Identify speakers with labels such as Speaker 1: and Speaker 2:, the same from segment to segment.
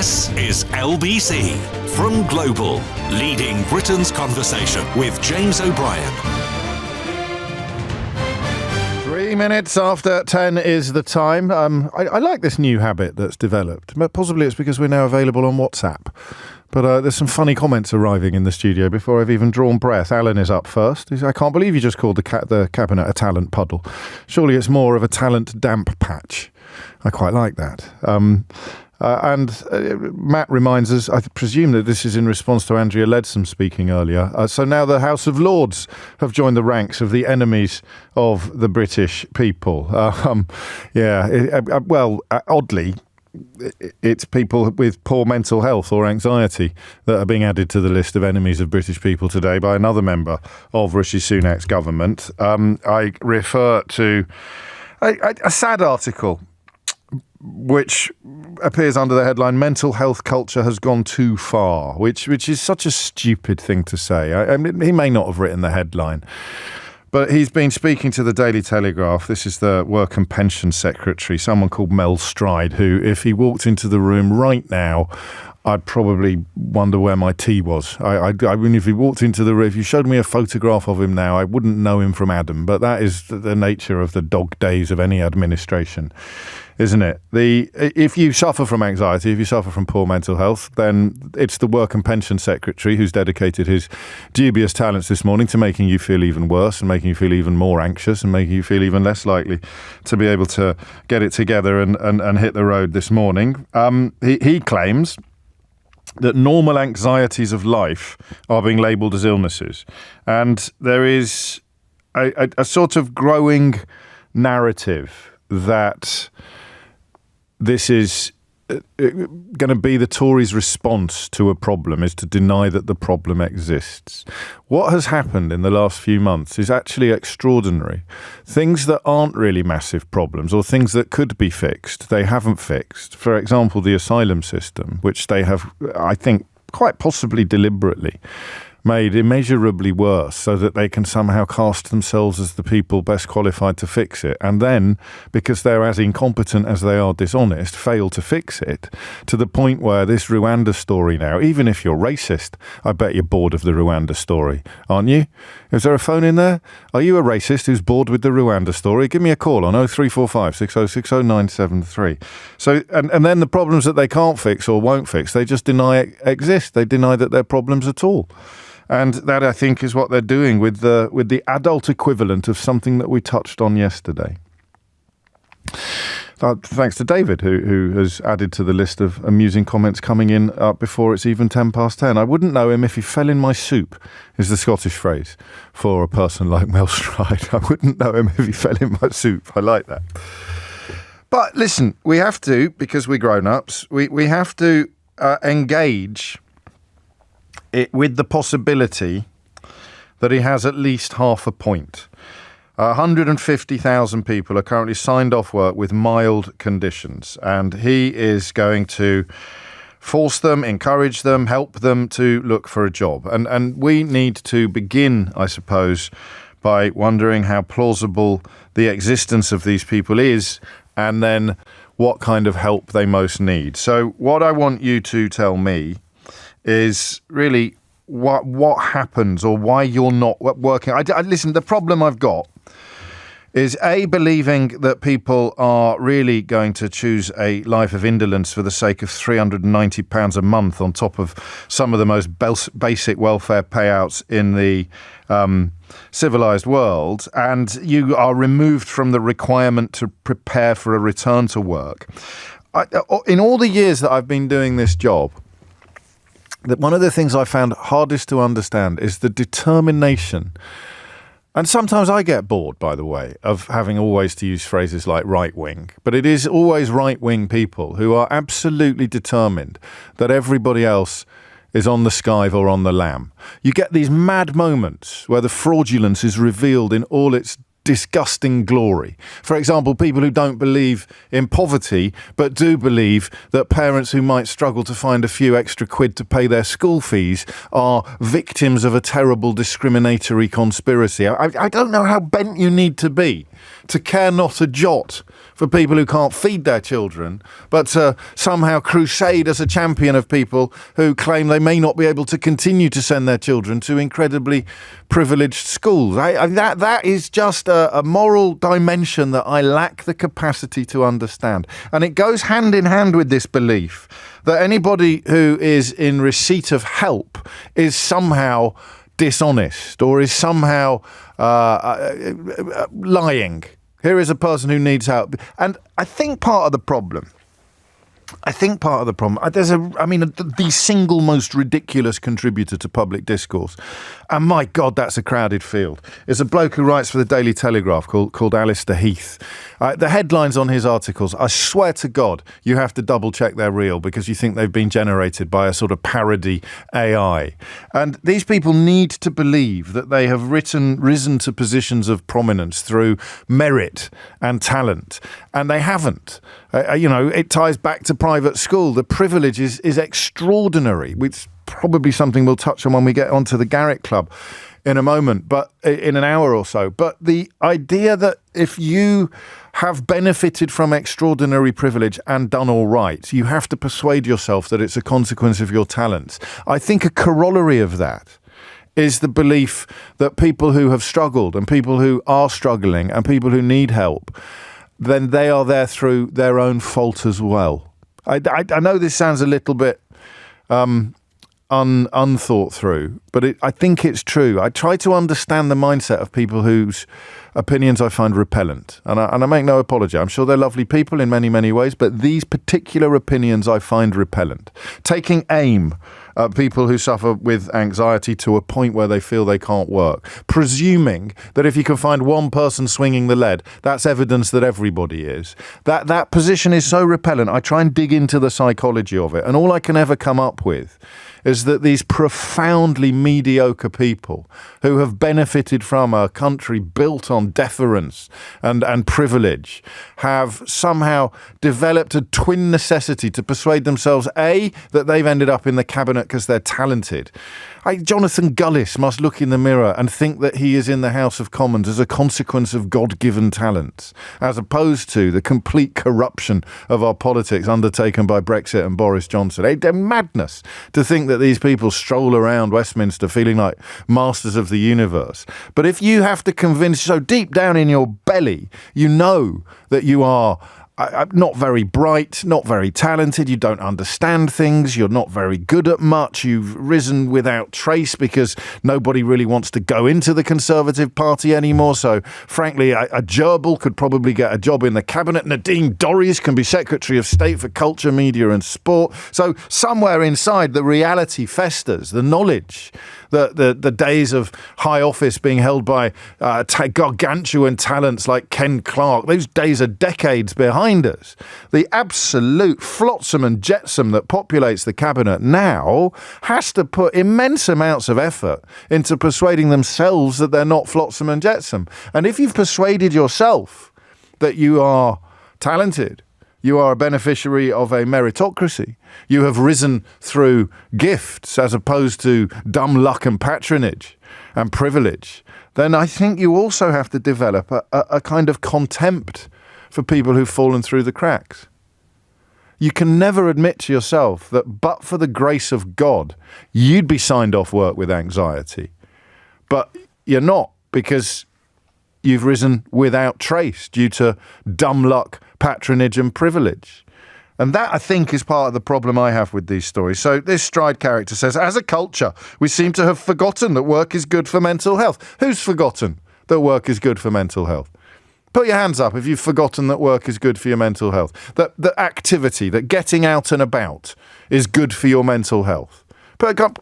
Speaker 1: This is LBC from Global, leading Britain's conversation with James O'Brien.
Speaker 2: 3 minutes after 10 is the time. I like this new habit that's developed. Possibly it's because we're now available on WhatsApp. But there's some funny comments arriving in the studio before I've even drawn breath. Alan is up first. He says, I can't believe you just called the cabinet a talent puddle. Surely it's more of a talent damp patch. I quite like that. Matt reminds us, I presume that this is in response to Andrea Leadsom speaking earlier. So now the House of Lords have joined the ranks of the enemies of the British people. Oddly, it's people with poor mental health or anxiety that are being added to the list of enemies of British people today by another member of Rishi Sunak's government. I refer to a sad article which appears under the headline, Mental Health Culture Has Gone Too Far, which is such a stupid thing to say. I mean, he may not have written the headline, but he's been speaking to the Daily Telegraph. This is the Work and Pension Secretary, someone called Mel Stride, who, if he walked into the room right now, I'd probably wonder where my tea was. I mean, if he walked into the room, if you showed me a photograph of him now, I wouldn't know him from Adam. But that is the nature of the dog days of any administration, isn't it? If you suffer from anxiety, if you suffer from poor mental health, then it's the Work and Pension Secretary who's dedicated his dubious talents this morning to making you feel even worse and making you feel even more anxious and making you feel even less likely to be able to get it together and hit the road this morning. He claims that normal anxieties of life are being labelled as illnesses. And there is a sort of growing narrative that this is going to be the Tories' response to a problem, is to deny that the problem exists. What has happened in the last few months is actually extraordinary. Things that aren't really massive problems or things that could be fixed, they haven't fixed. For example, the asylum system, which they have, I think, quite possibly deliberately made immeasurably worse so that they can somehow cast themselves as the people best qualified to fix it. And then, because they're as incompetent as they are dishonest, fail to fix it to the point where this Rwanda story now, even if you're racist, I bet you're bored of the Rwanda story, aren't you? Is there a phone in there? Are you a racist who's bored with the Rwanda story? Give me a call on 0345 6060 973. So, and then the problems that they can't fix or won't fix, they just deny it exist. They deny that they're problems at all. And that, I think, is what they're doing with the adult equivalent of something that we touched on yesterday. Thanks to David, who has added to the list of amusing comments coming in before it's even 10 past 10. I wouldn't know him if he fell in my soup, is the Scottish phrase for a person like Mel Stride. I wouldn't know him if he fell in my soup. I like that. But listen, we have to, because we're grown-ups, we have to engage it with the possibility that he has at least half a point. 150,000 people are currently signed off work with mild conditions, and he is going to force them, encourage them, help them to look for a job. And we need to begin, I suppose, by wondering how plausible the existence of these people is, and then what kind of help they most need. So what I want you to tell me is really what happens or why you're not working. Listen, the problem I've got is believing that people are really going to choose a life of indolence for the sake of £390 a month on top of some of the most basic welfare payouts in the civilized world, and you are removed from the requirement to prepare for a return to work. In all the years that I've been doing this job, that one of the things I found hardest to understand is the determination. And sometimes I get bored, by the way, of having always to use phrases like right-wing. But it is always right-wing people who are absolutely determined that everybody else is on the skive or on the lam. You get these mad moments where the fraudulence is revealed in all its disgusting glory. For example, people who don't believe in poverty but do believe that parents who might struggle to find a few extra quid to pay their school fees are victims of a terrible discriminatory conspiracy. I don't know how bent you need to be to care not a jot for people who can't feed their children, but to somehow crusade as a champion of people who claim they may not be able to continue to send their children to incredibly privileged schools. That is just a moral dimension that I lack the capacity to understand. And it goes hand in hand with this belief that anybody who is in receipt of help is somehow dishonest or is somehow lying. Here is a person who needs help. And I think part of the problem, the single most ridiculous contributor to public discourse, and my God, that's a crowded field, is a bloke who writes for the Daily Telegraph called Alistair Heath. The headlines on his articles, I swear to God, you have to double check they're real because you think they've been generated by a sort of parody AI. And these people need to believe that they have risen to positions of prominence through merit and talent, and they haven't. It ties back to private school. The privilege is extraordinary. It's probably something we'll touch on when we get onto the Garrick Club in a moment, but in an hour or so. But the idea that if you have benefited from extraordinary privilege and done all right, you have to persuade yourself that it's a consequence of your talents. I think a corollary of that is the belief that people who have struggled and people who are struggling and people who need help, then they are there through their own fault as well. I know this sounds a little bit unthought through, but I think it's true. I try to understand the mindset of people whose opinions I find repellent. And I make no apology. I'm sure they're lovely people in many, many ways, but these particular opinions I find repellent. Taking aim at people who suffer with anxiety to a point where they feel they can't work. Presuming that if you can find one person swinging the lead, that's evidence that everybody is. That position is so repellent. I try and dig into the psychology of it. And all I can ever come up with is that these profoundly mediocre people who have benefited from a country built on deference and privilege have somehow developed a twin necessity to persuade themselves, A, that they've ended up in the cabinet because they're talented. Jonathan Gullis must look in the mirror and think that he is in the House of Commons as a consequence of God-given talents, as opposed to the complete corruption of our politics undertaken by Brexit and Boris Johnson. It's madness to think that these people stroll around Westminster feeling like masters of the universe. But if you have to convince, so deep down in your belly, you know that you are not very bright, not very talented, you don't understand things, you're not very good at much, you've risen without trace because nobody really wants to go into the Conservative Party anymore, so frankly a gerbil could probably get a job in the cabinet. Nadine Dorries can be Secretary of State for Culture, Media and Sport. So somewhere inside the reality festers, the knowledge, the days of high office being held by gargantuan talents like Ken Clarke, those days are decades behind us. The absolute flotsam and jetsam that populates the cabinet now has to put immense amounts of effort into persuading themselves that they're not flotsam and jetsam. And if you've persuaded yourself that you are talented, you are a beneficiary of a meritocracy, you have risen through gifts as opposed to dumb luck and patronage and privilege, then I think you also have to develop a kind of contempt for people who've fallen through the cracks. You can never admit to yourself that but for the grace of God, you'd be signed off work with anxiety. But you're not, because you've risen without trace due to dumb luck, patronage and privilege. And that, I think, is part of the problem I have with these stories. So this Stride character says, as a culture, we seem to have forgotten that work is good for mental health. Who's forgotten that work is good for mental health? Put your hands up if you've forgotten that work is good for your mental health. That activity, that getting out and about is good for your mental health.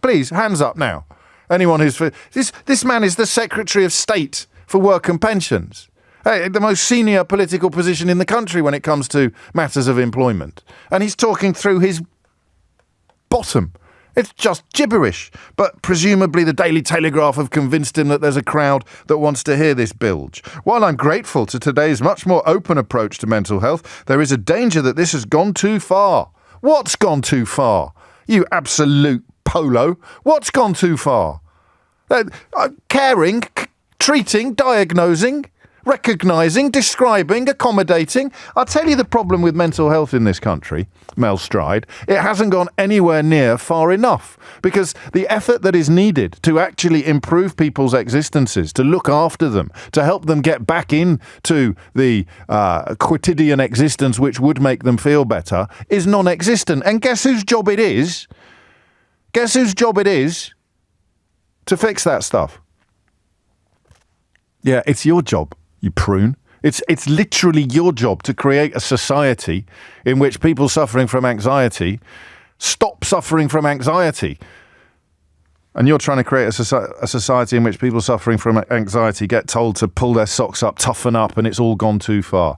Speaker 2: Please, hands up now. Anyone who's... This man is the Secretary of State for Work and Pensions. Hey, the most senior political position in the country when it comes to matters of employment. And he's talking through his bottom. It's just gibberish. But presumably the Daily Telegraph have convinced him that there's a crowd that wants to hear this bilge. While I'm grateful to today's much more open approach to mental health, there is a danger that this has gone too far. What's gone too far? You absolute polo. What's gone too far? Caring, treating, diagnosing. recognising, describing, accommodating. I'll tell you the problem with mental health in this country, Mel Stride. It hasn't gone anywhere near far enough, because the effort that is needed to actually improve people's existences, to look after them, to help them get back into the quotidian existence which would make them feel better, is non-existent. And guess whose job it is? Guess whose job it is to fix that stuff? Yeah, it's your job, you prune. It's literally your job to create a society in which people suffering from anxiety stop suffering from anxiety. And you're trying to create a society in which people suffering from anxiety get told to pull their socks up, toughen up, and it's all gone too far.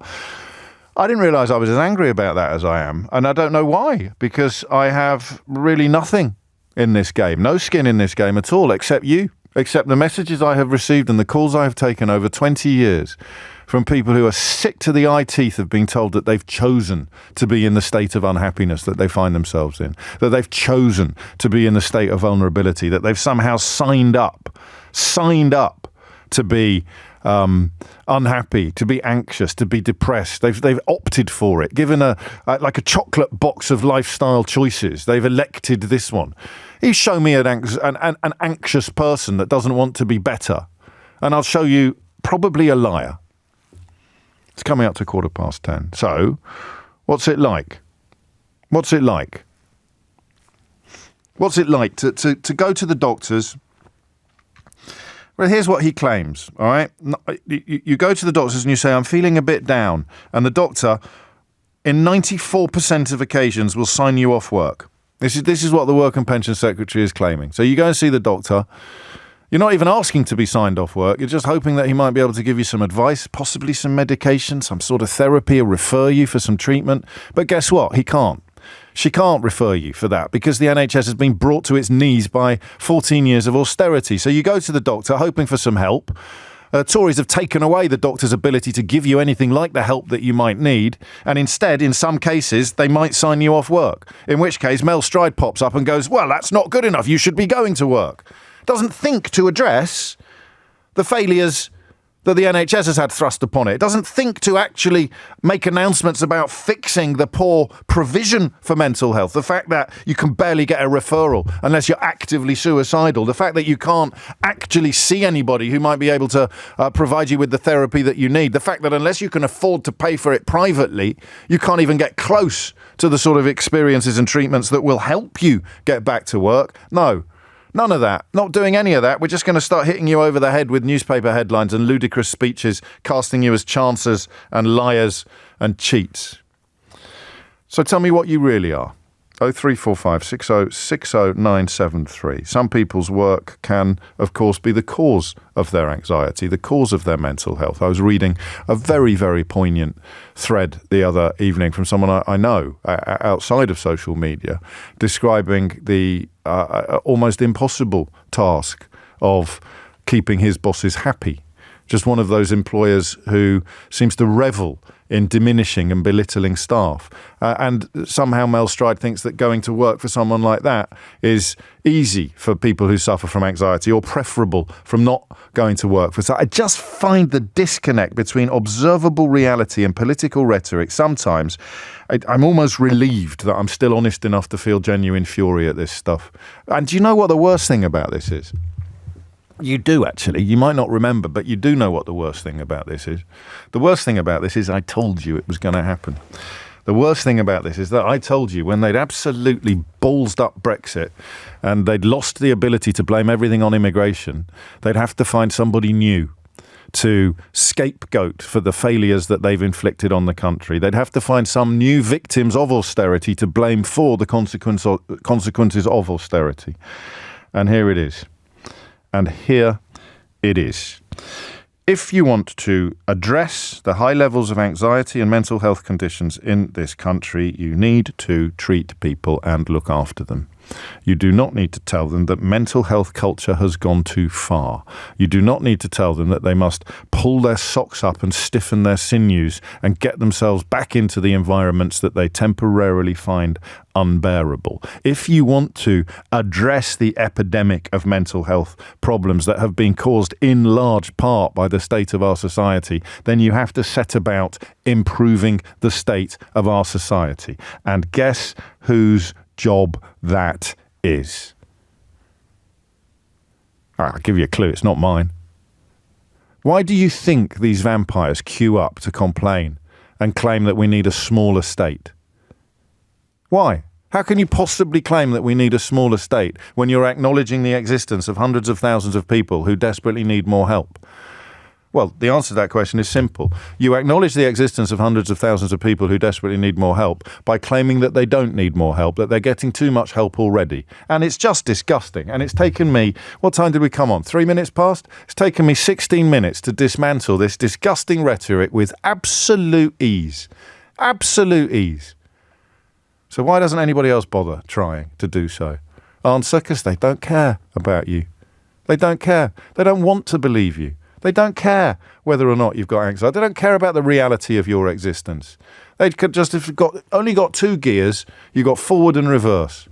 Speaker 2: I didn't realise I was as angry about that as I am. And I don't know why, because I have really nothing in this game, no skin in this game at all, except you. Except the messages I have received and the calls I have taken over 20 years from people who are sick to the eye teeth of being told that they've chosen to be in the state of unhappiness that they find themselves in, that they've chosen to be in the state of vulnerability, that they've somehow signed up to be unhappy, to be anxious, to be depressed. They've opted for it, given like a chocolate box of lifestyle choices. They've elected this one. You show me an anxious person that doesn't want to be better, and I'll show you probably a liar. It's coming up to 10:15. So, what's it like? What's it like? What's it like to go to the doctors? Well, here's what he claims, all right? You go to the doctors and you say, I'm feeling a bit down. And the doctor, in 94% of occasions, will sign you off work. This is what the Work and Pension Secretary is claiming. So you go and see the doctor. You're not even asking to be signed off work. You're just hoping that he might be able to give you some advice, possibly some medication, some sort of therapy, or refer you for some treatment. But guess what? He can't. She can't refer you for that because the NHS has been brought to its knees by 14 years of austerity. So you go to the doctor hoping for some help. Tories have taken away the doctor's ability to give you anything like the help that you might need. And instead, in some cases, they might sign you off work. In which case, Mel Stride pops up and goes, well, that's not good enough. You should be going to work. Doesn't think to address the failures that the NHS has had thrust upon it. It doesn't think to actually make announcements about fixing the poor provision for mental health. The fact that you can barely get a referral unless you're actively suicidal. The fact that you can't actually see anybody who might be able to provide you with the therapy that you need. The fact that unless you can afford to pay for it privately, you can't even get close to the sort of experiences and treatments that will help you get back to work. No. None of that. Not doing any of that. We're just going to start hitting you over the head with newspaper headlines and ludicrous speeches, casting you as chancers and liars and cheats. So tell me what you really are. 0345 60 60 973. Some people's work can, of course, be the cause of their anxiety, the cause of their mental health. I was reading a very, very poignant thread the other evening from someone I know outside of social media, describing the almost impossible task of keeping his bosses happy. Just one of those employers who seems to revel in diminishing and belittling staff. And somehow Mel Stride thinks that going to work for someone like that is easy for people who suffer from anxiety or preferable from not going to work for. So I just find the disconnect between observable reality and political rhetoric. Sometimes I'm almost relieved that I'm still honest enough to feel genuine fury at this stuff. And do you know what the worst thing about this is? You do, actually. You might not remember, but you do know what the worst thing about this is. The worst thing about this is I told you it was going to happen. The worst thing about this is that I told you when they'd absolutely ballsed up Brexit and they'd lost the ability to blame everything on immigration, they'd have to find somebody new to scapegoat for the failures that they've inflicted on the country. They'd have to find some new victims of austerity to blame for the consequences of austerity. And here it is. And here it is. If you want to address the high levels of anxiety and mental health conditions in this country, you need to treat people and look after them. You do not need to tell them that mental health culture has gone too far. You do not need to tell them that they must pull their socks up and stiffen their sinews and get themselves back into the environments that they temporarily find unbearable. If you want to address the epidemic of mental health problems that have been caused in large part by the state of our society, then you have to set about improving the state of our society. And guess whose job that is? I'll give you a clue, it's not mine. Why do you think these vampires queue up to complain and claim that we need a smaller state? Why? How can you possibly claim that we need a smaller state when you're acknowledging the existence of hundreds of thousands of people who desperately need more help? Well, the answer to that question is simple. You acknowledge the existence of hundreds of thousands of people who desperately need more help by claiming that they don't need more help, that they're getting too much help already. And it's just disgusting. And it's taken me, what time did we come on? 3 minutes past? It's taken me 16 minutes to dismantle this disgusting rhetoric with absolute ease. Absolute ease. So why doesn't anybody else bother trying to do so? Answer, because they don't care about you. They don't care. They don't want to believe you. They don't care whether or not you've got anxiety. They don't care about the reality of your existence. They could just, if you've only got 2 gears, you've got forward and reverse.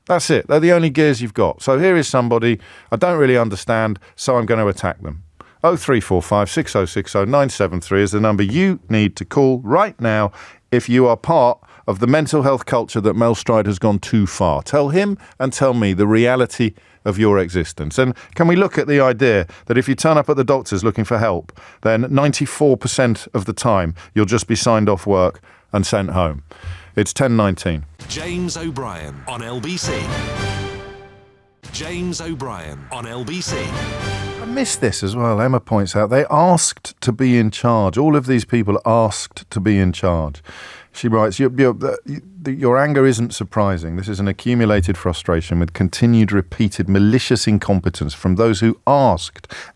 Speaker 2: That's it. They're the only gears you've got. So here is somebody I don't really understand, so I'm going to attack them. 0345 6060 973 is the number you need to call right now if you are part of the mental health culture that Mel Stride has gone too far. Tell him and tell me the reality of your existence. And can we look at the idea that if you turn up at the doctor's looking for help, then 94% of the time you'll just be signed off work and sent home. It's 10:19.
Speaker 1: James O'Brien on LBC. James O'Brien on LBC.
Speaker 2: I missed this as well. Emma points out they asked to be in charge. All of these people asked to be in charge. She writes, your anger isn't surprising. This is an accumulated frustration with continued, repeated, malicious incompetence from those who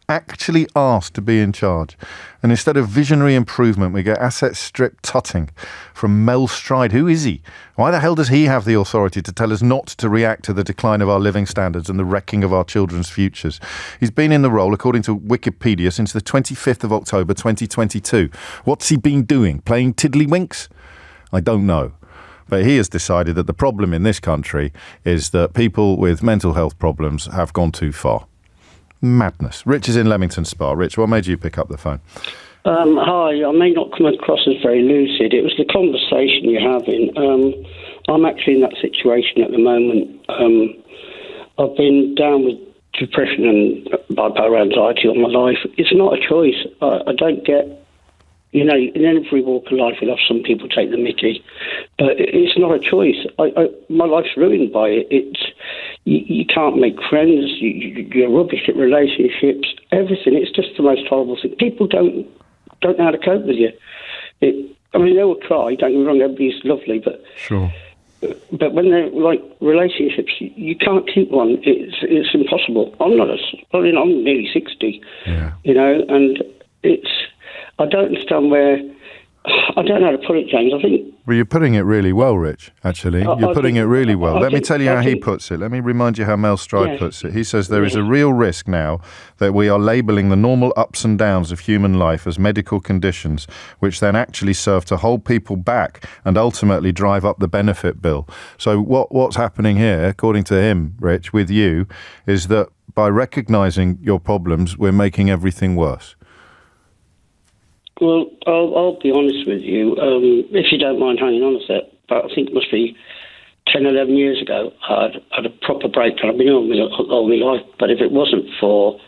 Speaker 2: actually asked to be in charge. And instead of visionary improvement, we get asset strip tutting from Mel Stride. Who is he? Why the hell does he have the authority to tell us not to react to the decline of our living standards and the wrecking of our children's futures? He's been in the role, according to Wikipedia, since the 25th of October 2022. What's he been doing? Playing tiddlywinks? I don't know. But he has decided that the problem in this country is that people with mental health problems have gone too far. Madness. Rich is in Leamington Spa. Rich, what made you pick up the phone?
Speaker 3: Hi, I may not come across as very lucid. It was the conversation you're having. I'm actually in that situation at the moment. I've been down with depression and bipolar anxiety all my life. It's not a choice. I don't get... You know, in every walk of life, you'll have some people take the mickey, but it's not a choice. My life's ruined by it. You can't make friends. You're rubbish at relationships. Everything. It's just the most horrible thing. People don't know how to cope with you. They will try. Don't get me wrong. Everybody's lovely, but
Speaker 2: sure.
Speaker 3: But when they're like relationships, you can't keep one. It's impossible. I'm nearly 60.
Speaker 2: Yeah.
Speaker 3: You know, and it's. I don't understand where... I don't know how to put it, James. I think...
Speaker 2: Well, you're putting it really well, Rich, actually. You're putting it really well. Let me tell you how he puts it. Let me remind you how Mel Stride puts it. He says there is a real risk now that we are labelling the normal ups and downs of human life as medical conditions, which then actually serve to hold people back and ultimately drive up the benefit bill. So what's happening here, according to him, Rich, with you, is that by recognising your problems, we're making everything worse.
Speaker 3: Well, I'll be honest with you, if you don't mind hanging on a sec, but I think it must be 10, 11 years ago, I had a proper breakdown. I've been all my life, but if it wasn't for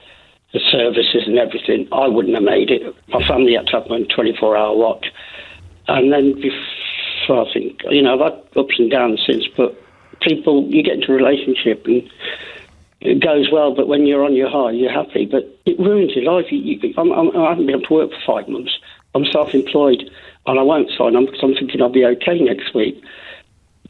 Speaker 3: the services and everything, I wouldn't have made it. My family had to have my 24-hour watch. And then before, I think, I've had ups and downs since, but people, you get into a relationship and it goes well, but when you're on your high, you're happy. But it ruins your life. I haven't been able to work for 5 months. I'm self-employed, and I won't sign on because I'm thinking I'll be okay next week.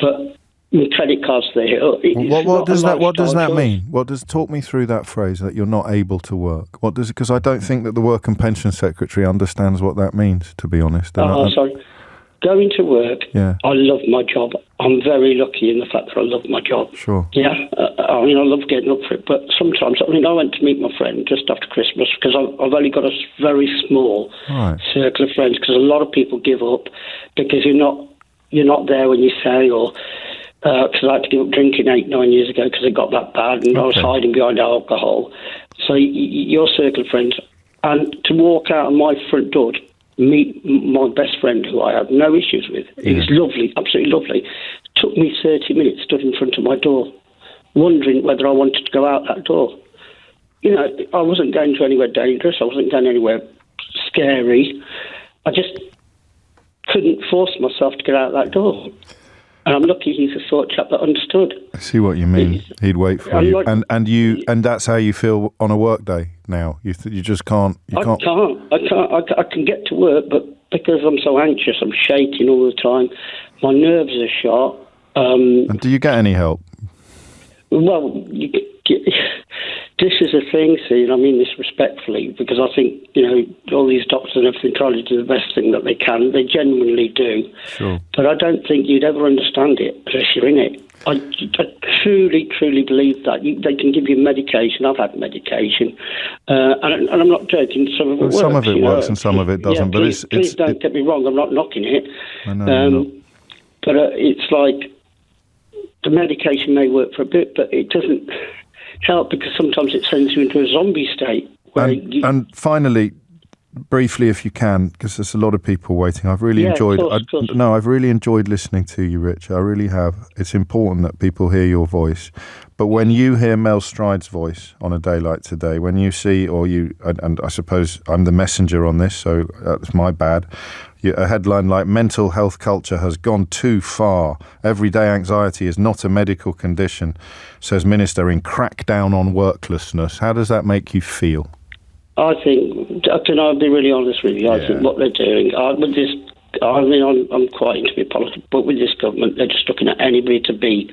Speaker 3: But my credit card's there.
Speaker 2: What does that mean? Talk me through that phrase that you're not able to work. Because I don't think that the Work and Pension Secretary understands what that means. To be honest.
Speaker 3: Sorry. going to work,
Speaker 2: Yeah.
Speaker 3: I love my job. I'm very lucky in the fact that I love my job.
Speaker 2: Sure.
Speaker 3: Yeah, I love getting up for it. But sometimes, I went to meet my friend just after Christmas because I've only got a very small circle of friends, because a lot of people give up because you're not there when you say, or because I had to give up drinking 8-9 years ago because it got that bad, and I was hiding behind alcohol. So your circle of friends, and to walk out of my front door, meet my best friend who I have no issues with. He was lovely, absolutely lovely. Took me 30 minutes, stood in front of my door, wondering whether I wanted to go out that door. I wasn't going to anywhere dangerous. I wasn't going anywhere scary. I just couldn't force myself to get out that door. And I'm lucky he's the sort of chap that understood.
Speaker 2: I see what you mean. He'd wait for you. And that's how you feel on a work day now. You just can't. I can get to work, but because I'm so anxious, I'm shaking all the time. My nerves are shot. And do you get any help?
Speaker 3: Well, this is a thing, see, and I mean this respectfully, because I think, all these doctors and everything try to do the best thing that they can. They genuinely do.
Speaker 2: Sure.
Speaker 3: But I don't think you'd ever understand it unless you're in it. I truly, truly believe that. They can give you medication. I've had medication. And I'm not joking. Some of it works.
Speaker 2: Some of it works and some of it doesn't.
Speaker 3: Yeah, please don't get me wrong. I'm not knocking it.
Speaker 2: I know.
Speaker 3: But it's like the medication may work for a bit, but it doesn't help because sometimes it sends you into a zombie state.
Speaker 2: And finally, briefly, if you can, because there's a lot of people waiting. I've really enjoyed. I've really enjoyed listening to you, Rich. I really have. It's important that people hear your voice. But when you hear Mel Stride's voice on a day like today, when you see, and I suppose I'm the messenger on this, so that's my bad. A headline like "Mental health culture has gone too far. Everyday anxiety is not a medical condition," says Minister in crackdown on worklessness. How does that make you feel?
Speaker 3: I'll be really honest with you. I think what they're doing, I'm quite into politics, but with this government, they're just looking at anybody to beat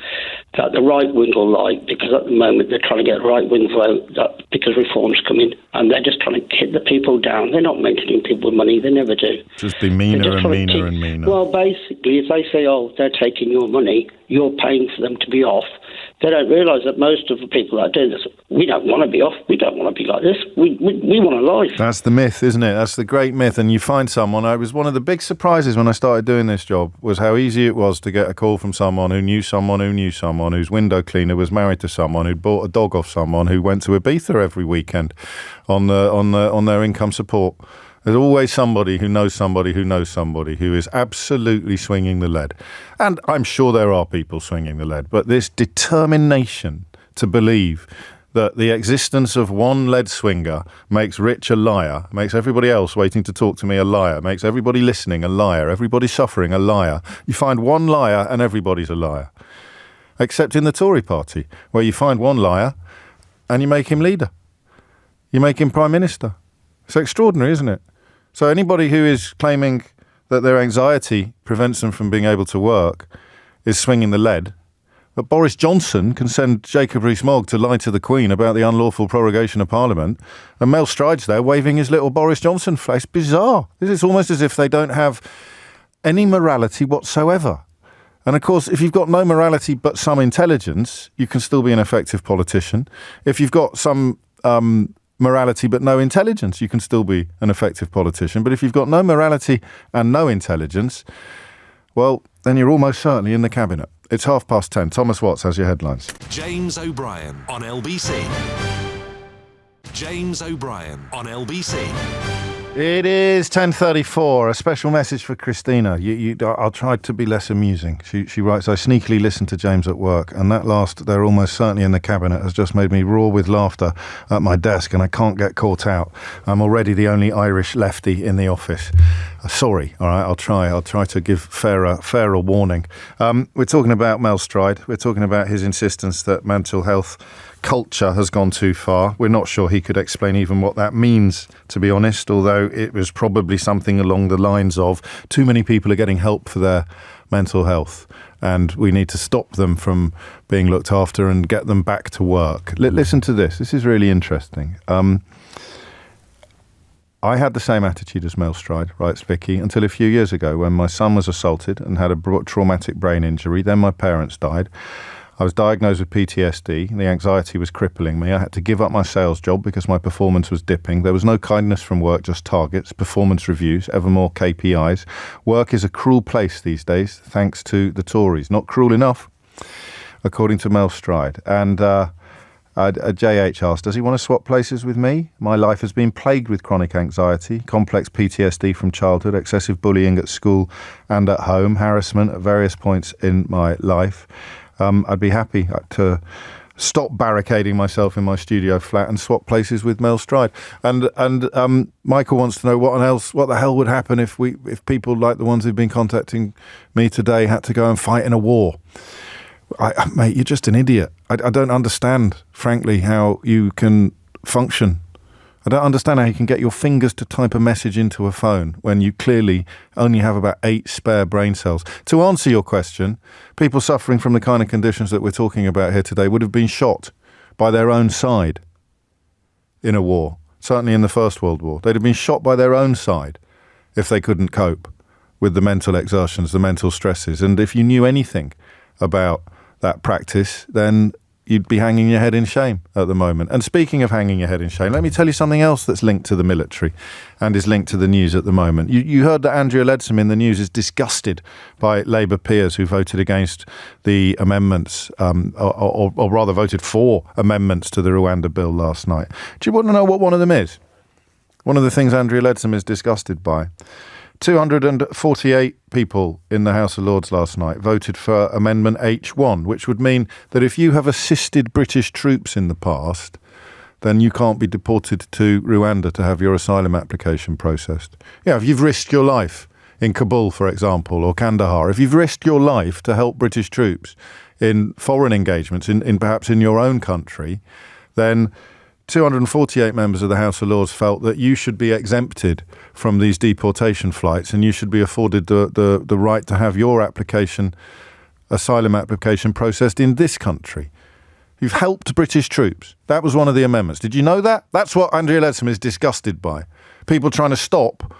Speaker 3: that the right wing will like, because at the moment they're trying to get a right wing vote because reform's coming, and they're just trying to hit the people down. They're not mentioning people with money. They never do.
Speaker 2: Just be meaner and meaner and meaner.
Speaker 3: Well, basically, if they say, they're taking your money, you're paying for them to be off, they don't realise that most of the people that are doing this, we don't want to be off. We don't want to be like this. We want a life.
Speaker 2: That's the myth, isn't it? That's the great myth. And you find someone. I was one of the big surprises when I started doing this job was how easy it was to get a call from someone who knew someone who knew someone whose window cleaner was married to someone who'd bought a dog off someone who went to Ibiza every weekend on their income support. There's always somebody who knows somebody who knows somebody who is absolutely swinging the lead. And I'm sure there are people swinging the lead, but this determination to believe that the existence of one lead swinger makes Rich a liar, makes everybody else waiting to talk to me a liar, makes everybody listening a liar, everybody suffering a liar. You find one liar and everybody's a liar. Except in the Tory party, where you find one liar and you make him leader. You make him Prime Minister. It's extraordinary, isn't it? So anybody who is claiming that their anxiety prevents them from being able to work is swinging the lead. But Boris Johnson can send Jacob Rees-Mogg to lie to the Queen about the unlawful prorogation of Parliament, and Mel Stride's there waving his little Boris Johnson flag. It's bizarre. It's almost as if they don't have any morality whatsoever. And of course, if you've got no morality but some intelligence, you can still be an effective politician. If you've got some morality but no intelligence, you can still be an effective politician. But if you've got no morality and no intelligence, well, then you're almost certainly in the cabinet. It's 10:30. Thomas Watts has your headlines.
Speaker 1: James O'Brien on LBC. James O'Brien on LBC.
Speaker 2: It is 10:34. A special message for Christina. I'll try to be less amusing. She writes, I sneakily listen to James at work, and that last, they're almost certainly in the cabinet, has just made me roar with laughter at my desk, and I can't get caught out. I'm already the only Irish lefty in the office. Sorry, all right, I'll try to give fairer warning. We're talking about Mel Stride. We're talking about his insistence that mental health culture has gone too far. We're not sure he could explain even what that means, to be honest, although it was probably something along the lines of too many people are getting help for their mental health and we need to stop them from being looked after and get them back to work. Listen to this. This is really interesting. I had the same attitude as Mel Stride, writes Vicky, until a few years ago when my son was assaulted and had a traumatic brain injury. Then my parents died. I was diagnosed with PTSD. The anxiety was crippling me. I had to give up my sales job because my performance was dipping. There was no kindness from work, just targets, performance reviews, ever more KPIs. Work is a cruel place these days, thanks to the Tories. Not cruel enough, according to Mel Stride. And JH asked, does he want to swap places with me? My life has been plagued with chronic anxiety, complex PTSD from childhood, excessive bullying at school and at home, harassment at various points in my life. I'd be happy to stop barricading myself in my studio flat and swap places with Mel Stride. And Michael wants to know what the hell would happen if people like the ones who've been contacting me today had to go and fight in a war. Mate, you're just an idiot. I don't understand, frankly, how you can function. I don't understand how you can get your fingers to type a message into a phone when you clearly only have about 8 spare brain cells. To answer your question, people suffering from the kind of conditions that we're talking about here today would have been shot by their own side in a war, certainly in the First World War. They'd have been shot by their own side if they couldn't cope with the mental exertions, the mental stresses. And if you knew anything about that practice, then you'd be hanging your head in shame at the moment. And speaking of hanging your head in shame, let me tell you something else that's linked to the military and is linked to the news at the moment. You heard that Andrea Leadsom in the news is disgusted by Labour peers who voted against the amendments, or rather voted for amendments to the Rwanda bill last night. Do you want to know what one of them is? One of the things Andrea Leadsom is disgusted by. 248 people in the House of Lords last night voted for Amendment H1, which would mean that if you have assisted British troops in the past, then you can't be deported to Rwanda to have your asylum application processed. Yeah, if you've risked your life in Kabul, for example, or Kandahar, if you've risked your life to help British troops in foreign engagements, in perhaps in your own country, then 248 members of the House of Lords felt that you should be exempted from these deportation flights and you should be afforded the right to have your asylum application processed in this country. You've helped British troops. That was one of the amendments. Did you know that? That's what Andrea Leadsom is disgusted by. People trying to stop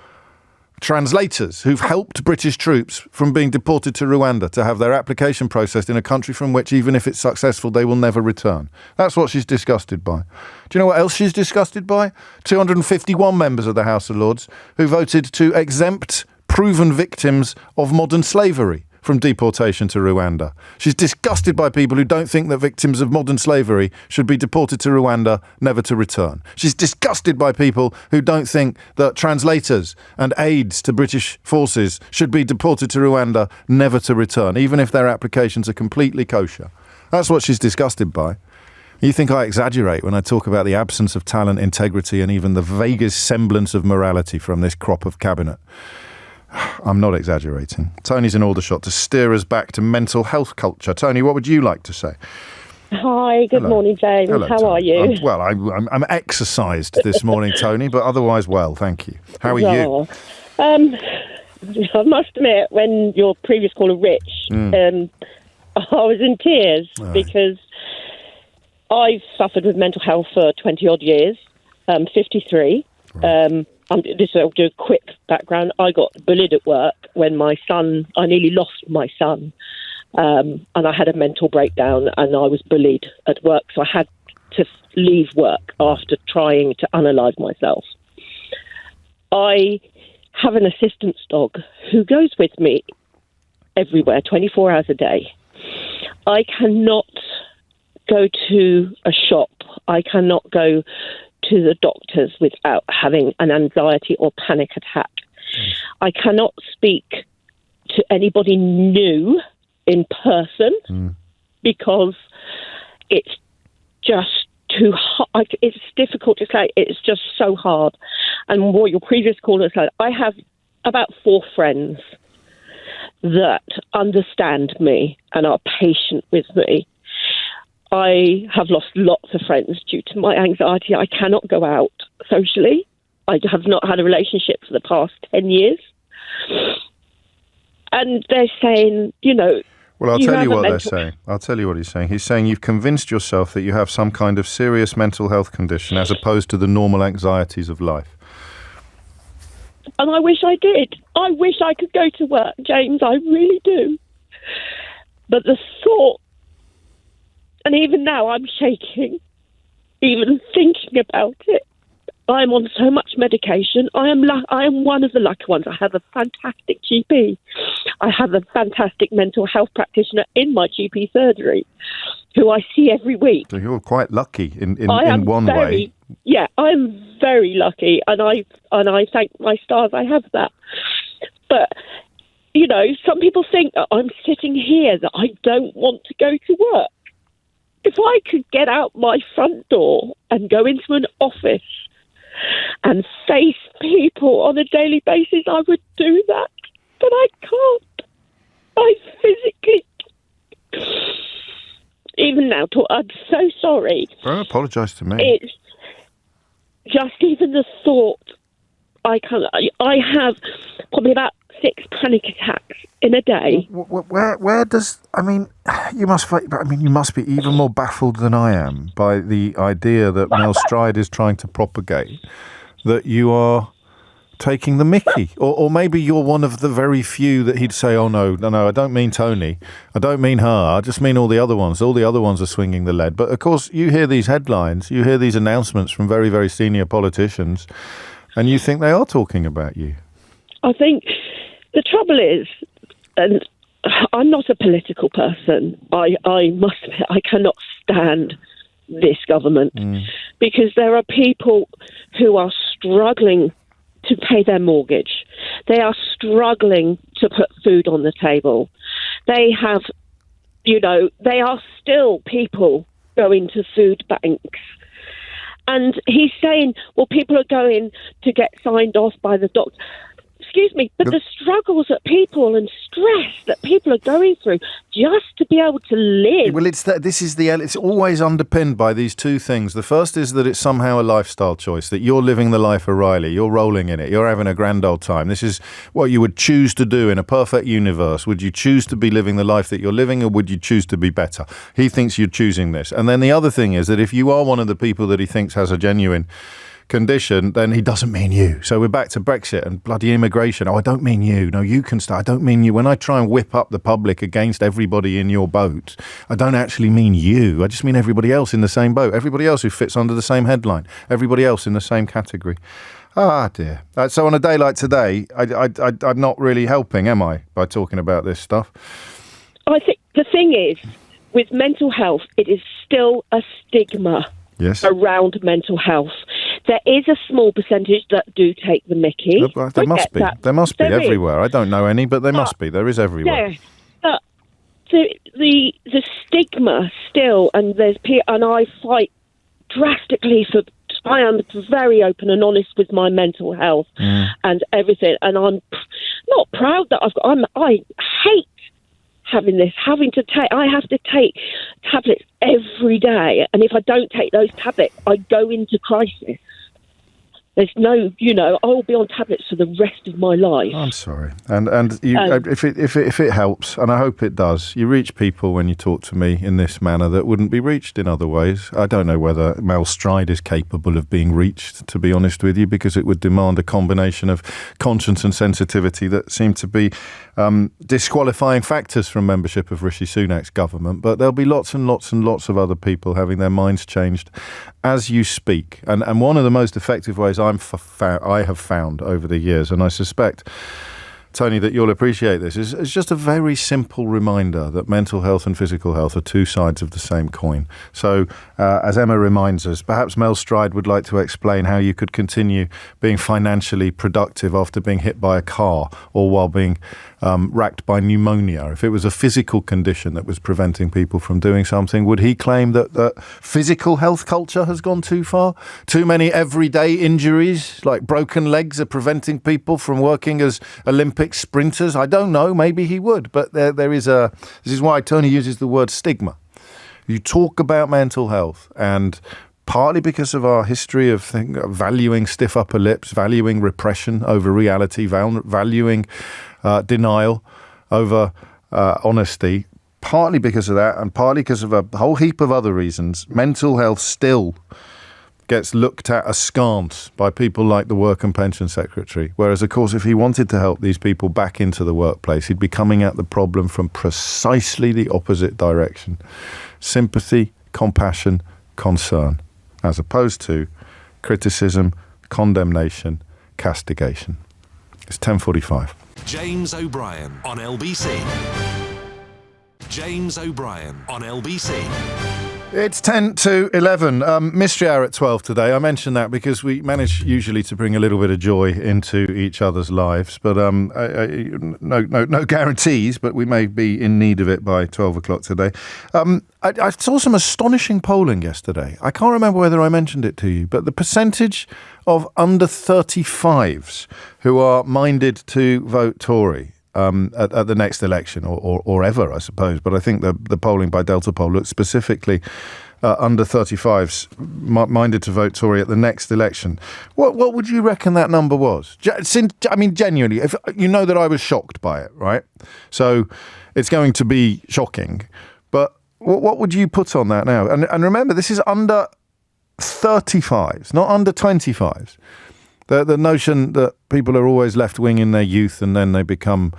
Speaker 2: translators who've helped British troops from being deported to Rwanda to have their application processed in a country from which, even if it's successful, they will never return. That's what she's disgusted by. Do you know what else she's disgusted by? 251 members of the House of Lords who voted to exempt proven victims of modern slavery from deportation to Rwanda. She's disgusted by people who don't think that victims of modern slavery should be deported to Rwanda, never to return. She's disgusted by people who don't think that translators and aides to British forces should be deported to Rwanda, never to return, even if their applications are completely kosher. That's what she's disgusted by. You think I exaggerate when I talk about the absence of talent, integrity, and even the vaguest semblance of morality from this crop of cabinet. I'm not exaggerating. Tony's in Aldershot to steer us back to mental health culture. Tony, what would you like to say?
Speaker 4: Hi, good morning, James.
Speaker 2: Hello,
Speaker 4: how
Speaker 2: Tony.
Speaker 4: are you?
Speaker 2: I'm exercised this morning, Tony, but otherwise well, thank you. How are you?
Speaker 4: I must admit, when your previous caller, Rich, I was in tears because I've suffered with mental health for 20-odd years, 53. Right. I'll do a quick background. I got bullied at work when I nearly lost my son. And I had a mental breakdown and I was bullied at work. So I had to leave work after trying to unalive myself. I have an assistance dog who goes with me everywhere, 24 hours a day. I cannot go to a shop. I cannot go to the doctors without having an anxiety or panic attack. I cannot speak to anybody new in person because it's just too hard. It's difficult to say. It's just so hard. And what your previous caller said, I have about 4 friends that understand me and are patient with me. I have lost lots of friends due to my anxiety. I cannot go out socially. I have not had a relationship for the past 10 years. And they're saying,
Speaker 2: Well, I'll tell you what they're saying. I'll tell you what he's saying. He's saying you've convinced yourself that you have some kind of serious mental health condition as opposed to the normal anxieties of life.
Speaker 4: And I wish I did. I wish I could go to work, James. I really do. But the thought, and even now I'm shaking, even thinking about it. I'm on so much medication. I am one of the lucky ones. I have a fantastic GP. I have a fantastic mental health practitioner in my GP surgery who I see every week.
Speaker 2: So you're quite lucky in one way.
Speaker 4: Yeah, I'm very lucky, and I thank my stars I have that. But, you know, some people think that I'm sitting here, that I don't want to go to work. If I could get out my front door and go into an office and face people on a daily basis, I would do that. But I can't. I physically... Even now, I'm so sorry.
Speaker 2: Don't apologise to me.
Speaker 4: It's just even the thought. I have probably about 6 panic attacks in a day.
Speaker 2: Where does... I mean, you must be even more baffled than I am by the idea that Mel Stride is trying to propagate, that you are taking the mickey. Or maybe you're one of the very few that he'd say, oh, no, I don't mean Tony. I don't mean her. I just mean all the other ones. All the other ones are swinging the lead. But, of course, you hear these headlines, you hear these announcements from very, very senior politicians, and you think they are talking about you.
Speaker 4: I think the trouble is, and I'm not a political person, I must admit, I cannot stand this government because there are people who are struggling to pay their mortgage. They are struggling to put food on the table. They have, they are still people going to food banks. And he's saying, well, people are going to get signed off by the doctor. Excuse me, but the struggles that people and stress that people are going through just to be able to live.
Speaker 2: Well, it's always underpinned by these two things. The first is that it's somehow a lifestyle choice, that you're living the life of Riley, you're rolling in it, you're having a grand old time. This is what you would choose to do in a perfect universe. Would you choose to be living the life that you're living, or would you choose to be better? He thinks you're choosing this. And then the other thing is that if you are one of the people that he thinks has a genuine condition, then he doesn't mean you. So we're back to Brexit and bloody immigration. Oh, I don't mean you. No, you can start. I don't mean you. When I try and whip up the public against everybody in your boat, I don't actually mean you. I just mean everybody else in the same boat. Everybody else who fits under the same headline. Everybody else in the same category. Ah, dear. So on a day like today, I'm not really helping, am I, by talking about this stuff?
Speaker 4: I think the thing is, with mental health, it is still a stigma.
Speaker 2: Yes.
Speaker 4: Around mental health. There is a small percentage that do take the mickey.
Speaker 2: There must be. There must be everywhere. I don't know any, but there must be. There is everywhere.
Speaker 4: Yeah. But the stigma still, and I fight drastically for. I am very open and honest with my mental health and everything, and I'm not proud that I hate having to take. I have to take tablets every day, and if I don't take those tablets, I go into crisis. There's no, I will be on tablets for the rest of my life.
Speaker 2: I'm sorry, and you, if it helps, and I hope it does, you reach people when you talk to me in this manner that wouldn't be reached in other ways. I don't know whether Mel Stride is capable of being reached, to be honest with you, because it would demand a combination of conscience and sensitivity that seem to be disqualifying factors from membership of Rishi Sunak's government. But there'll be lots and lots and lots of other people having their minds changed as you speak, and one of the most effective ways I have found over the years, and I suspect, Tony, that you'll appreciate this, is just a very simple reminder that mental health and physical health are two sides of the same coin. So, as Emma reminds us, perhaps Mel Stride would like to explain how you could continue being financially productive after being hit by a car or while being racked by pneumonia. If it was a physical condition that was preventing people from doing something, would he claim that physical health culture has gone too far? Too many everyday injuries, like broken legs, are preventing people from working as Olympic sprinters? I don't know. Maybe he would. But there is this is why Tony uses the word stigma. You talk about mental health, and partly because of our history of valuing stiff upper lips, valuing repression over reality, valuing denial over honesty, partly because of that, and partly because of a whole heap of other reasons, mental health still gets looked at askance by people like the Work and Pension Secretary. Whereas, of course, if he wanted to help these people back into the workplace, he'd be coming at the problem from precisely the opposite direction. Sympathy, compassion, concern, as opposed to criticism, condemnation, castigation. It's 10:45.
Speaker 1: James O'Brien on LBC. James O'Brien on LBC.
Speaker 2: It's 10 to 11. Mystery hour at 12 today. I mention that because we manage usually to bring a little bit of joy into each other's lives. But no guarantees, but we may be in need of it by 12 o'clock today. I saw some astonishing polling yesterday. I can't remember whether I mentioned it to you, but the percentage of under 35s who are minded to vote Tory at the next election or ever, I suppose. But I think the polling by Delta Poll looks specifically under 35s minded to vote Tory at the next election. What would you reckon that number was? I mean, genuinely, if you know that I was shocked by it, right? So it's going to be shocking. But what would you put on that now? And remember, this is under 35s, not under 25s. The notion that people are always left-wing in their youth and then they become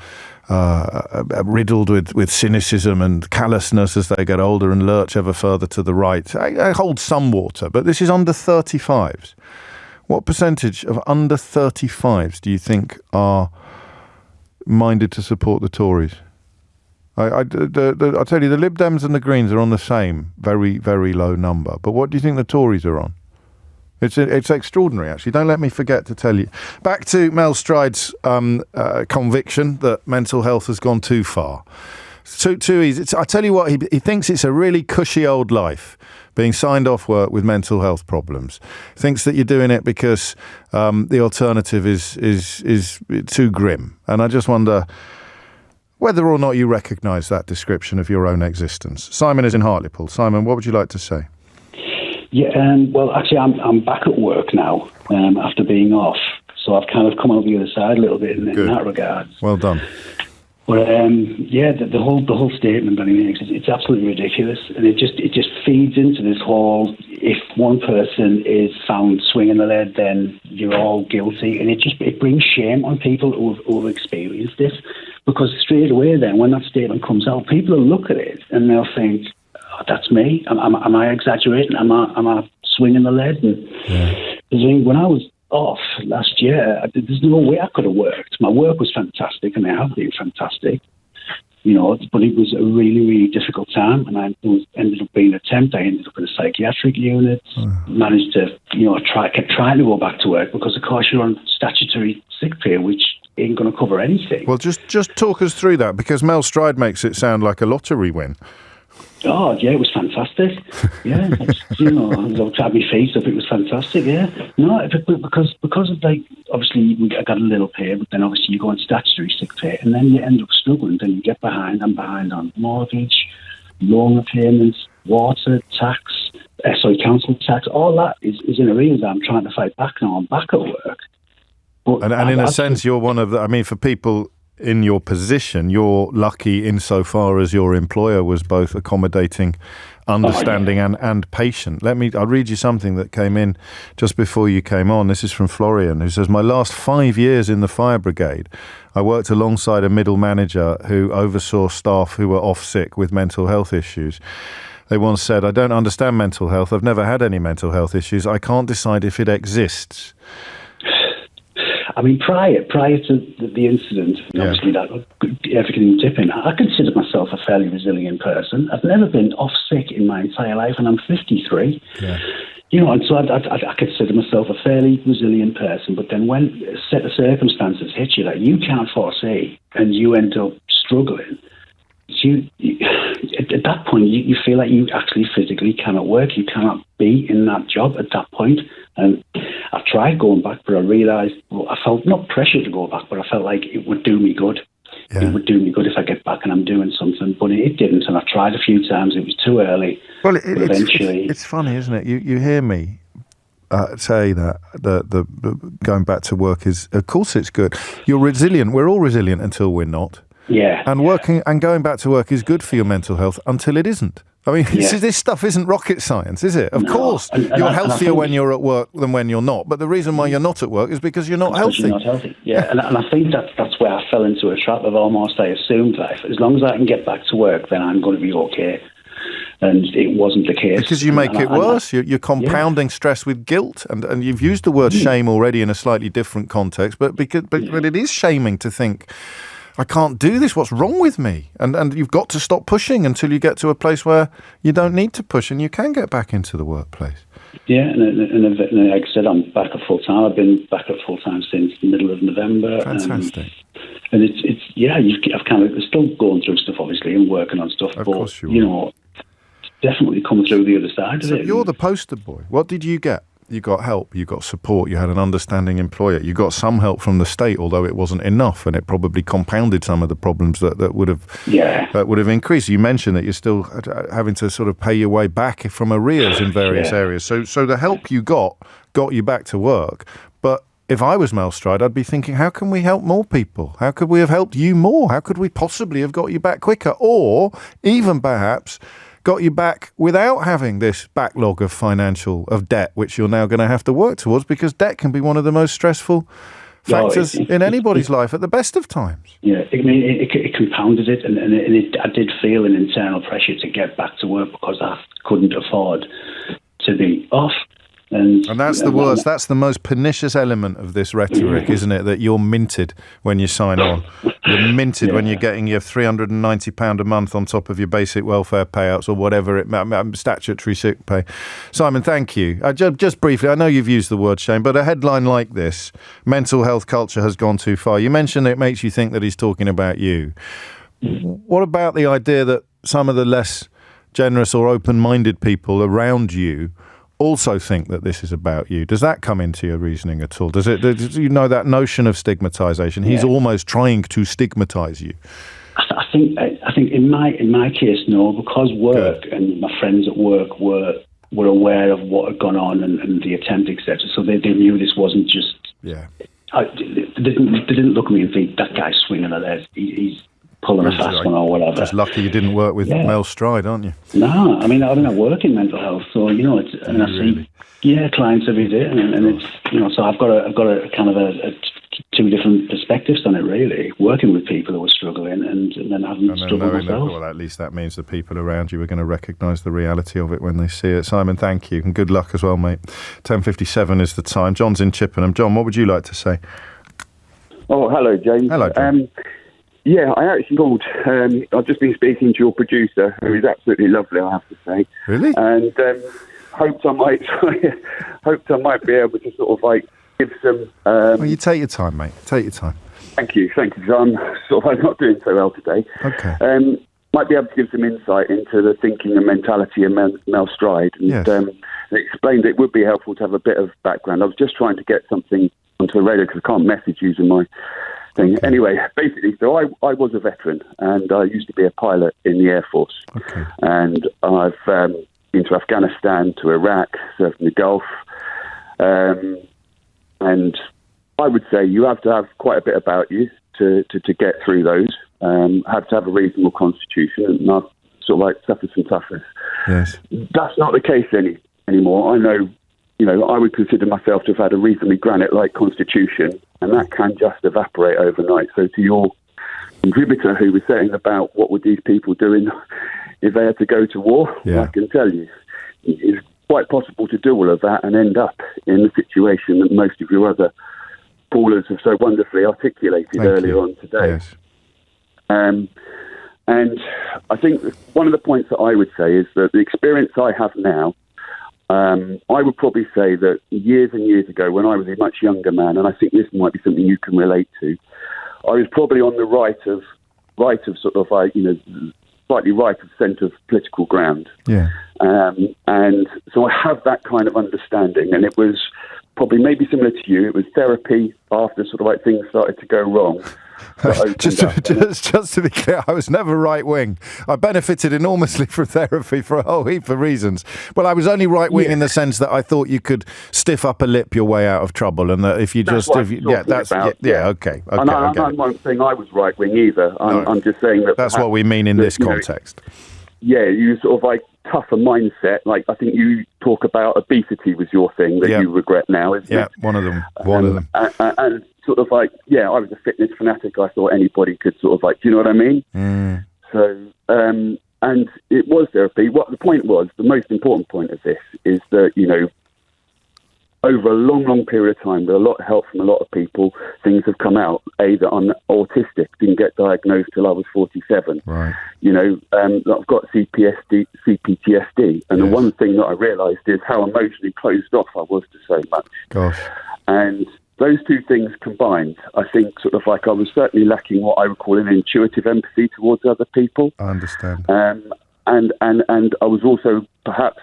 Speaker 2: riddled with cynicism and callousness as they get older and lurch ever further to the right, I hold some water, but this is under 35s. What percentage of under 35s do you think are minded to support the Tories? I tell you, the Lib Dems and the Greens are on the same very, very low number. But what do you think the Tories are on? It's extraordinary, actually. Don't let me forget to tell you. Back to Mel Stride's conviction that mental health has gone too far. Too easy. I tell you what, he thinks it's a really cushy old life, being signed off work with mental health problems. Thinks that you're doing it because the alternative is too grim. And I just wonder whether or not you recognise that description of your own existence. Simon is in Hartlepool. Simon, what would you like to say?
Speaker 5: Yeah, well, actually, I'm back at work now after being off, so I've kind of come over the other side a little bit in that regard.
Speaker 2: Well done.
Speaker 5: But the whole statement that he makes, it's absolutely ridiculous, and it just feeds into this whole: if one person is found swinging the lead, then you're all guilty, and it brings shame on people who've experienced this, because straight away then when that statement comes out, people will look at it and they'll think, that's me. Am I exaggerating? Am I swinging the lead? And when I was off last year, there's no way I could have worked. My work was fantastic, and I have been fantastic, but it was a really, really difficult time, and I ended up being attempt. I ended up in a psychiatric unit, managed to, kept trying to go back to work because, of course, you're on statutory sick pay, which ain't going to cover anything.
Speaker 2: Well, just talk us through that, because Mel Stride makes it sound like a lottery win.
Speaker 5: Oh, yeah, it was fantastic. Yeah, I tried my face up, it was fantastic, yeah. No, because of, obviously, I got a little pay, but then obviously you go on statutory sick pay, and then you end up struggling, then you get behind. I'm behind on mortgage, loan repayments, water, tax, council tax, all that is in arrears that I'm trying to fight back now. I'm back at work. But
Speaker 2: and in a sense, you're one of the, for people in your position, you're lucky insofar as your employer was both accommodating, understanding and patient. I'll read you something that came in just before you came on. This is from Florian, who says, my last 5 years in the fire brigade, I worked alongside a middle manager who oversaw staff who were off sick with mental health issues. They once said, I don't understand mental health. I've never had any mental health issues. I can't decide if it exists.
Speaker 5: I mean, prior to the incident, obviously that everything tipping, I consider myself a fairly resilient person. I've never been off sick in my entire life, and I'm 53. Yeah. And so I consider myself a fairly resilient person. But then when a set of circumstances hit you that you can't foresee, and you end up struggling, at that point you feel like you actually physically cannot work. You cannot be in that job at that point. And I tried going back, but I realised, I felt not pressure to go back, but I felt like it would do me good. Yeah. It would do me good if I get back and I'm doing something, but it didn't. And I tried a few times. It was too early. Well, eventually,
Speaker 2: it's funny, isn't it? You hear me say that the going back to work is, of course, it's good. You're resilient. We're all resilient until we're not.
Speaker 5: Yeah.
Speaker 2: And working and going back to work is good for your mental health until it isn't. I mean, this stuff isn't rocket science, is it? Of course, you're healthier when you're at work than when you're not. But the reason why you're not at work is because you're not healthy.
Speaker 5: You're not healthy. Yeah, and I think that's where I fell into a trap of almost, I assumed that as long as I can get back to work, then I'm going to be okay. And it wasn't the case. Because
Speaker 2: you make it worse. You're compounding stress with guilt. And you've used the word shame already in a slightly different context. But it is shaming to think, I can't do this. What's wrong with me? And you've got to stop pushing until you get to a place where you don't need to push and you can get back into the workplace.
Speaker 5: Yeah, and like I said, I'm back at full time. I've been back at full time since the middle of November.
Speaker 2: Fantastic.
Speaker 5: And I've kind of still going through stuff, obviously, and working on stuff.
Speaker 2: Of
Speaker 5: but
Speaker 2: course
Speaker 5: you know, definitely come through the other side of it.
Speaker 2: You're the poster boy. What did you get? You got help, you got support, you had an understanding employer, you got some help from the state, although it wasn't enough, and it probably compounded some of the problems that would have increased. You mentioned that you're still having to sort of pay your way back from arrears in various areas. So the help you got you back to work. But if I was Mel Stride, I'd be thinking, how can we help more people? How could we have helped you more? How could we possibly have got you back quicker? Or even perhaps got you back without having this backlog of debt, which you're now going to have to work towards, because debt can be one of the most stressful factors in anybody's life at the best of times.
Speaker 5: Yeah, I mean, it compounded it, and I did feel an internal pressure to get back to work because I couldn't afford to be off. And
Speaker 2: that's the worst. That's the most pernicious element of this rhetoric, isn't it? That you're minted when you sign on. You're minted when you're getting your £390 a month on top of your basic welfare payouts or whatever statutory sick pay. Simon, thank you. Just briefly, I know you've used the word shame, but a headline like this, mental health culture has gone too far. You mentioned it makes you think that he's talking about you. What about the idea that some of the less generous or open-minded people around you also think that this is about you? Does that come into your reasoning at all? Do you know that notion of stigmatization? He's almost trying to stigmatize you.
Speaker 5: I think in my case, no, because work and my friends at work were aware of what had gone on and the attempt, etc. So they knew this wasn't just. Yeah. They didn't look at me and think that guy's swinging a leg. He's pulling a fast one or whatever.
Speaker 2: Just lucky you didn't work with Mel Stride, aren't you?
Speaker 5: No, I mean I work in mental health, so I see clients every day, and it's so I've got a kind of a two different perspectives on it, really. Working with people who are struggling and then having struggled myself.
Speaker 2: Well, at least that means the people around you are going to recognise the reality of it when they see it. Simon, thank you, and good luck as well, mate. 10:57 is the time. John's in Chippenham. John, what would you like to say?
Speaker 6: Oh, hello, James.
Speaker 2: Hello, John.
Speaker 6: Yeah, I actually called. I've just been speaking to your producer, who is absolutely lovely, I have to say.
Speaker 2: Really?
Speaker 6: And hoped I might be able to sort of give some.
Speaker 2: Well, you take your time, mate. Take your time.
Speaker 6: Thank you. Because I'm not doing so well today.
Speaker 2: Okay.
Speaker 6: Might be able to give some insight into the thinking and mentality of Mel Stride, and explained it would be helpful to have a bit of background. I was just trying to get something onto the radio because I can't message using my thing. Okay. Anyway, basically, so I was a veteran, and I used to be a pilot in the Air Force.
Speaker 2: Okay.
Speaker 6: And I've been to Afghanistan, to Iraq, served in the Gulf. And I would say you have to have quite a bit about you to get through those. Have to have a reasonable constitution, and I've sort of suffered some toughness.
Speaker 2: Yes.
Speaker 6: That's not the case anymore. I know, I would consider myself to have had a reasonably granite-like constitution, and that can just evaporate overnight. So to your contributor who was saying about what would these people do if they had to go to war, I can tell you, it's quite possible to do all of that and end up in the situation that most of your other callers have so wonderfully articulated earlier on today.
Speaker 2: Yes.
Speaker 6: And I think one of the points that I would say is that the experience I have now, I would probably say that years and years ago, when I was a much younger man, and I think this might be something you can relate to, I was probably on the right of sort of slightly right of centre of political ground.
Speaker 2: Yeah.
Speaker 6: And so I have that kind of understanding, and it was probably maybe similar to you. It was therapy after sort of things started to go wrong.
Speaker 2: Just to be clear, I was never right wing. I benefited enormously from therapy for a whole heap of reasons. Well, I was only right wing in the sense that I thought you could stiff up a lip your way out of trouble, and that if you
Speaker 6: okay.
Speaker 2: And
Speaker 6: I'm not saying I was right wing either. I'm just saying that
Speaker 2: that's what we mean in this context.
Speaker 6: You sort of tougher mindset. Like, I think you talk about obesity was your thing that you regret now, isn't it?
Speaker 2: Yeah, one of them.
Speaker 6: And sort of like, I was a fitness fanatic. I thought anybody could sort of like, do you know what I mean? So, and it was therapy. What the point was, the most important point of this is that, over a long, long period of time, with a lot of help from a lot of people, things have come out. That I'm autistic, didn't get diagnosed till I was 47.
Speaker 2: Right.
Speaker 6: I've got CPTSD. And the one thing that I realised is how emotionally closed off I was to so much.
Speaker 2: Gosh.
Speaker 6: And those two things combined, I think sort of like I was certainly lacking what I would call an intuitive empathy towards other people.
Speaker 2: I understand.
Speaker 6: And I was also perhaps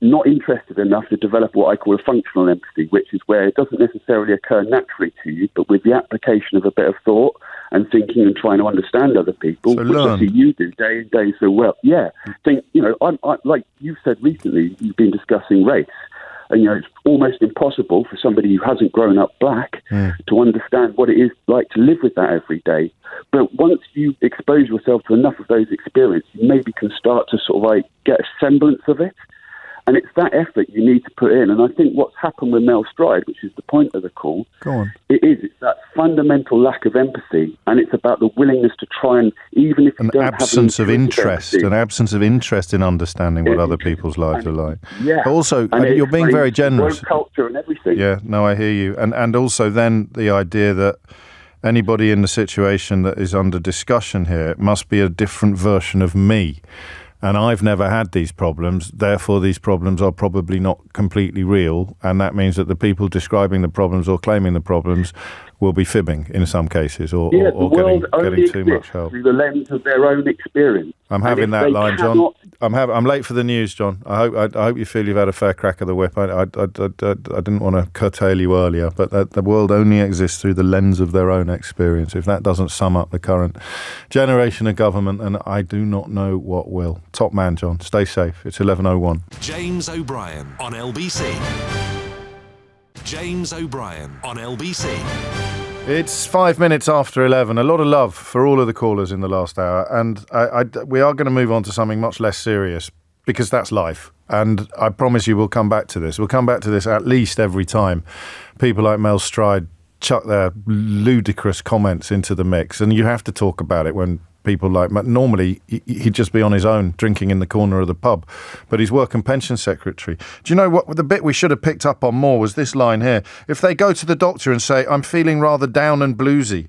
Speaker 6: not interested enough to develop what I call a functional empathy, which is where it doesn't necessarily occur naturally to you, but with the application of a bit of thought and thinking and trying to understand other people,
Speaker 2: so
Speaker 6: which I see you do day in, day so well. Yeah. Think, I'm like you've said recently, you've been discussing race. And, it's almost impossible for somebody who hasn't grown up black to understand what it is like to live with that every day. But once you expose yourself to enough of those experiences, you maybe can start to sort of like get a semblance of it. And it's that effort you need to put in. And I think what's happened with Mel Stride, which is the point of the call, it's that fundamental lack of empathy. And it's about the willingness to try and, even if you don't have an absence of interest,
Speaker 2: an absence of interest in understanding what other people's lives are like.
Speaker 6: Yeah.
Speaker 2: But also, you're being very generous.
Speaker 6: Culture and everything.
Speaker 2: Yeah, no, I hear you. And also then the idea that anybody in the situation that is under discussion here must be a different version of me. And I've never had these problems, therefore these problems are probably not completely real, and that means that the people describing the problems or claiming the problems will be fibbing in some cases or getting too much help.
Speaker 6: Through the lens of their own experience.
Speaker 2: I'm having that line, John. I'm late for the news, John. I hope you feel you've had a fair crack of the whip. I didn't want to curtail you earlier, but the world only exists through the lens of their own experience. If that doesn't sum up the current generation of government, and I do not know what will. Top man, John. Stay safe. It's 11:01.
Speaker 1: James O'Brien on LBC. James O'Brien on LBC.
Speaker 2: It's 5 minutes after 11. A lot of love for all of the callers in the last hour. And we are going to move on to something much less serious because that's life. And I promise you we'll come back to this. We'll come back to this at least every time people like Mel Stride chuck their ludicrous comments into the mix. And you have to talk about it when people like, normally he'd just be on his own drinking in the corner of the pub, but he's work and pension secretary. Do you know what the bit we should have picked up on more was this line here? If they go to the doctor and say, I'm feeling rather down and bluesy,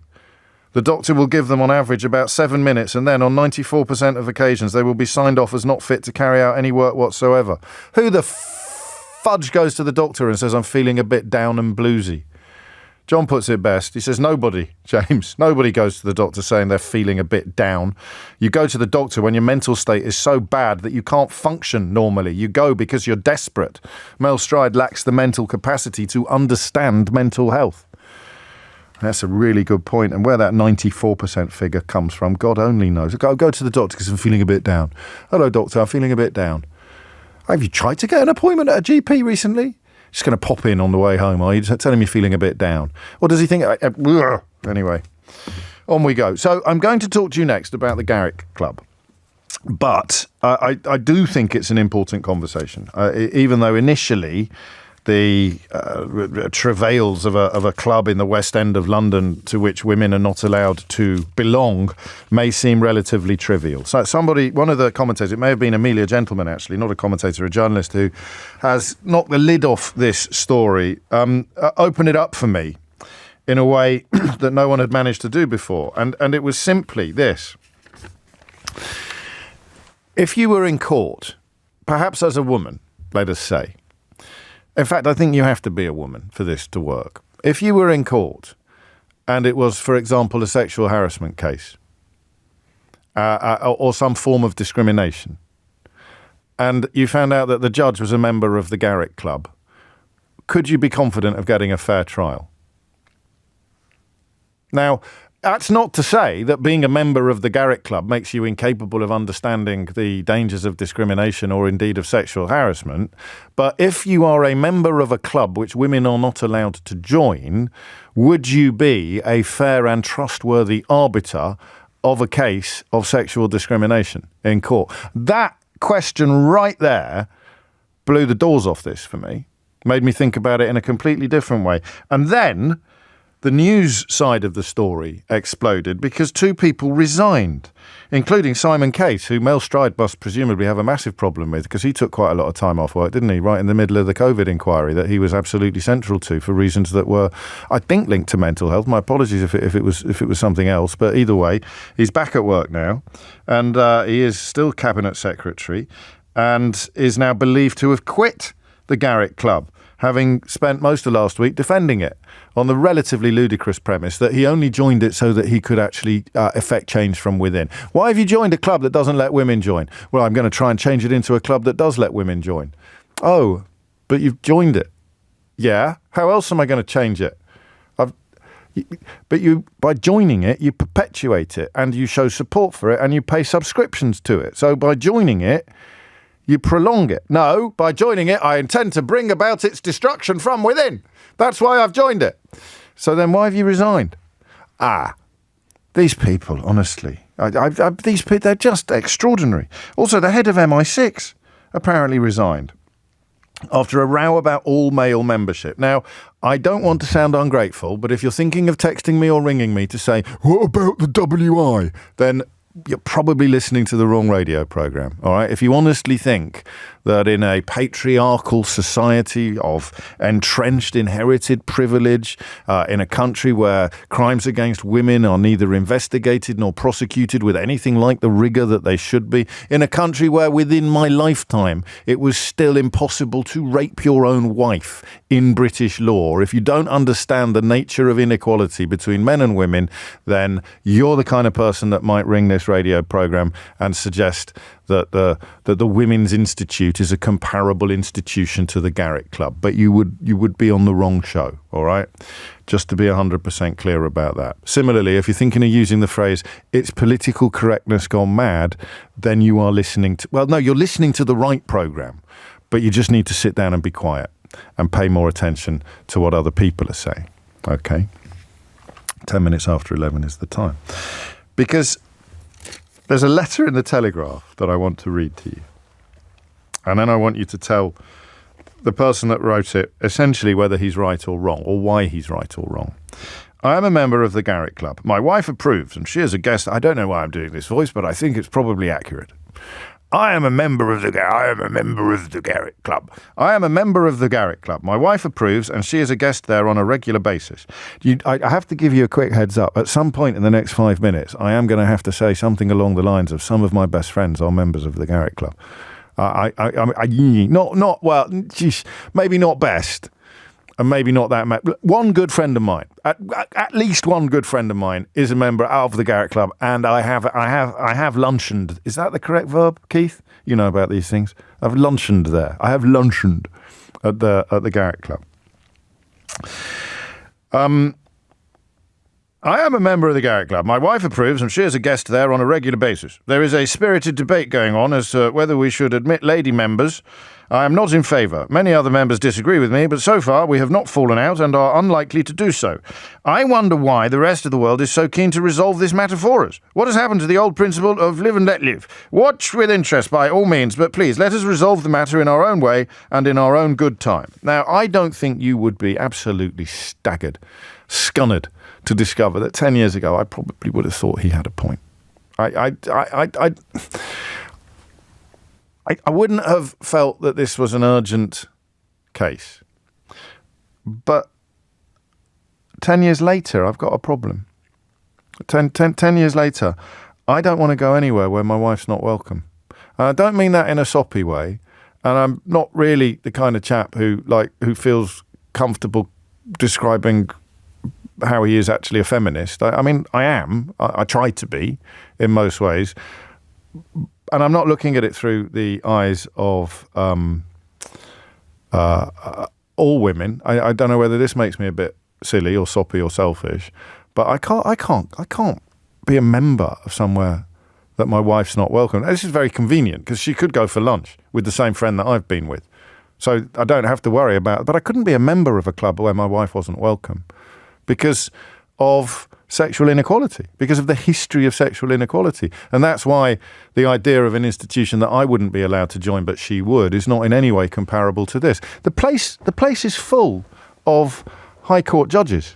Speaker 2: the doctor will give them on average about 7 minutes, and then on 94% of occasions they will be signed off as not fit to carry out any work whatsoever. Who the fudge goes to the doctor and says, I'm feeling a bit down and bluesy? John puts it best. He says, nobody, James, nobody goes to the doctor saying they're feeling a bit down. You go to the doctor when your mental state is so bad that you can't function normally. You go because you're desperate. Mel Stride lacks the mental capacity to understand mental health. That's a really good point. And where that 94% figure comes from, God only knows. Go to the doctor because I'm feeling a bit down. Hello, doctor, I'm feeling a bit down. Have you tried to get an appointment at a GP recently? Just going to pop in on the way home, are you? Tell him you're feeling a bit down. Or does he think... Anyway, on we go. So I'm going to talk to you next about the Garrick Club. But I do think it's an important conversation, even though initially the travails of a club in the West End of London to which women are not allowed to belong may seem relatively trivial. So one of the commentators, it may have been Amelia Gentleman actually, not a commentator, a journalist who has knocked the lid off this story, opened it up for me in a way that no one had managed to do before. And it was simply this. If you were in court, perhaps as a woman, let us say, in fact, I think you have to be a woman for this to work. If you were in court and it was, for example, a sexual harassment case or some form of discrimination, and you found out that the judge was a member of the Garrick Club, could you be confident of getting a fair trial? Now, that's not to say that being a member of the Garrick Club makes you incapable of understanding the dangers of discrimination or indeed of sexual harassment. But if you are a member of a club which women are not allowed to join, would you be a fair and trustworthy arbiter of a case of sexual discrimination in court? That question right there blew the doors off this for me, made me think about it in a completely different way. And then the news side of the story exploded because 2 people resigned, including Simon Case, who Mel Stride must presumably have a massive problem with because he took quite a lot of time off work, didn't he, right in the middle of the COVID inquiry that he was absolutely central to for reasons that were, I think, linked to mental health. My apologies if it was something else, but either way, he's back at work now, and he is still Cabinet Secretary and is now believed to have quit the Garrick Club, having spent most of last week defending it on the relatively ludicrous premise that he only joined it so that he could actually effect change from within. Why have you joined a club that doesn't let women join? Well, I'm going to try and change it into a club that does let women join. Oh, but you've joined it. Yeah? How else am I going to change it? But by joining it, you perpetuate it and you show support for it and you pay subscriptions to it. So by joining it, you prolong it. No, by joining it, I intend to bring about its destruction from within. That's why I've joined it. So then why have you resigned? These people, honestly, these people, they're just extraordinary. Also, the head of MI6 apparently resigned after a row about all-male membership. Now, I don't want to sound ungrateful, but if you're thinking of texting me or ringing me to say, what about the WI? Then you're probably listening to the wrong radio program, all right? If you honestly think that in a patriarchal society of entrenched inherited privilege, in a country where crimes against women are neither investigated nor prosecuted with anything like the rigor that they should be, in a country where within my lifetime it was still impossible to rape your own wife in British law, if you don't understand the nature of inequality between men and women, then you're the kind of person that might ring this radio program and suggest that the Women's Institute is a comparable institution to the Garrick Club. But you would be on the wrong show, all right? Just to be 100% clear about that. Similarly, if you're thinking of using the phrase, it's political correctness gone mad, then you are listening to, well, no, you're listening to the right program, but you just need to sit down and be quiet and pay more attention to what other people are saying, okay? 10 minutes after 11 is the time. Because there's a letter in the Telegraph that I want to read to you. And then I want you to tell the person that wrote it essentially whether he's right or wrong, or why he's right or wrong. I am a member of the Garrick Club. My wife approves, and she is a guest. I don't know why I'm doing this voice, but I think it's probably accurate. I am a member of the Garrick Club. I am a member of the Garrick Club. My wife approves, and she is a guest there on a regular basis. I have to give you a quick heads up. At some point in the next 5 minutes, I am going to have to say something along the lines of some of my best friends are members of the Garrick Club. Maybe not best, and maybe not that. One good friend of mine, at least one good friend of mine, is a member of the Garrick Club, and I have lunchened. Is that the correct verb, Keith? You know about these things. I've lunchened there. I have lunchened at the Garrick Club. I am a member of the Garrick Club. My wife approves, and she is a guest there on a regular basis. There is a spirited debate going on as to whether we should admit lady members. I am not in favour. Many other members disagree with me, but so far we have not fallen out and are unlikely to do so. I wonder why the rest of the world is so keen to resolve this matter for us. What has happened to the old principle of live and let live? Watch with interest by all means, but please let us resolve the matter in our own way and in our own good time. Now, I don't think you would be absolutely scunnered to discover that 10 years ago I probably would have thought he had a point. I wouldn't have felt that this was an urgent case. But 10 years later, I've got a problem. 10 years later, I don't want to go anywhere where my wife's not welcome. And I don't mean that in a soppy way. And I'm not really the kind of chap who feels comfortable describing how he is actually a feminist. I mean, I am. I try to be in most ways. And I'm not looking at it through the eyes of all women. I don't know whether this makes me a bit silly or soppy or selfish, but I can't be a member of somewhere that my wife's not welcome. This is very convenient because she could go for lunch with the same friend that I've been with. So I don't have to worry about it. But I couldn't be a member of a club where my wife wasn't welcome because of sexual inequality, because of the history of sexual inequality. And that's why the idea of an institution that I wouldn't be allowed to join but she would is not in any way comparable to this. The place is full of High Court judges.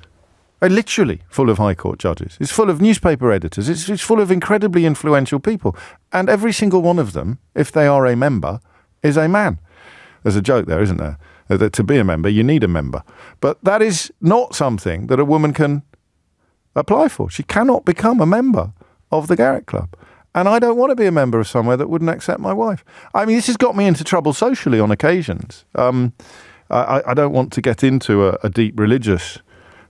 Speaker 2: Literally full of High Court judges. It's full of newspaper editors. It's full of incredibly influential people. And every single one of them, if they are a member, is a man. There's a joke there, isn't there? That to be a member, you need a member. But that is not something that a woman can apply for. She cannot become a member of the Garrick Club. And I don't want to be a member of somewhere that wouldn't accept my wife. I mean, this has got me into trouble socially on occasions. I don't want to get into a deep religious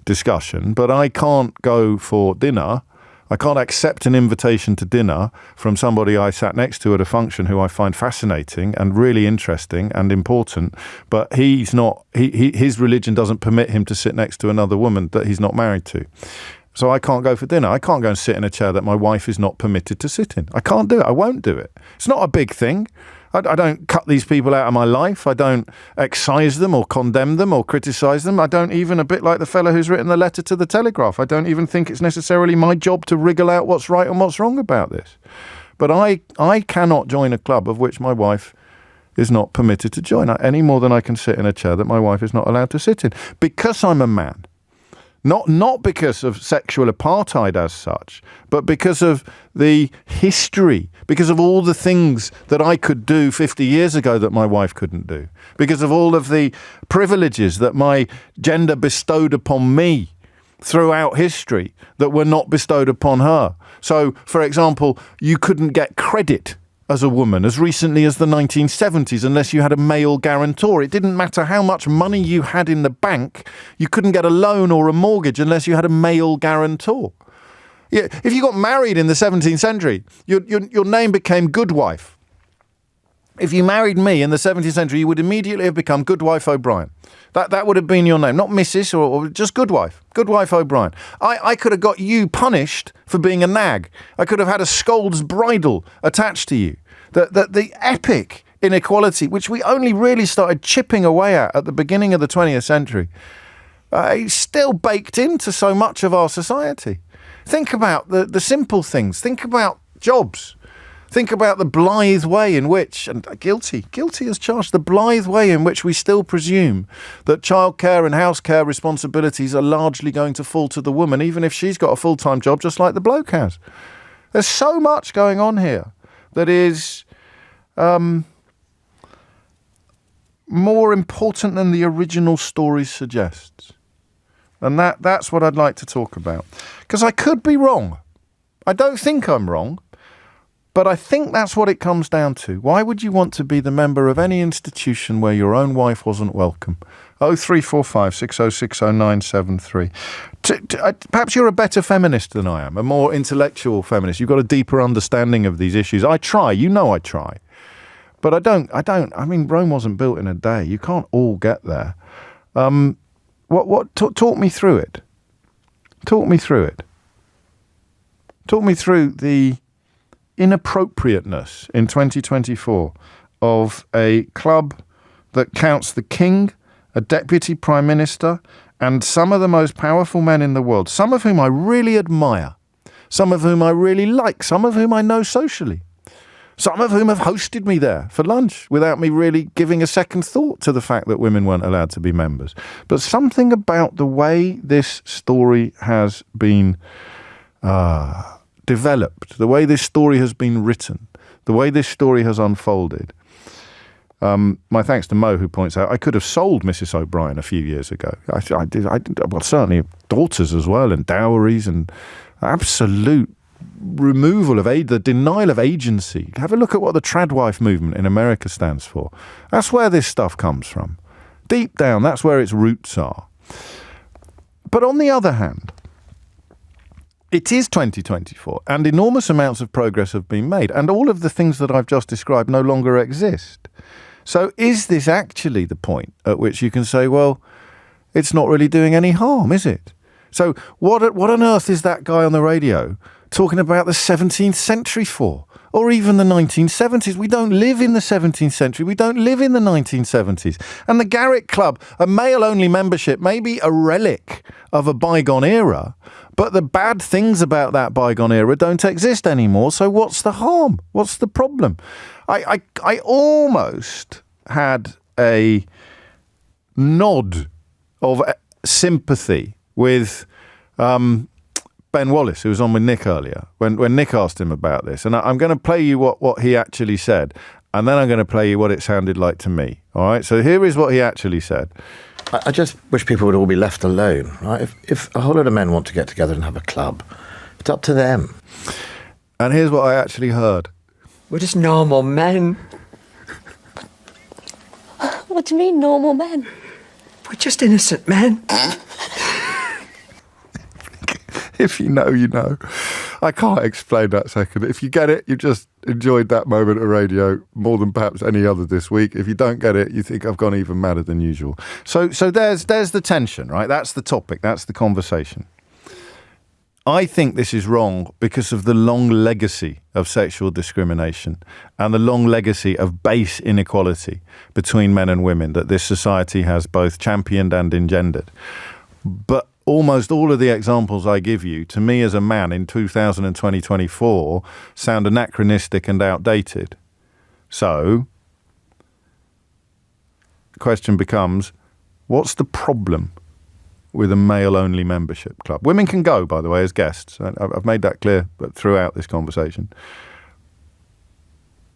Speaker 2: discussion, but I can't go for dinner. I can't accept an invitation to dinner from somebody I sat next to at a function who I find fascinating and really interesting and important, but he's not. His religion doesn't permit him to sit next to another woman that he's not married to. So I can't go for dinner. I can't go and sit in a chair that my wife is not permitted to sit in. I can't do it. I won't do it. It's not a big thing. I don't cut these people out of my life. I don't excise them or condemn them or criticise them. I don't even, a bit like the fellow who's written the letter to the Telegraph, I don't even think it's necessarily my job to wriggle out what's right and what's wrong about this. But I cannot join a club of which my wife is not permitted to join, any more than I can sit in a chair that my wife is not allowed to sit in. Because I'm a man. Not because of sexual apartheid as such, but because of the history, because of all the things that I could do 50 years ago that my wife couldn't do, because of all of the privileges that my gender bestowed upon me throughout history that were not bestowed upon her. So, for example, you couldn't get credit as a woman as recently as the 1970s unless you had a male guarantor. It didn't matter how much money you had in the bank, you couldn't get a loan or a mortgage unless you had a male guarantor. Yeah, if you got married in the 17th century, your name became Goodwife. If you married me in the 17th century, you would immediately have become Goodwife O'Brien. That would have been your name, not Mrs. or just Goodwife. Goodwife O'Brien. I could have got you punished for being a nag. I could have had a scold's bridle attached to you. The epic inequality, which we only really started chipping away at the beginning of the 20th century, is still baked into so much of our society. Think about the simple things. Think about jobs. Think about the blithe way in which, and guilty as charged, the blithe way in which we still presume that childcare and house care responsibilities are largely going to fall to the woman, even if she's got a full-time job just like the bloke has. There's so much going on here that is more important than the original story suggests. And that's what I'd like to talk about. Because I could be wrong. I don't think I'm wrong. But I think that's what it comes down to. Why would you want to be the member of any institution where your own wife wasn't welcome? 0345 6060 973. Perhaps you're a better feminist than I am, a more intellectual feminist. You've got a deeper understanding of these issues. I try. You know I try. But I don't. I mean, Rome wasn't built in a day. You can't all get there. Talk me through it. Talk me through it. Talk me through the inappropriateness in 2024 of a club that counts the king, a deputy prime minister, and some of the most powerful men in the world, some of whom I really admire, some of whom I really like, some of whom I know socially, some of whom have hosted me there for lunch without me really giving a second thought to the fact that women weren't allowed to be members. But something about the way this story has been developed, the way this story has been written, the way this story has unfolded. My thanks to Mo, who points out I could have sold Mrs. O'Brien a few years ago. I did. Well, certainly daughters as well, and dowries, and absolute removal of the denial of agency. Have a look at what the tradwife movement in America stands for. That's where this stuff comes from. Deep down, that's where its roots are. But on the other hand, it is 2024, and enormous amounts of progress have been made, and all of the things that I've just described no longer exist. So is this actually the point at which you can say, well, it's not really doing any harm, is it? So what on earth is that guy on the radio talking about the 17th century for? or even the 1970s. We don't live in the 17th century. We don't live in the 1970s. And the Garrick Club, a male-only membership, may be a relic of a bygone era, but the bad things about that bygone era don't exist anymore. So what's the harm? What's the problem? I almost had a nod of sympathy with Ben Wallace, who was on with Nick earlier, when Nick asked him about this. And I'm going to play you what he actually said, and then I'm going to play you what it sounded like to me. All right? So here is what he actually said.
Speaker 7: I just wish people would all be left alone, right? If a whole lot of men want to get together and have a club, it's up to them.
Speaker 2: And here's what I actually heard.
Speaker 8: We're just normal men.
Speaker 9: What do you mean, normal men?
Speaker 8: We're just innocent men.
Speaker 2: If you know, you know. I can't explain that second. If you get it, you just enjoyed that moment of radio more than perhaps any other this week. If you don't get it, you think I've gone even madder than usual. So there's the tension, right? That's the topic. That's the conversation. I think this is wrong because of the long legacy of sexual discrimination and the long legacy of base inequality between men and women that this society has both championed and engendered. But almost all of the examples I give you, to me as a man in 2024, sound anachronistic and outdated. So, the question becomes, what's the problem with a male-only membership club? Women can go, by the way, as guests. I've made that clear throughout this conversation.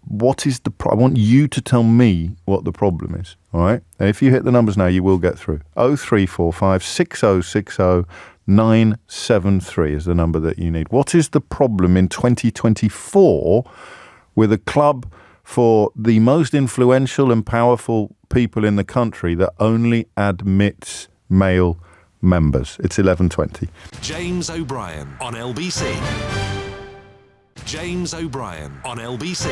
Speaker 2: What is the I want you to tell me what the problem is, all right? And if you hit the numbers now, you will get through. 0345 6060 973 is the number that you need. What is the problem in 2024 with a club for the most influential and powerful people in the country that only admits male members? It's 11:20.
Speaker 1: James O'Brien on LBC. James O'Brien on LBC.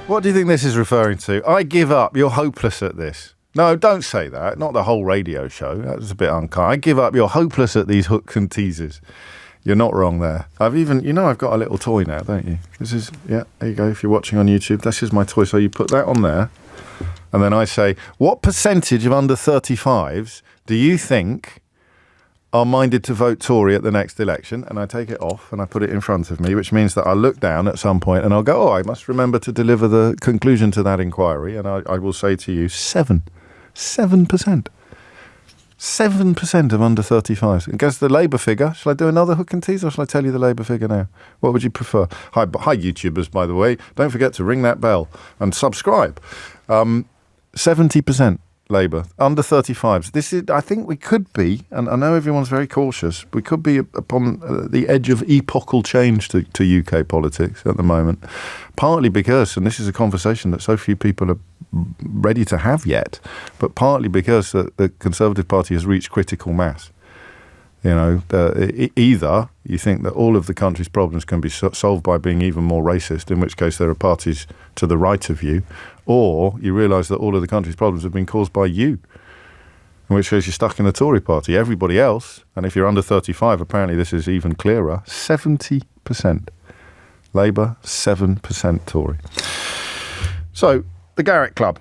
Speaker 2: What do you think this is referring to? I give up. You're hopeless at this. No, don't say that. Not the whole radio show. That was a bit unkind. I give up. You're hopeless at these hooks and teasers. You're not wrong there. I've got a little toy now, don't you? This is, yeah, there you go. If you're watching on YouTube, this is my toy. So you put that on there. And then I say, what percentage of under 35s do you think are minded to vote Tory at the next election? And I take it off and I put it in front of me, which means that I'll look down at some point and I'll go, I must remember to deliver the conclusion to that inquiry. And I will say to you, 7%. 7% of under 35s. And guess the Labour figure. Shall I do another hook and tease or shall I tell you the Labour figure now? What would you prefer? Hi YouTubers, by the way. Don't forget to ring that bell and subscribe. 70%. Labour, under 35s. This is, I think we could be, and I know everyone's very cautious, we could be upon the edge of epochal change to UK politics at the moment, partly because, and this is a conversation that so few people are ready to have yet, but partly because the Conservative Party has reached critical mass. You know, either you think that all of the country's problems can be solved by being even more racist, in which case there are parties to the right of you, or you realise that all of the country's problems have been caused by you, in which case you're stuck in the Tory party. Everybody else, and if you're under 35, apparently this is even clearer, 70%. Labour, 7% Tory. So, the Garrick Club.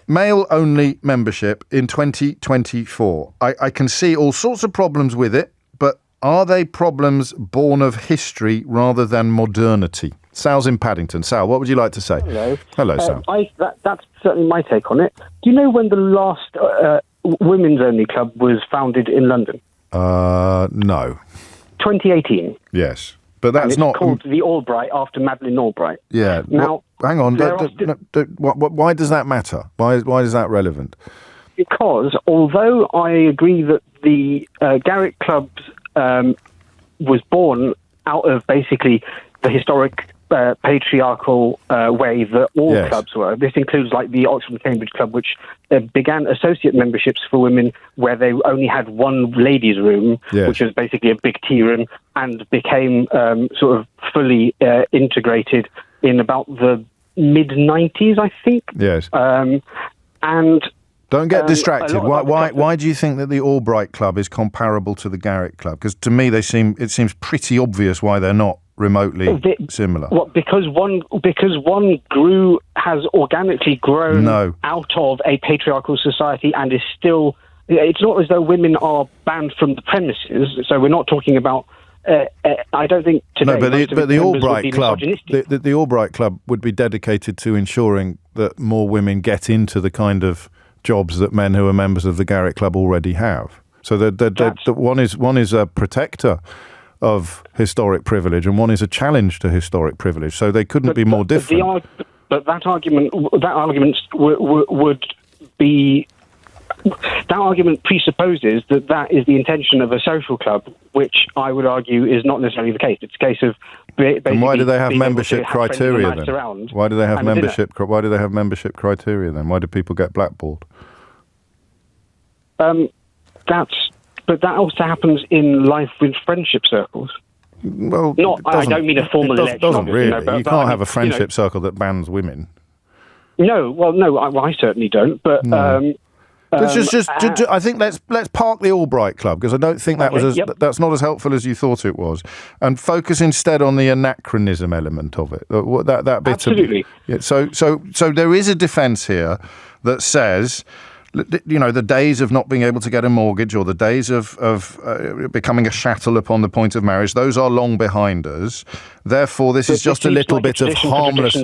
Speaker 2: Male-only membership in 2024. I can see all sorts of problems with it, but are they problems born of history rather than modernity? Sal's in Paddington. Sal, what would you like to say?
Speaker 10: Hello.
Speaker 2: Hello, Sal.
Speaker 10: That's certainly my take on it. Do you know when the last women's-only club was founded in London?
Speaker 2: No.
Speaker 10: 2018.
Speaker 2: Yes. But that's
Speaker 10: and it's called the Albright after Madeleine Albright.
Speaker 2: Yeah.
Speaker 10: Now,
Speaker 2: hang on. Why does that matter? Why is that relevant?
Speaker 10: Because although I agree that the Garrick Club was born out of basically the historic patriarchal way that all clubs were. This includes like the Oxford and Cambridge Club, which began associate memberships for women where they only had one ladies' room, which was basically a big tea room, and became sort of fully integrated in about the mid-90s, I think.
Speaker 2: Yes.
Speaker 10: And
Speaker 2: don't get distracted. Why do you think that the Albright Club is comparable to the Garrick Club? Because to me, it seems pretty obvious why they're not remotely similar?
Speaker 10: What, because one has organically grown out of a patriarchal society and is still. It's not as though women are banned from the premises. So we're not talking about. I don't think today.
Speaker 2: No, but the Albright Club, the Albright Club would be dedicated to ensuring that more women get into the kind of jobs that men who are members of the Garrick Club already have. So one is a protector of historic privilege, and one is a challenge to historic privilege. So they couldn't be more different.
Speaker 10: But that argument would be. That argument presupposes that is the intention of a social club, which I would argue is not necessarily the case. It's a case of basically.
Speaker 2: And why do they have membership criteria then? Why do they have membership? Why do they have membership criteria then? Why do people get blackballed?
Speaker 10: But that also happens in life with friendship circles.
Speaker 2: Well,
Speaker 10: I don't mean a formal election.
Speaker 2: Doesn't really. You can't have a friendship circle that bans women.
Speaker 10: No, I certainly don't. But.
Speaker 2: No. I think let's park the Albright Club, because I don't think that's not as helpful as you thought it was, and focus instead on the anachronism element of it. That bit.
Speaker 10: Absolutely.
Speaker 2: So there is a defence here that says, the days of not being able to get a mortgage, or the days of becoming a chattel upon the point of marriage, those are long behind us. Therefore, this is just a little bit of harmless.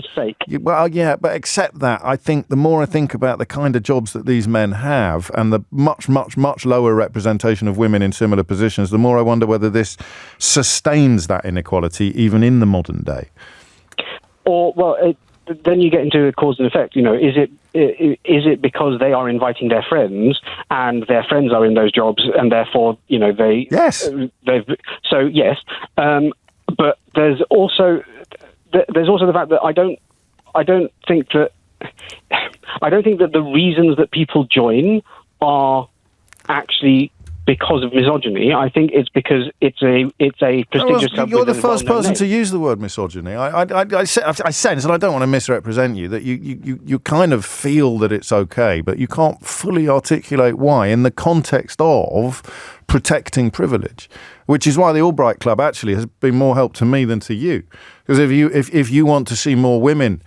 Speaker 2: Well, yeah, but except that, I think the more I think about the kind of jobs that these men have, and the much, much, much lower representation of women in similar positions, the more I wonder whether this sustains that inequality even in the modern day.
Speaker 10: Then you get into cause and effect. Is it because they are inviting their friends, and their friends are in those jobs, and therefore, they...
Speaker 2: Yes.
Speaker 10: So, yes. But there's also the fact that I don't think that the reasons that people join are actually because of misogyny. I think it's because it's a prestigious club.
Speaker 2: You're the first person to use the word misogyny. I sense, and I don't want to misrepresent you, that you kind of feel that it's okay, but you can't fully articulate why in the context of protecting privilege, which is why the Albright Club actually has been more help to me than to you. Because if you want to see more women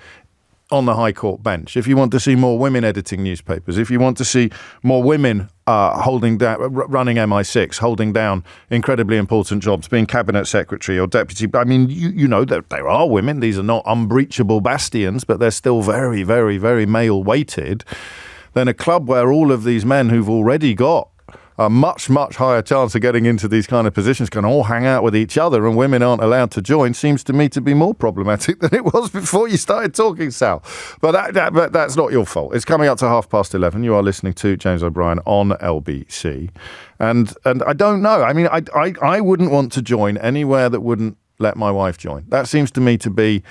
Speaker 2: on the High Court bench, if you want to see more women editing newspapers, if you want to see more women running MI6, holding down incredibly important jobs, being cabinet secretary or deputy. I mean, you know that there are women. These are not unbreachable bastions, but they're still very, very, very male weighted. Then a club where all of these men who've already got a much, much higher chance of getting into these kind of positions can all hang out with each other, and women aren't allowed to join, seems to me to be more problematic than it was before you started talking, Sal. But that's not your fault. It's coming up to 11:30. You are listening to James O'Brien on LBC. And I don't know. I mean, I wouldn't want to join anywhere that wouldn't let my wife join. That seems to me to be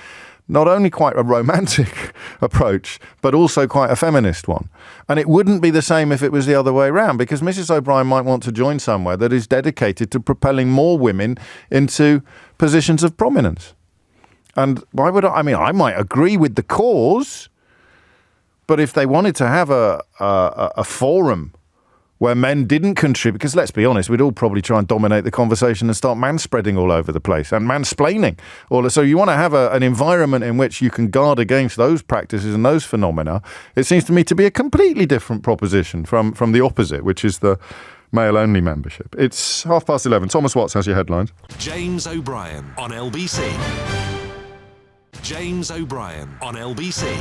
Speaker 2: not only quite a romantic approach, but also quite a feminist one. And it wouldn't be the same if it was the other way around, because Mrs. O'Brien might want to join somewhere that is dedicated to propelling more women into positions of prominence. And why would I mean, I might agree with the cause, but if they wanted to have a forum where men didn't contribute, because let's be honest, we'd all probably try and dominate the conversation and start manspreading all over the place and mansplaining. So you want to have an environment in which you can guard against those practices and those phenomena. It seems to me to be a completely different proposition from the opposite, which is the male-only membership. It's 11:30. Thomas Watts has your headlines.
Speaker 1: James O'Brien on LBC. James O'Brien on LBC.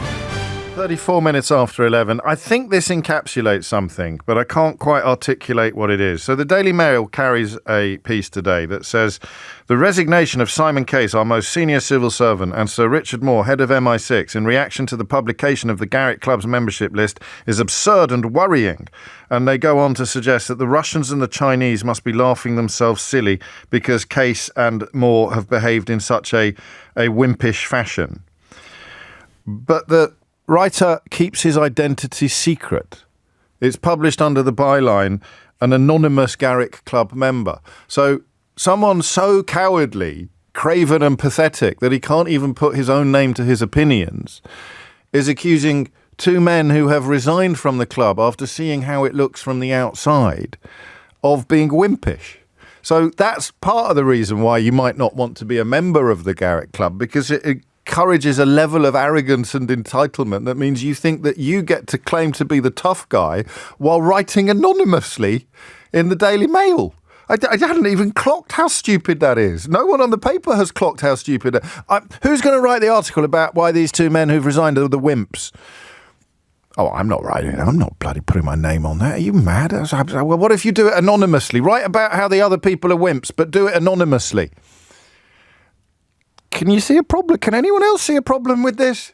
Speaker 2: 34 minutes after 11. I think this encapsulates something, but I can't quite articulate what it is. So the Daily Mail carries a piece today that says, the resignation of Simon Case, our most senior civil servant, and Sir Richard Moore, head of MI6, in reaction to the publication of the Garrick Club's membership list is absurd and worrying. And they go on to suggest that the Russians and the Chinese must be laughing themselves silly because Case and Moore have behaved in such a wimpish fashion. But the writer keeps his identity secret. It's published under the byline, an anonymous Garrick Club member. So someone so cowardly, craven and pathetic that he can't even put his own name to his opinions is accusing two men who have resigned from the club after seeing how it looks from the outside of being wimpish. So that's part of the reason why you might not want to be a member of the Garrick Club, because it encourages a level of arrogance and entitlement that means you think that you get to claim to be the tough guy while writing anonymously in the Daily Mail. I hadn't even clocked how stupid that is. No one on the paper has clocked how stupid that is. Who's going to write the article about why these two men who've resigned are the wimps? Oh, I'm not writing it. I'm not bloody putting my name on that. Are you mad? Well, what if you do it anonymously? Write about how the other people are wimps, but do it anonymously. Can you see a problem? Can anyone else see a problem with this?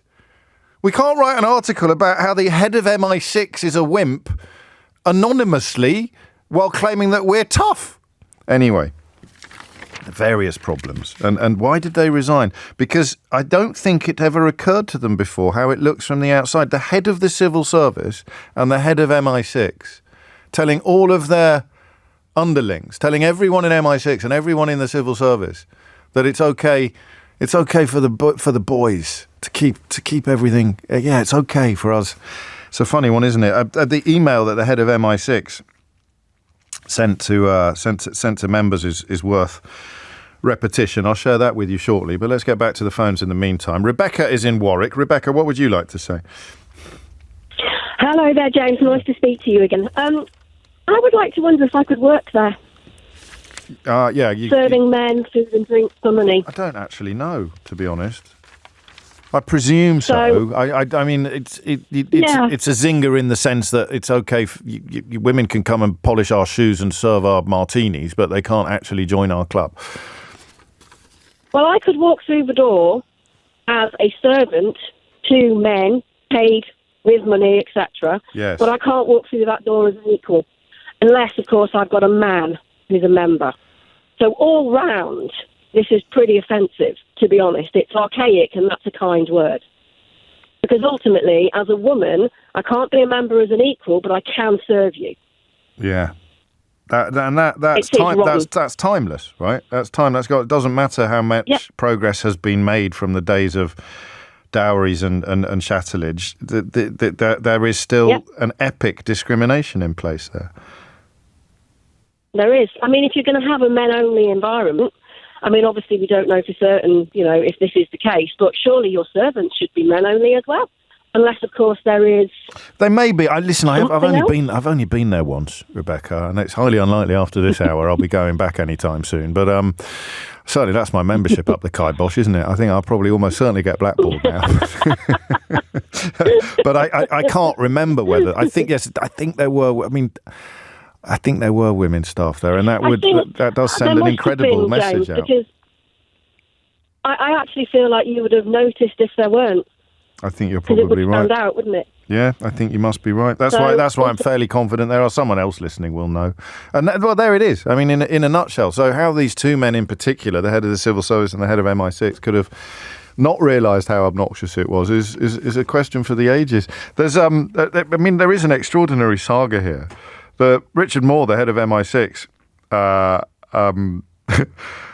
Speaker 2: We can't write an article about how the head of MI6 is a wimp anonymously while claiming that we're tough. Anyway, various problems. And why did they resign? Because I don't think it ever occurred to them before how it looks from the outside. The head of the civil service and the head of MI6 telling all of their underlings, telling everyone in MI6 and everyone in the civil service that it's okay for the boys to keep everything. Yeah, it's okay for us. It's a funny one, isn't it? The email that the head of MI6 sent to members is worth repetition. I'll share that with you shortly, but let's get back to the phones in the meantime. Rebecca is in Warwick. Rebecca, what would you like to say?
Speaker 11: Hello there, James. Nice to speak to you again. I would like to wonder if I could work there. Serving men food and drink for money.
Speaker 2: I don't actually know, to be honest. I presume so. I mean, it's a zinger in the sense that it's okay. Women can come and polish our shoes and serve our martinis, but they can't actually join our club.
Speaker 11: Well, I could walk through the door as a servant to men, paid with money, etc.
Speaker 2: Yes.
Speaker 11: But I can't walk through that door as an equal, unless, of course, I've got a man who's a member. So all round, this is pretty offensive, to be honest. It's archaic, and that's a kind word. Because ultimately, as a woman, I can't be a member as an equal, but I can serve you.
Speaker 2: Yeah. That's timeless, right? That's time. It doesn't matter how much progress has been made from the days of dowries and chattelage. There is still an epic discrimination in place there.
Speaker 11: There is. I mean, if you're going to have a men-only environment, I mean, obviously we don't know for certain, if this is the case, but surely your servants should be men-only as well. Unless, of course, there is. They may be.
Speaker 2: Listen, I've only been there once, Rebecca, and it's highly unlikely after this hour I'll be going back anytime soon. But certainly that's my membership up the kibosh, isn't it? I think I'll probably almost certainly get blackballed now. But I can't remember whether. I think there were. I think there were women staff there, and that does send an incredible message out.
Speaker 11: Because I actually feel like you would have noticed if there weren't.
Speaker 2: I think you're probably right.
Speaker 11: It would stand out, wouldn't it?
Speaker 2: Yeah, I think you must be right. That's why I'm fairly confident there are someone else listening will know. And there it is. I mean, in a nutshell. So how these two men in particular, the head of the civil service and the head of MI6, could have not realised how obnoxious it was is a question for the ages. There is an extraordinary saga here. Richard Moore, the head of MI6,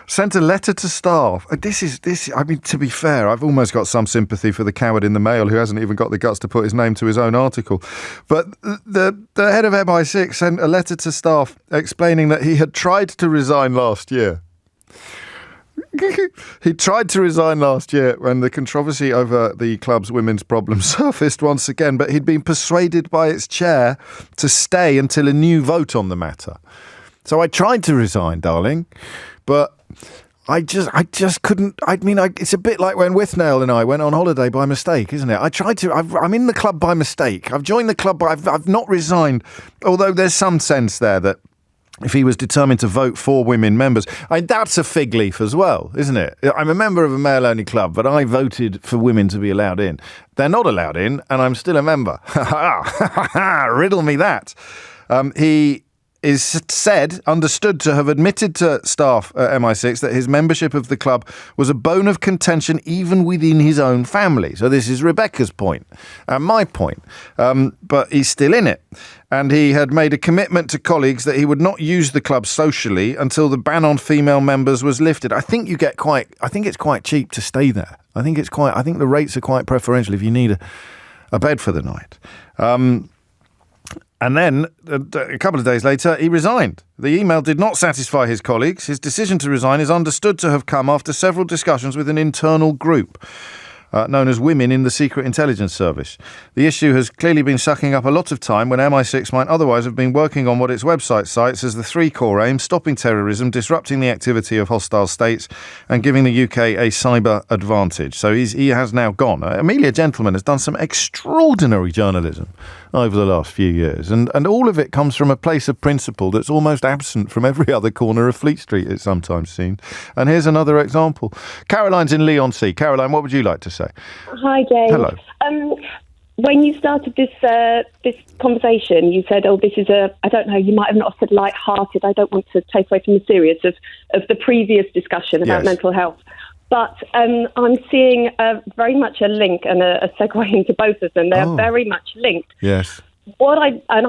Speaker 2: sent a letter to staff. To be fair, I've almost got some sympathy for the coward in the Mail who hasn't even got the guts to put his name to his own article. But the head of MI6 sent a letter to staff explaining that he had tried to resign last year. He tried to resign last year when the controversy over the club's women's problem surfaced once again, but he'd been persuaded by its chair to stay until a new vote on the matter. So I tried to resign, darling, but I just couldn't. It's a bit like when Withnail and I went on holiday by mistake, isn't it? I'm in the club by mistake. I've joined the club, but I've not resigned, although there's some sense there that if he was determined to vote for women members, that's a fig leaf as well, isn't it? I'm a member of a male-only club, but I voted for women to be allowed in. They're not allowed in, and I'm still a member. Riddle me that. He is understood to have admitted to staff at MI6 that his membership of the club was a bone of contention even within his own family. So this is Rebecca's point and my point. But he's still in it. And he had made a commitment to colleagues that he would not use the club socially until the ban on female members was lifted. I think it's quite cheap to stay there. I think the rates are quite preferential if you need a bed for the night. And then, a couple of days later, he resigned. The email did not satisfy his colleagues. His decision to resign is understood to have come after several discussions with an internal group known as Women in the Secret Intelligence Service. The issue has clearly been sucking up a lot of time when MI6 might otherwise have been working on what its website cites as the three core aims: stopping terrorism, disrupting the activity of hostile states, and giving the UK a cyber advantage. So he has now gone. Amelia Gentleman has done some extraordinary journalism over the last few years, and all of it comes from a place of principle that's almost absent from every other corner of Fleet Street, it sometimes seems. And here's another example. Caroline's in Leigh-on-Sea. Caroline, what would you like to say?
Speaker 12: Hi, James.
Speaker 2: Hello.
Speaker 12: When you started this conversation, you said, this is I don't know, you might have not said light-hearted. I don't want to take away from the serious of the previous discussion about mental health. But I'm seeing very much a link and a segue into both of them. They're very much linked.
Speaker 2: Yes.
Speaker 12: I had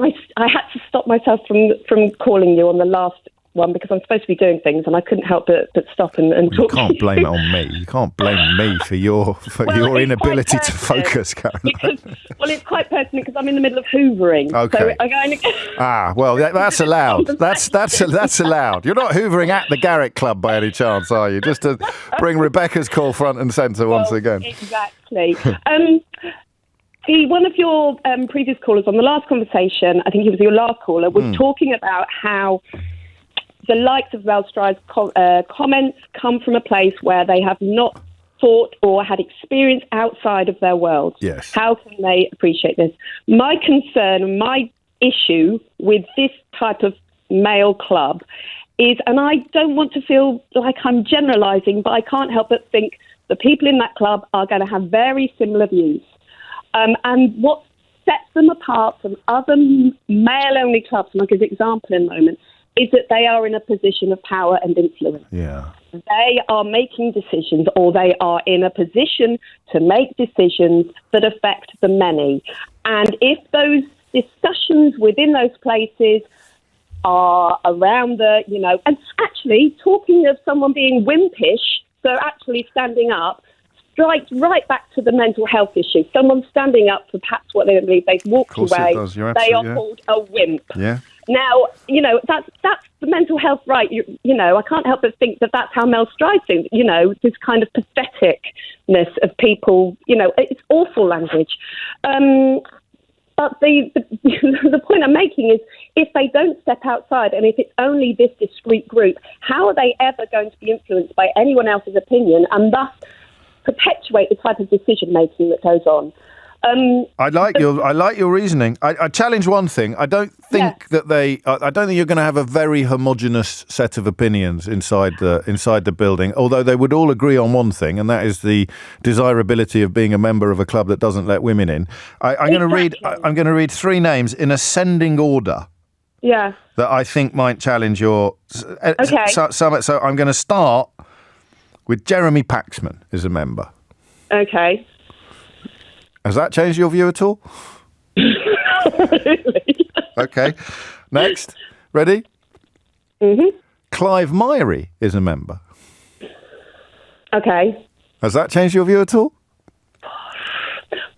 Speaker 12: to stop myself from calling you on the last one because I'm supposed to be doing things and I couldn't help but stop and talk.
Speaker 2: You can't blame it on me. You can't blame me for your inability to focus, Caroline.
Speaker 12: It's quite personal because I'm in the middle of hoovering.
Speaker 2: Okay.
Speaker 12: So
Speaker 2: that's allowed. That's allowed. You're not hoovering at the Garrick Club by any chance, are you? Just to bring Rebecca's call front and centre once again.
Speaker 12: Exactly. One of your previous callers on the last conversation, I think it was your last caller, was talking about how the likes of Mel Stride's comments come from a place where they have not thought or had experience outside of their world.
Speaker 2: Yes.
Speaker 12: How can they appreciate this? My concern, my issue with this type of male club is, and I don't want to feel like I'm generalising, but I can't help but think the people in that club are going to have very similar views. And what sets them apart from other male-only clubs, and I'll give an example in a moment, is that they are in a position of power and influence.
Speaker 2: Yeah.
Speaker 12: They are making decisions, or they are in a position to make decisions that affect the many. And if those discussions within those places are around and actually talking of someone being wimpish, so actually standing up, strikes right back to the mental health issue. Someone standing up for perhaps what they believe, they've walked away, they are called a wimp.
Speaker 2: Yeah.
Speaker 12: Now, that's the mental health right. I can't help but think that that's how Mel Stride thinks, this kind of patheticness of people, it's awful language. But the point I'm making is if they don't step outside and if it's only this discrete group, how are they ever going to be influenced by anyone else's opinion and thus perpetuate the type of decision-making that goes on?
Speaker 2: I like your reasoning. I challenge one thing. I don't think that I don't think you're going to have a very homogenous set of opinions inside the building. Although they would all agree on one thing, and that is the desirability of being a member of a club that doesn't let women in. I'm going to read three names in ascending order.
Speaker 12: Yeah.
Speaker 2: That I think might challenge your.
Speaker 12: Okay.
Speaker 2: So I'm going to start with Jeremy Paxman as a member.
Speaker 12: Okay.
Speaker 2: Has that changed your view at all?
Speaker 12: Really?
Speaker 2: Okay. Next. Ready?
Speaker 12: Mm-hmm.
Speaker 2: Clive Myrie is a member.
Speaker 12: Okay.
Speaker 2: Has that changed your view at all?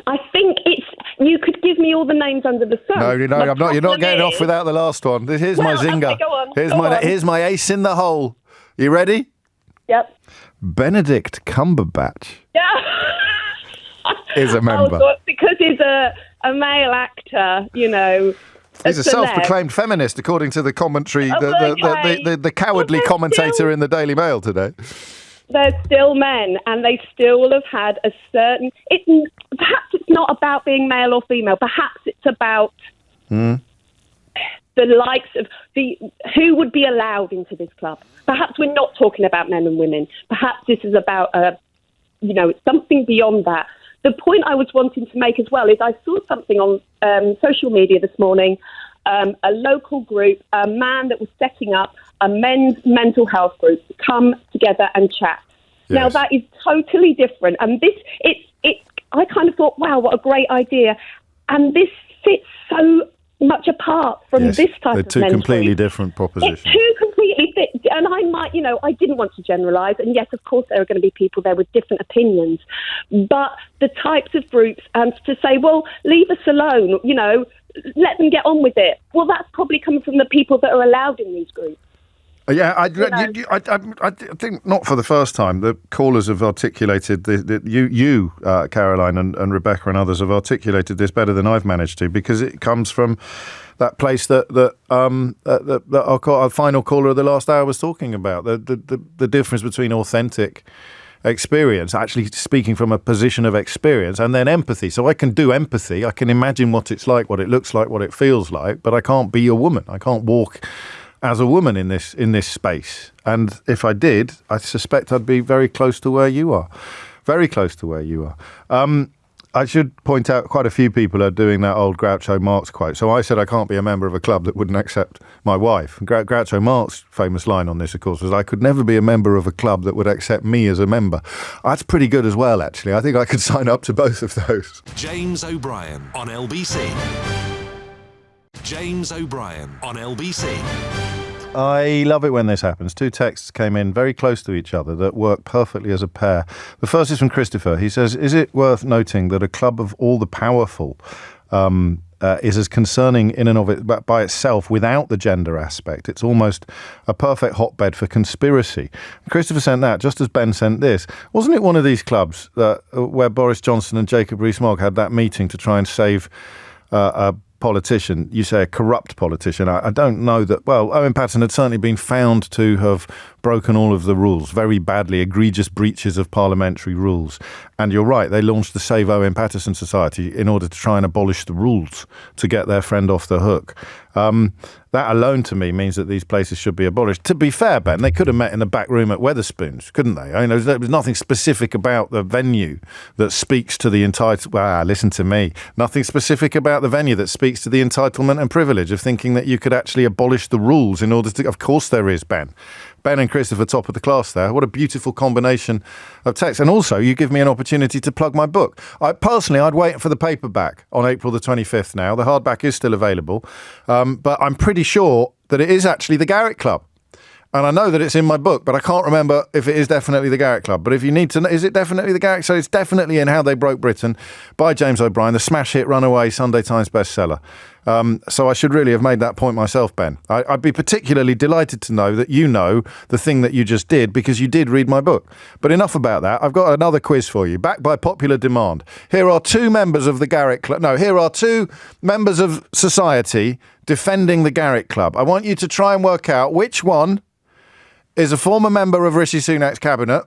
Speaker 12: I think you could give me all the names under the sun.
Speaker 2: No, I'm not. You're not getting off without the last one. Here's my zinger.
Speaker 12: Okay, go on.
Speaker 2: Here's my ace in the hole. You ready?
Speaker 12: Yep.
Speaker 2: Benedict Cumberbatch.
Speaker 12: Yeah.
Speaker 2: Is a member.
Speaker 12: God, because he's a male actor,
Speaker 2: He's a self-proclaimed feminist, according to the commentary, the cowardly commentator in the Daily Mail today.
Speaker 12: They're still men, and they still will have had a certain. Perhaps it's not about being male or female. Perhaps it's about the likes of who would be allowed into this club. Perhaps we're not talking about men and women. Perhaps this is about something beyond that. The point I was wanting to make as well is I saw something on social media this morning, a local group, a man that was setting up a men's mental health group to come together and chat. Yes. Now, that is totally different. And I kind of thought, wow, what a great idea. And this sits so much apart from this type of men's
Speaker 2: They're two completely different propositions.
Speaker 12: It's two completely different. And I didn't want to generalise. And yes, of course, there are going to be people there with different opinions. But the types of groups, and to say, well, leave us alone, let them get on with it. Well, that's probably coming from the people that are allowed in these groups.
Speaker 2: Yeah, I think not for the first time. The callers have articulated you, Caroline and Rebecca and others have articulated this better than I've managed to, because it comes from that place that our final caller of the last hour was talking about, the difference between authentic experience, actually speaking from a position of experience, and then empathy. So I can do empathy. I can imagine what it's like, what it looks like, what it feels like, but I can't be a woman. I can't walk as a woman in this space. And if I did, I suspect I'd be very close to where you are. Very close to where you are. I should point out quite a few people are doing that old Groucho Marx quote. So I said I can't be a member of a club that wouldn't accept my wife. Groucho Marx's famous line on this, of course, was, I could never be a member of a club that would accept me as a member. That's pretty good as well, actually. I think I could sign up to both of those.
Speaker 1: James O'Brien on LBC. James O'Brien on LBC.
Speaker 2: I love it when this happens. Two texts came in very close to each other that work perfectly as a pair. The first is from Christopher. He says, is it worth noting that a club of all the powerful is as concerning in and of it by itself without the gender aspect? It's almost a perfect hotbed for conspiracy. Christopher sent that, just as Ben sent this. Wasn't it one of these clubs where Boris Johnson and Jacob Rees-Mogg had that meeting to try and save a politician? You say a corrupt politician. I don't know that. Well, Owen Paterson had certainly been found to have broken all of the rules, very badly, egregious breaches of parliamentary rules. And you're right, they launched the Save Owen Paterson Society in order to try and abolish the rules to get their friend off the hook. That alone to me means that these places should be abolished. To be fair, Ben, they could have met in the back room at Wetherspoons, couldn't they? I mean, there was nothing specific about the venue that speaks to the entitlement. Listen to me. Nothing specific about the venue that speaks to the entitlement and privilege of thinking that you could actually abolish the rules in order to. Of course there is, Ben. Ben and Christopher, top of the class there. What a beautiful combination of text. And also, you give me an opportunity to plug my book. I'd wait for the paperback on April the 25th now. The hardback is still available. But I'm pretty sure that it is actually the Garrick Club. And I know that it's in my book, but I can't remember if it is definitely the Garrick Club. But if you need to know, is it definitely the Garrick? So it's definitely in How They Broke Britain by James O'Brien, the smash hit runaway Sunday Times bestseller. So I should really have made that point myself, Ben. I'd be particularly delighted to know that you know the thing that you just did because you did read my book. But enough about that. I've got another quiz for you, backed by popular demand. Here are two members of the Garrick Club. No, here are two members of society defending the Garrick Club. I want you to try and work out which one is a former member of Rishi Sunak's cabinet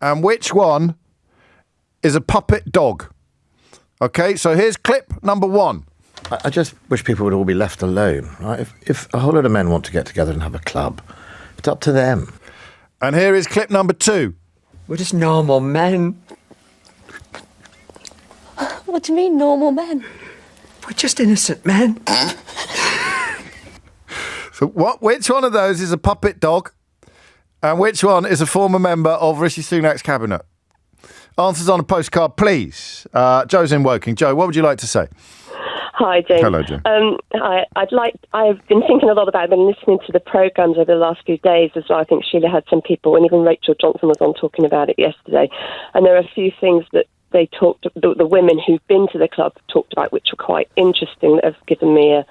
Speaker 2: and which one is a puppet dog. Okay, so here's clip number one.
Speaker 7: I just wish people would all be left alone. Right? If a whole lot of men want to get together and have a club, it's up to them.
Speaker 2: And here is clip number two.
Speaker 8: We're just normal men.
Speaker 9: What do you mean, normal men?
Speaker 8: We're just innocent men.
Speaker 2: So which one of those is a puppet dog and which one is a former member of Rishi Sunak's cabinet? Answers on a postcard, please. Joe's in Woking. Joe, what would you like to say?
Speaker 13: Hi, James.
Speaker 2: Hello, Jim.
Speaker 13: I've been thinking a lot about it. I've been listening to the programmes over the last few days as well. I think Sheila had some people, and even Rachel Johnson was on talking about it yesterday. And there are a few things that they talked, the women who've been to the club talked about, which were quite interesting, that have given me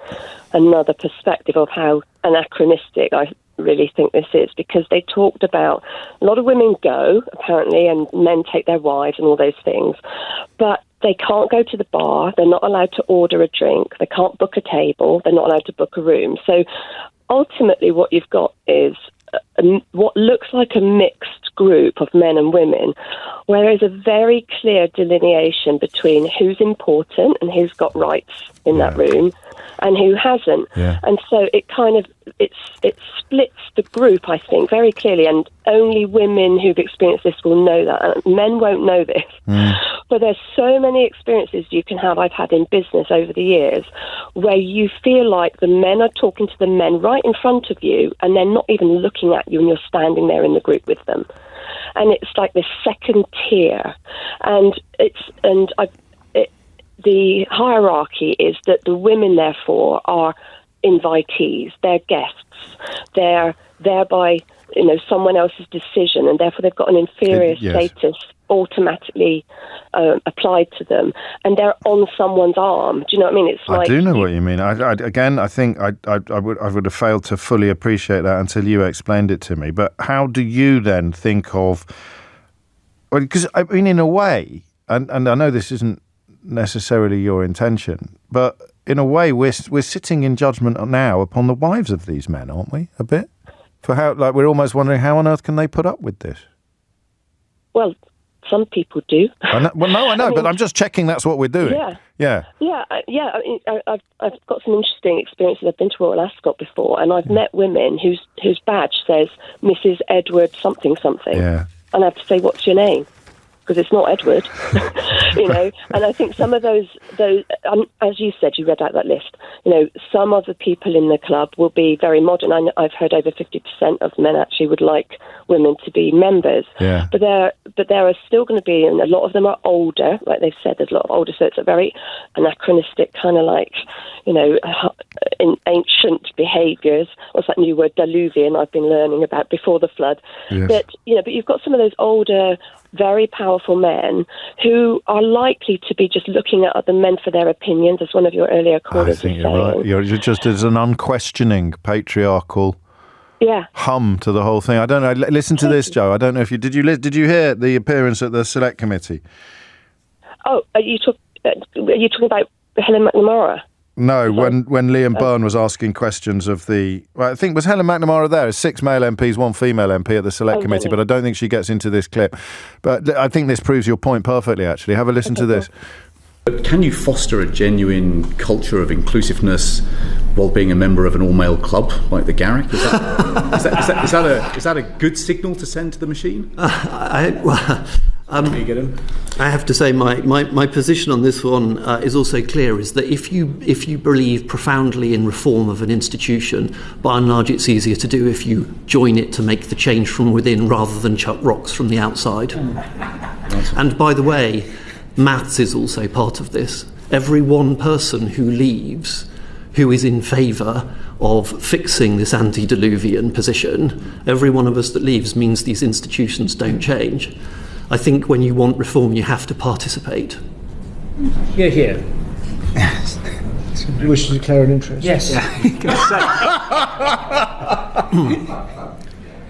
Speaker 13: another perspective of how anachronistic I really think this is, because they talked about a lot of women go, apparently, and men take their wives and all those things, but they can't go to the bar, they're not allowed to order a drink, they can't book a table, they're not allowed to book a room. So ultimately what you've got is what looks like a mixed group of men and women, where there is a very clear delineation between who's important and who's got rights in that room and who hasn't. And so it kind of it splits the group, I think, very clearly, and only women who've experienced this will know that. And men won't know this. But there's so many experiences you can have, I've had in business over the years, where you feel like the men are talking to the men right in front of you, and they're not even looking at you, and you're standing there in the group with them. And it's like this second tier. And the hierarchy is that the women, therefore, are invitees, they're guests, they're thereby, someone else's decision, and therefore they've got an inferior status automatically applied to them, and they're on someone's arm. Do you know what I mean? It's
Speaker 2: I do know what you mean. I think I would have failed to fully appreciate that until you explained it to me. But how do you then think of? Well, because I mean, in a way, and I know this isn't necessarily your intention, but in a way, we're sitting in judgment now upon the wives of these men, aren't we? A bit, for how, like, we're almost wondering how on earth can they put up with this?
Speaker 13: Well, some people do.
Speaker 2: I know, but I'm just checking that's what we're doing.
Speaker 13: Yeah. I've got some interesting experiences. I've been to Royal Ascot before, and I've met women whose badge says Mrs. Edward something something.
Speaker 2: Yeah.
Speaker 13: And I have to say, what's your name? Because it's not Edward, you know. And I think some of those, as you said, you read out that list. You know, some of the people in the club will be very modern. I've heard over 50% of men actually would like women to be members.
Speaker 2: Yeah.
Speaker 13: But there are still going to be, and a lot of them are older. Like they've said, there's a lot of older, so it's a very anachronistic kind of like, you know, in ancient behaviours. What's that new word? Diluvian. I've been learning about before the flood.
Speaker 2: Yes.
Speaker 13: But you've got some of those older, very powerful men who are likely to be just looking at other men for their opinions, as one of your earlier callers
Speaker 2: I think
Speaker 13: was
Speaker 2: you're
Speaker 13: saying.
Speaker 2: right. You're just as an unquestioning patriarchal hum to the whole thing. I don't know. Listen to this, Joe. I don't know if you did you hear the appearance at the Select Committee?
Speaker 13: Oh, are you talking about Helen McNamara?
Speaker 2: No, when Liam Byrne was asking questions of the... Well, I think, was Helen McNamara there? 6 male MPs, 1 female MP at the Select Committee, but I don't think she gets into this clip. But I think this proves your point perfectly, actually. Have a listen to this.
Speaker 14: But can you foster a genuine culture of inclusiveness while being a member of an all-male club like the Garrick? Is that a good signal to send to the machine?
Speaker 15: I have to say my position on this one is also clear, is that if you believe profoundly in reform of an institution, by and large it's easier to do if you join it to make the change from within rather than chuck rocks from the outside. And by the way, maths is also part of this. Every one person who leaves who is in favour of fixing this antediluvian position, every one of us that leaves means these institutions don't change. I think when you want reform, you have to participate.
Speaker 16: Here.
Speaker 17: Yes. You wish to declare an interest?
Speaker 16: Yes.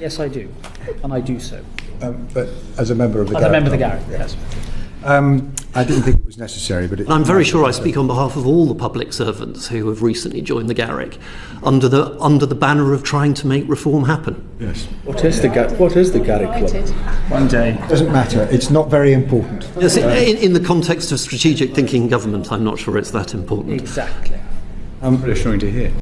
Speaker 16: Yes, I do. And I do so.
Speaker 17: But as a member of the Garrick.
Speaker 16: As a member of the Garrick, yes.
Speaker 17: I didn't think it was necessary, but
Speaker 15: I'm very sure I speak on behalf of all the public servants who have recently joined the Garrick, under the banner of trying to make reform happen.
Speaker 17: Yes. What is the Garrick Club?
Speaker 16: One day.
Speaker 17: Doesn't matter. It's not very important.
Speaker 15: Yes, in the context of strategic thinking government, I'm not sure it's that important.
Speaker 16: Exactly.
Speaker 14: Reassuring to hear.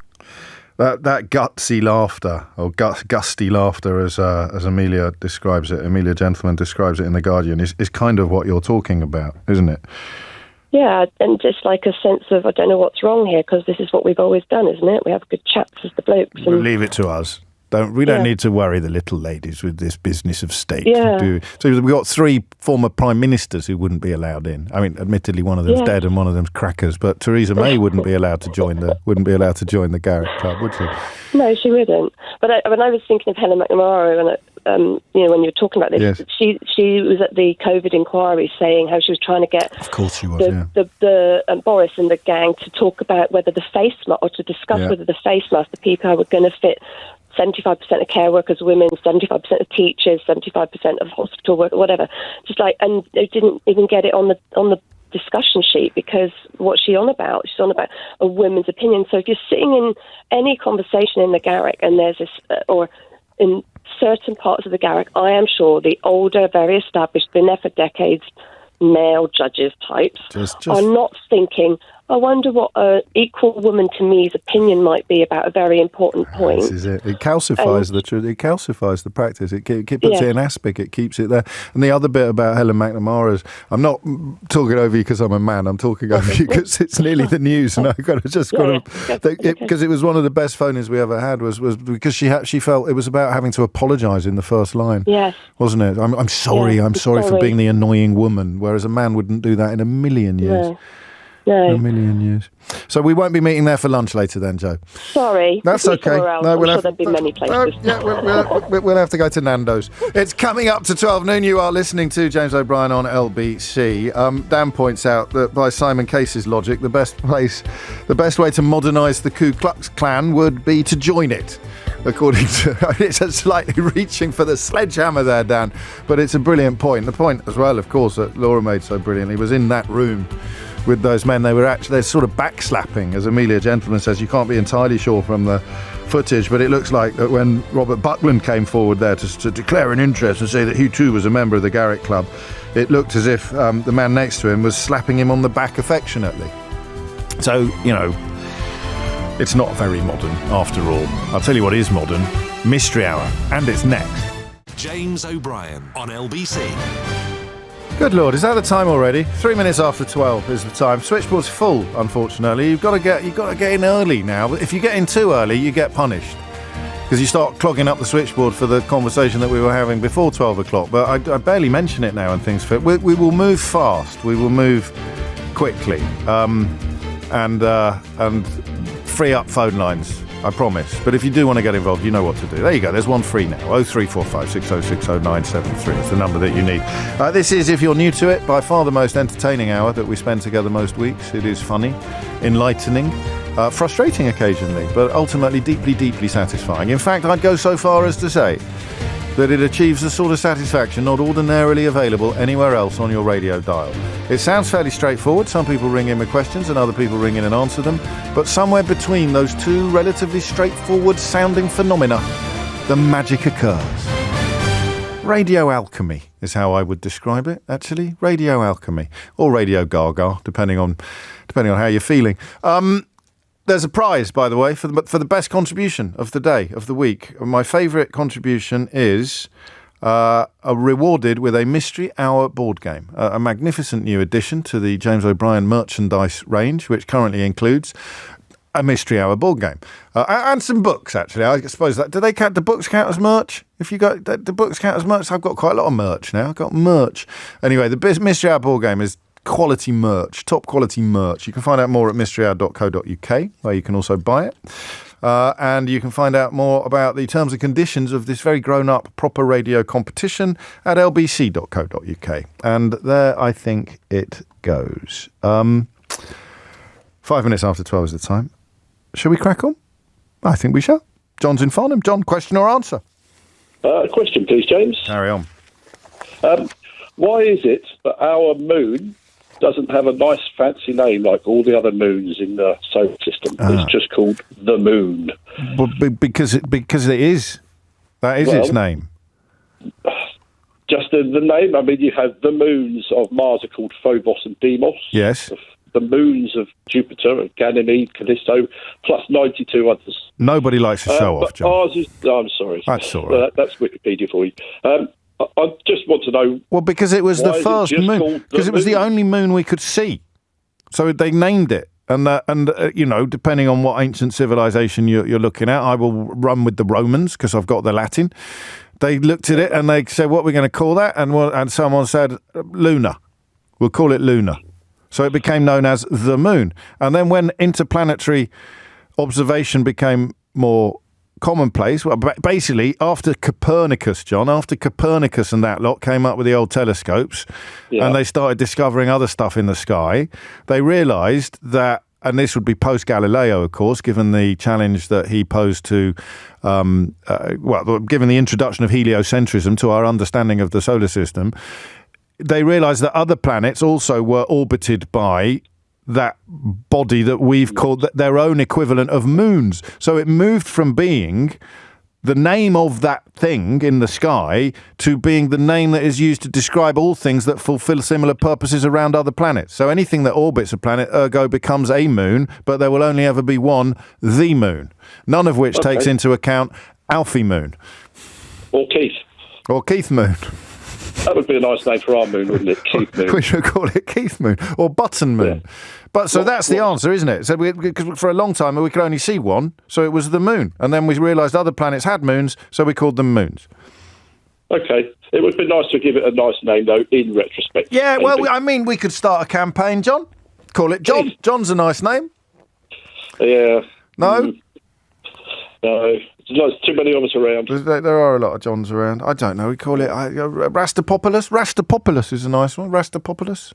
Speaker 2: That gutsy laughter, or gusty laughter, as Amelia describes it, Amelia Gentleman describes it in The Guardian, is kind of what you're talking about, isn't it?
Speaker 13: Yeah, and just like a sense of, I don't know what's wrong here, because this is what we've always done, isn't it? We have good chats as the blokes.
Speaker 2: We'll leave it to us. We don't need to worry the little ladies with this business of state.
Speaker 13: Yeah.
Speaker 2: So we've got 3 former prime ministers who wouldn't be allowed in. I mean, admittedly, one of them's dead and one of them's crackers. But Theresa May wouldn't be allowed to join the Garrick Club, would she?
Speaker 13: No, she wouldn't. But when I was thinking of Helen McNamara, when you were talking about this,
Speaker 2: yes.
Speaker 13: she was at the COVID inquiry saying how she was trying to get
Speaker 2: of course she was,
Speaker 13: the Boris and the gang to talk about whether the face mask, or to discuss whether the face mask, the people were going to fit 75% of care workers women, 75% of teachers, 75% of hospital workers, whatever. Just like, and they didn't even get it on the discussion sheet, because what's she on about? She's on about a women's opinion. So if you're sitting in any conversation in the Garrick, and there's this, or in certain parts of the Garrick, I am sure the older, very established, been there for decades, male judges types are not thinking, I wonder what an equal woman to me's opinion might be about a very important point.
Speaker 2: This is it. It calcifies the truth. It calcifies the practice. It puts it in aspic. It keeps it there. And the other bit about Helen McNamara is, I'm not talking over you because I'm a man. I'm talking over you because it's nearly the news, and I've got to because it was one of the best phone-ins we ever had was because she felt it was about having to apologise in the first line.
Speaker 13: Yes.
Speaker 2: Wasn't it? I'm sorry. I'm sorry for being the annoying woman, whereas a man wouldn't do that in a million years.
Speaker 13: No.
Speaker 2: A million years. So we won't be meeting there for lunch later then, Joe.
Speaker 13: Sorry.
Speaker 2: That's okay.
Speaker 13: No,
Speaker 2: No,
Speaker 13: I'm sure there'd be many places.
Speaker 2: We'll have to go to Nando's. It's coming up to 12 noon. You are listening to James O'Brien on LBC. Dan points out that by Simon Case's logic, the best way to modernise the Ku Klux Klan would be to join it. According to, it's slightly reaching for the sledgehammer there, Dan, but it's a brilliant point. The point as well, of course, that Laura made so brilliantly was in that room with those men. They're sort of backslapping, as Amelia Gentleman says. You can't be entirely sure from the footage, but it looks like that when Robert Buckland came forward there to declare an interest and say that he too was a member of the Garrick Club, it looked as if the man next to him was slapping him on the back affectionately. So, you know, it's not very modern after all. I'll tell you what is modern: Mystery Hour, and it's next.
Speaker 1: James O'Brien on LBC.
Speaker 2: Good Lord, is that the time already? 3 minutes after 12 is the time. Switchboard's full, unfortunately. You've got to get in early now. If you get in too early, you get punished, because you start clogging up the switchboard for the conversation that we were having before 12 o'clock. But I barely mention it now and things fit. We will move fast. We will move quickly, and free up phone lines, I promise. But if you do want to get involved, you know what to do. There you go, there's one free now. 0345 6060 973 is the number that you need. This is, if you're new to it, by far the most entertaining hour that we spend together most weeks. It is funny, enlightening, frustrating occasionally, but ultimately deeply, deeply satisfying. In fact, I'd go so far as to say that it achieves a sort of satisfaction not ordinarily available anywhere else on your radio dial. It sounds fairly straightforward. Some people ring in with questions and other people ring in and answer them. But somewhere between those two relatively straightforward sounding phenomena, the magic occurs. Radio alchemy is how I would describe it, actually. Radio alchemy. Or radio gaga, depending on how you're feeling. There's a prize, by the way, for the best contribution of the day, of the week. My favourite contribution is rewarded with a Mystery Hour board game, a magnificent new addition to the James O'Brien merchandise range, which currently includes a Mystery Hour board game and some books. Actually, I suppose that do books count as merch? If you got the books count as merch, I've got quite a lot of merch now. I've got merch. Anyway, the Mystery Hour board game is quality merch, top quality merch. You can find out more at mysteryhour.co.uk, where you can also buy it. And you can find out more about the terms and conditions of this very grown-up proper radio competition at lbc.co.uk. And there I think it goes. 5 minutes after 12 is the time. Shall we crack on? I think we shall. John's in Farnham. John, question or answer?
Speaker 18: Question, please, James.
Speaker 2: Carry on.
Speaker 18: Why is it that our moon doesn't have a nice fancy name like all the other moons in the solar system? It's just called the moon.
Speaker 2: Well, because it is. That is its name.
Speaker 18: Just the name. I mean, you have the moons of Mars are called Phobos and Deimos.
Speaker 2: Yes.
Speaker 18: The moons of Jupiter, Ganymede, Callisto, plus 92 others.
Speaker 2: Nobody likes to show off, John.
Speaker 18: Ours is. I'm sorry.
Speaker 2: That's all right.
Speaker 18: That's Wikipedia for you. I just want to know.
Speaker 2: Well, because it was the first moon. Because it was the only moon we could see, so they named it. And you know, depending on what ancient civilization you're looking at, I will run with the Romans because I've got the Latin. They looked at it and they said, "What are we going to call that?" And someone said, "Luna. We'll call it Luna." So it became known as the moon. And then when interplanetary observation became more commonplace, well, basically after Copernicus, John, after Copernicus and that lot came up with the old telescopes, and they started discovering other stuff in the sky, they realised that, and this would be post-Galileo, of course, given the challenge that he posed to, given the introduction of heliocentrism to our understanding of the solar system, they realised that other planets also were orbited by that body that we've called their own equivalent of moons. So it moved from being the name of that thing in the sky to being the name that is used to describe all things that fulfill similar purposes around other planets. So anything that orbits a planet, ergo, becomes a moon, but there will only ever be one, the moon. None of which takes into account Alfie Moon.
Speaker 18: Or Keith.
Speaker 2: Or Keith Moon.
Speaker 18: That would be a nice name for our moon, wouldn't it? Keith Moon.
Speaker 2: We should call it Keith Moon or Button Moon. Yeah. But so that's the answer, isn't it? So because for a long time we could only see one, so it was the moon. And then we realised other planets had moons, so we called them moons.
Speaker 18: Okay. It would be nice to give it a nice name, though, in retrospect.
Speaker 2: Yeah, well, I mean, we could start a campaign, John. call it John. John's a nice name.
Speaker 18: Yeah.
Speaker 2: No?
Speaker 18: No. There's too many of us around.
Speaker 2: There are a lot of Johns around. I don't know. We call it Rastapopoulos. Rastapopoulos is a nice one. Rastapopoulos.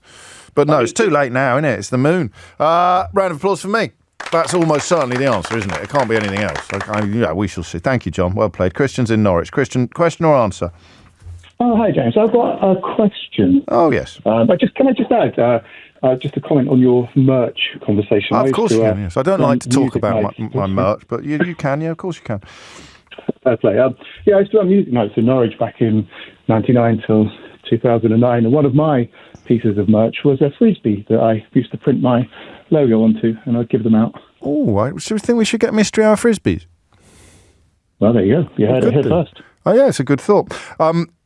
Speaker 2: But no, it's too late now, isn't it? It's the moon. Round of applause for me. That's almost certainly the answer, isn't it? It can't be anything else. We shall see. Thank you, John. Well played. Christian's in Norwich. Christian, question or answer?
Speaker 19: Oh, hi, James. I've got a question.
Speaker 2: Oh, yes.
Speaker 19: But can I just add, just a comment on your merch conversation?
Speaker 2: Of course you can, yes. I don't like to talk about my merch, but you can, yeah, of course you can.
Speaker 19: Fair play. I used to run music nights in Norwich back in 99 till 2009, and one of my pieces of merch was a Frisbee that I used to print my logo onto, and I'd give them out.
Speaker 2: Oh, right. So we think we should get Mystery Hour Frisbees?
Speaker 19: Well, there you go. You heard it here first.
Speaker 2: Oh, yeah, it's a good thought.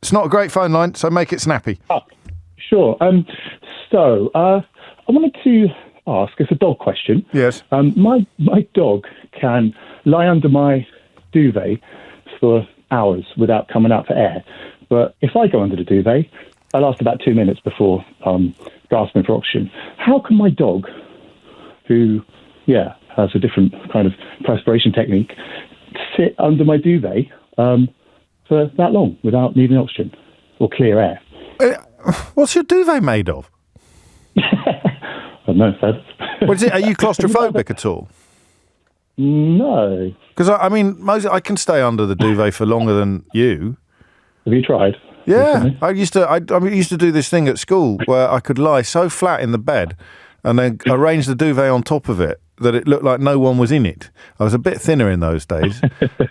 Speaker 2: It's not a great phone line, so make it snappy.
Speaker 19: Oh, sure. So, I wanted to ask, it's a dog question.
Speaker 2: Yes.
Speaker 19: My dog can lie under my duvet for hours without coming out for air. But if I go under the duvet, I last about 2 minutes before gasping for oxygen. How can my dog, who, has a different kind of perspiration technique, sit under my duvet for that long without needing oxygen or clear air?
Speaker 2: What's your duvet made of?
Speaker 19: I don't know.
Speaker 2: Are you claustrophobic at all?
Speaker 19: No.
Speaker 2: Because I can stay under the duvet for longer than you.
Speaker 19: Have you tried?
Speaker 2: Yeah, I used to do this thing at school where I could lie so flat in the bed and then arrange the duvet on top of it that it looked like no one was in it. I was a bit thinner in those days,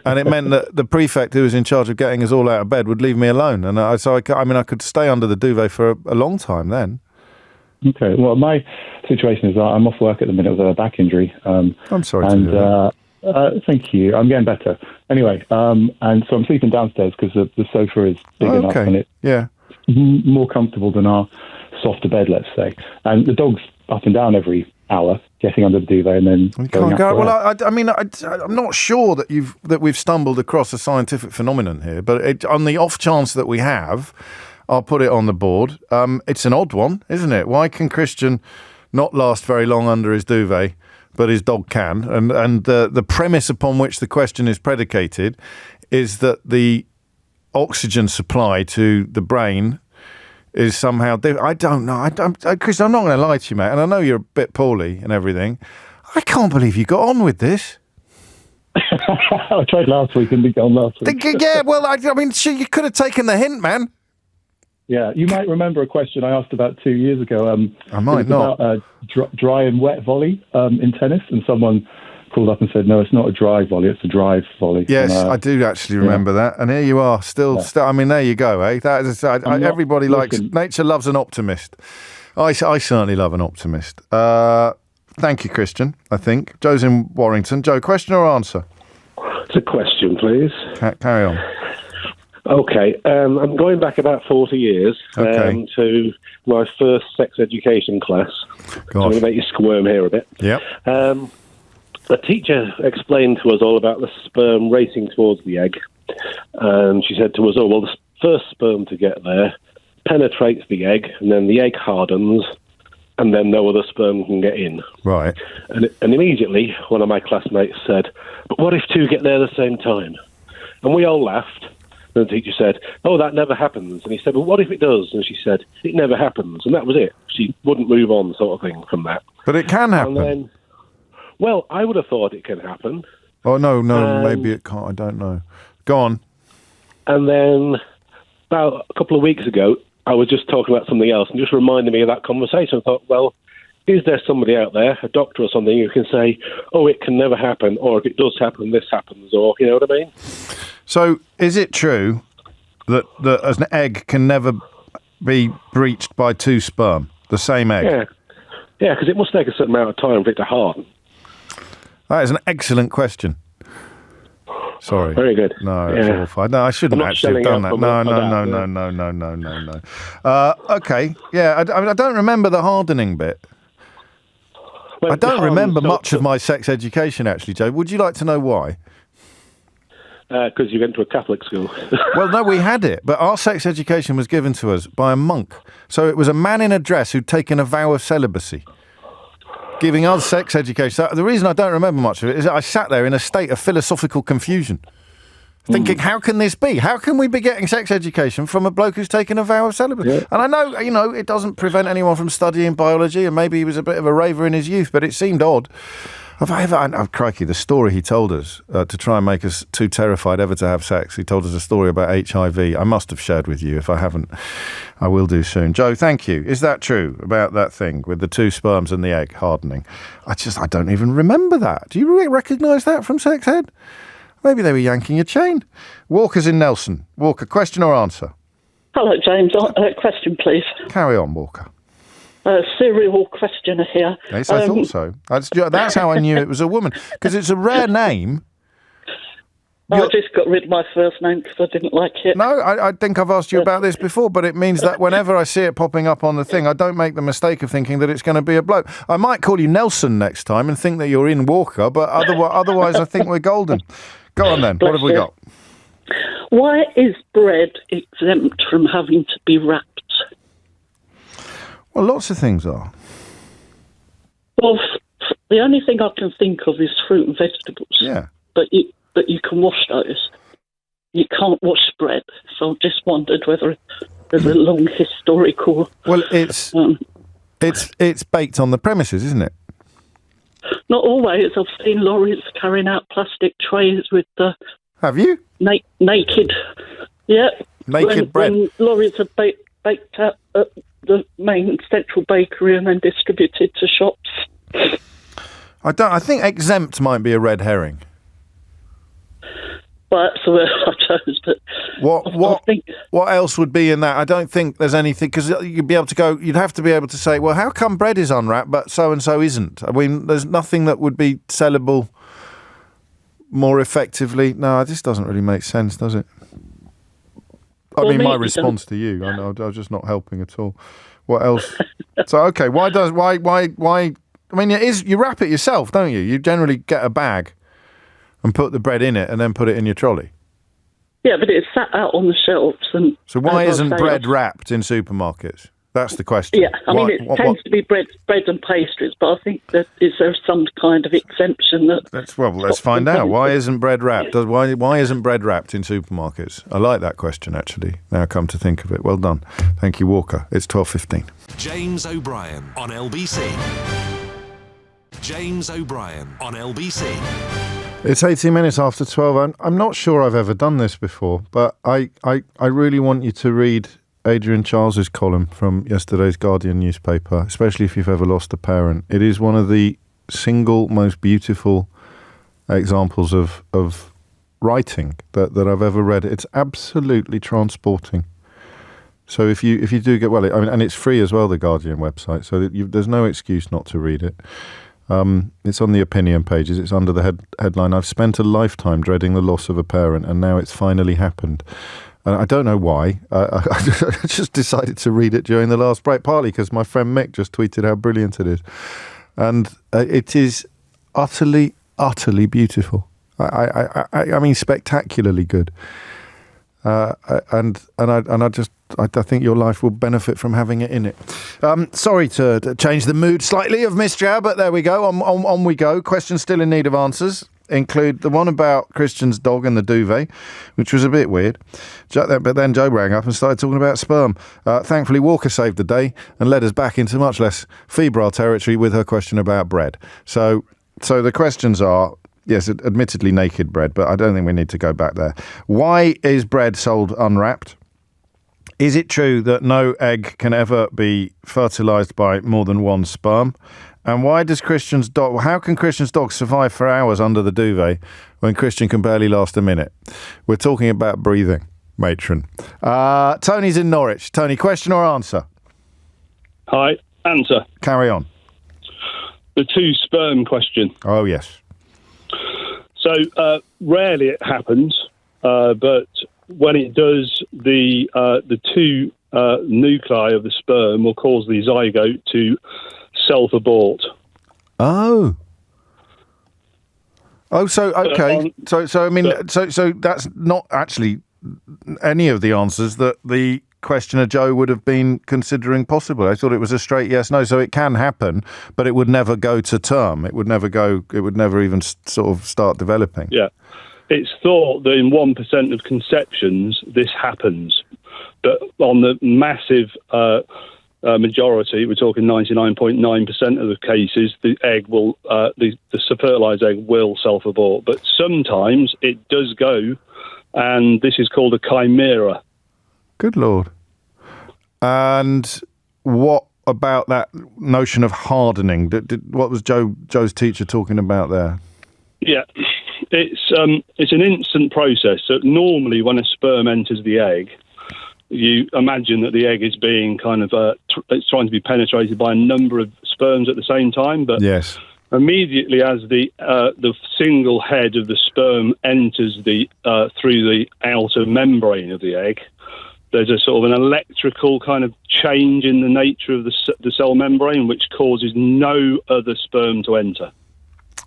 Speaker 2: and it meant that the prefect who was in charge of getting us all out of bed would leave me alone, and I could stay under the duvet for a long time then.
Speaker 19: Okay, well, my situation is that I'm off work at the minute with a back injury.
Speaker 2: I'm sorry to hear that.
Speaker 19: Thank you. I'm getting better. Anyway, and so I'm sleeping downstairs because the sofa is big enough and it's more comfortable than our softer bed, let's say. And the dog's up and down every hour, getting under the duvet and then going up.
Speaker 2: Well, I'm not sure that we've stumbled across a scientific phenomenon here, but on the off chance that we have, I'll put it on the board. It's an odd one, isn't it? Why can Christian not last very long under his duvet, but his dog can? And the premise upon which the question is predicated is that the oxygen supply to the brain is somehow I don't know. Chris, I'm not going to lie to you, mate, and I know you're a bit poorly and everything. I can't believe you got on with this.
Speaker 19: I tried last week and didn't get on last week.
Speaker 2: Yeah, well, you could have taken the hint, man.
Speaker 19: Yeah, you might remember a question I asked about 2 years ago.
Speaker 2: I might not.
Speaker 19: About dry and wet volley in tennis, and someone called up and said, no, it's not a dry volley, it's a dry volley.
Speaker 2: Yes, and, I do actually remember that. And here you are, still. There you go, eh? That is, everybody likes, nature loves an optimist. I certainly love an optimist. Thank you, Christian, I think. Joe's in Warrington. Joe, question or answer?
Speaker 18: It's a question, please.
Speaker 2: Carry on.
Speaker 18: Okay, I'm going back about 40 years to my first sex education class. So I'm going to make you squirm here a bit.
Speaker 2: Yep.
Speaker 18: The teacher explained to us all about the sperm racing towards the egg. And she said to us, the first sperm to get there penetrates the egg, and then the egg hardens, and then no other sperm can get in.
Speaker 2: Right.
Speaker 18: And immediately, one of my classmates said, but what if two get there at the same time? And we all laughed. And the teacher said, that never happens. And he said, well, what if it does? And she said, it never happens. And that was it. She wouldn't move on, sort of thing, from that.
Speaker 2: But it can happen.
Speaker 18: And then, I would have thought it can happen.
Speaker 2: Oh, no, maybe it can't. I don't know. Go on.
Speaker 18: And then, about a couple of weeks ago, I was just talking about something else and just reminded me of that conversation. I thought, is there somebody out there, a doctor or something, who can say, it can never happen, or if it does happen, this happens, or, you know what I mean?
Speaker 2: So, is it true that an egg can never be breached by two sperm, the same egg?
Speaker 18: Yeah, because it must take a certain amount of time for it to harden.
Speaker 2: That is an excellent question. Sorry.
Speaker 18: Very good.
Speaker 2: No, it's awful. No, I shouldn't actually have done that. No. Okay. Yeah, I don't remember the hardening bit.
Speaker 18: Well,
Speaker 2: I don't remember much of my sex education, actually, Joe. Would you like to know why?
Speaker 18: Because you went to a Catholic school.
Speaker 2: Well, no, we had it, but our sex education was given to us by a monk. So it was a man in a dress who'd taken a vow of celibacy. giving us sex education. So the reason I don't remember much of it is that I sat there in a state of philosophical confusion, thinking, how can this be? How can we be getting sex education from a bloke who's taken a vow of celibacy? Yeah. And I know, it doesn't prevent anyone from studying biology, and maybe he was a bit of a raver in his youth, but it seemed odd. Crikey, the story he told us to try and make us too terrified ever to have sex. He told us a story about HIV. I must have shared with you. If I haven't, I will do soon. Joe, thank you. Is that true about that thing with the 2 sperms and the egg hardening? I don't even remember that. Do you recognise that from sex ed? Maybe they were yanking your chain. Walker's in Nelson. Walker, question or answer?
Speaker 20: Hello, James. Question, please.
Speaker 2: Carry on, Walker.
Speaker 20: Serial questioner here.
Speaker 2: Yes, I thought so. That's how I knew it was a woman, because it's a rare name.
Speaker 20: I just got rid of my first name because I didn't like it.
Speaker 2: No, I think I've asked you about this before, but it means that whenever I see it popping up on the thing, I don't make the mistake of thinking that it's going to be a bloke. I might call you Nelson next time and think that you're in Walker, but otherwise I think we're golden. Go on then. What have we got?
Speaker 20: Why is bread exempt from having to be wrapped?
Speaker 2: Well, lots of things are.
Speaker 20: Well, the only thing I can think of is fruit and vegetables.
Speaker 2: Yeah.
Speaker 20: But you can wash those. You can't wash bread. So I just wondered whether there's a long historical...
Speaker 2: Well, it's baked on the premises, isn't it?
Speaker 20: Not always. I've seen lorries carrying out plastic trays with the...
Speaker 2: Have you?
Speaker 20: Naked. Yeah.
Speaker 2: Naked bread.
Speaker 20: When lorries are baked at the main central bakery and then distributed to shops.
Speaker 2: I think exempt might be a red herring.
Speaker 20: Well, that's the word I chose. But
Speaker 2: what else would be in that? I don't think there's anything, because you'd have to be able to say, well, how come bread is unwrapped but so and so isn't? I mean, there's nothing that would be sellable more effectively. No, this doesn't really make sense, does it? My response to you, I know, I was just not helping at all. What else? So, okay, why? I mean, it is, you wrap it yourself, don't you? You generally get a bag and put the bread in it and then put it in your trolley.
Speaker 20: Yeah, but it's sat out on the shelves.
Speaker 2: So why isn't bread wrapped in supermarkets? That's the question.
Speaker 20: Yeah, it tends to be bread and pastries, but I think that is there some kind of exemption that...
Speaker 2: Let's find out. Why isn't bread wrapped? Why isn't bread wrapped in supermarkets? I like that question, actually, now come to think of it. Well done. Thank you, Walker. It's 12:15.
Speaker 1: James O'Brien on LBC. James O'Brien on LBC.
Speaker 2: It's 18 minutes after 12. I'm not sure I've ever done this before, but I really want you to read Adrian Charles's column from yesterday's Guardian newspaper, especially if you've ever lost a parent. It is one of the single most beautiful examples of writing that I've ever read. It's absolutely transporting. So if you do get and it's free as well, the Guardian website, so there's no excuse not to read it. It's on the opinion pages. It's under the headline, "I've spent a lifetime dreading the loss of a parent, and now it's finally happened." And I don't know why. I just decided to read it during the last break, partly because my friend Mick just tweeted how brilliant it is. And it is utterly, utterly beautiful. I mean, spectacularly good. I think your life will benefit from having it in it. Sorry to change the mood slightly of Miss Jow, but there we go. On we go. Questions still in need of answers include the one about Christian's dog and the duvet, which was a bit weird. But then Joe rang up and started talking about sperm. Thankfully, Walker saved the day and led us back into much less febrile territory with her question about bread. So the questions are... Yes, admittedly naked bread, but I don't think we need to go back there. Why is bread sold unwrapped? Is it true that no egg can ever be fertilised by more than one sperm? And how can Christian's dog survive for hours under the duvet when Christian can barely last a minute? We're talking about breathing, matron. Tony's in Norwich. Tony, question or answer?
Speaker 21: Hi, answer.
Speaker 2: Carry on.
Speaker 21: The 2 sperm question.
Speaker 2: Oh, yes.
Speaker 21: So rarely it happens, but when it does, the 2 nuclei of the sperm will cause the zygote to self-abort.
Speaker 2: Oh, so okay. So I mean, so that's not actually any of the answers that the questioner Joe would have been considering possible. I thought it was a straight yes, no. So it can happen, but it would never go to term. It would never even sort of start developing.
Speaker 21: Yeah. It's thought that in 1% of conceptions, this happens. But on the massive majority, we're talking 99.9% of the cases, the egg will, the fertilised egg will self-abort. But sometimes it does go, and this is called a chimera.
Speaker 2: Good Lord. And what about that notion of hardening? What was Joe's teacher talking about there?
Speaker 21: Yeah, it's an instant process. So normally when a sperm enters the egg, you imagine that the egg is being kind of it's trying to be penetrated by a number of sperms at the same time. But
Speaker 2: yes,
Speaker 21: immediately as the single head of the sperm enters the through the outer membrane of the egg, there's a sort of an electrical kind of change in the nature of the cell membrane, which causes no other sperm to enter.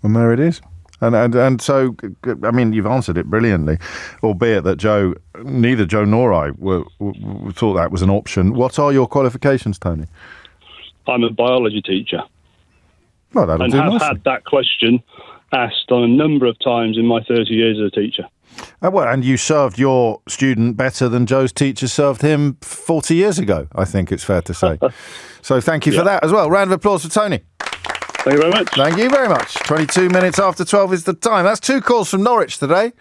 Speaker 2: And there it is. And so, I mean, you've answered it brilliantly, albeit that neither Joe nor I thought that was an option. What are your qualifications, Tony?
Speaker 21: I'm a biology teacher.
Speaker 2: Well, that'll
Speaker 21: and
Speaker 2: do
Speaker 21: have
Speaker 2: nicely.
Speaker 21: had that question asked on a number of times in my 30 years as a teacher.
Speaker 2: Well, and you served your student better than Joe's teacher served him 40 years ago, I think it's fair to say. So thank you for that as well. Round of applause for Tony.
Speaker 21: Thank you very much.
Speaker 2: Thank you very much. 22 minutes after 12 is the time. That's 2 calls from Norwich today.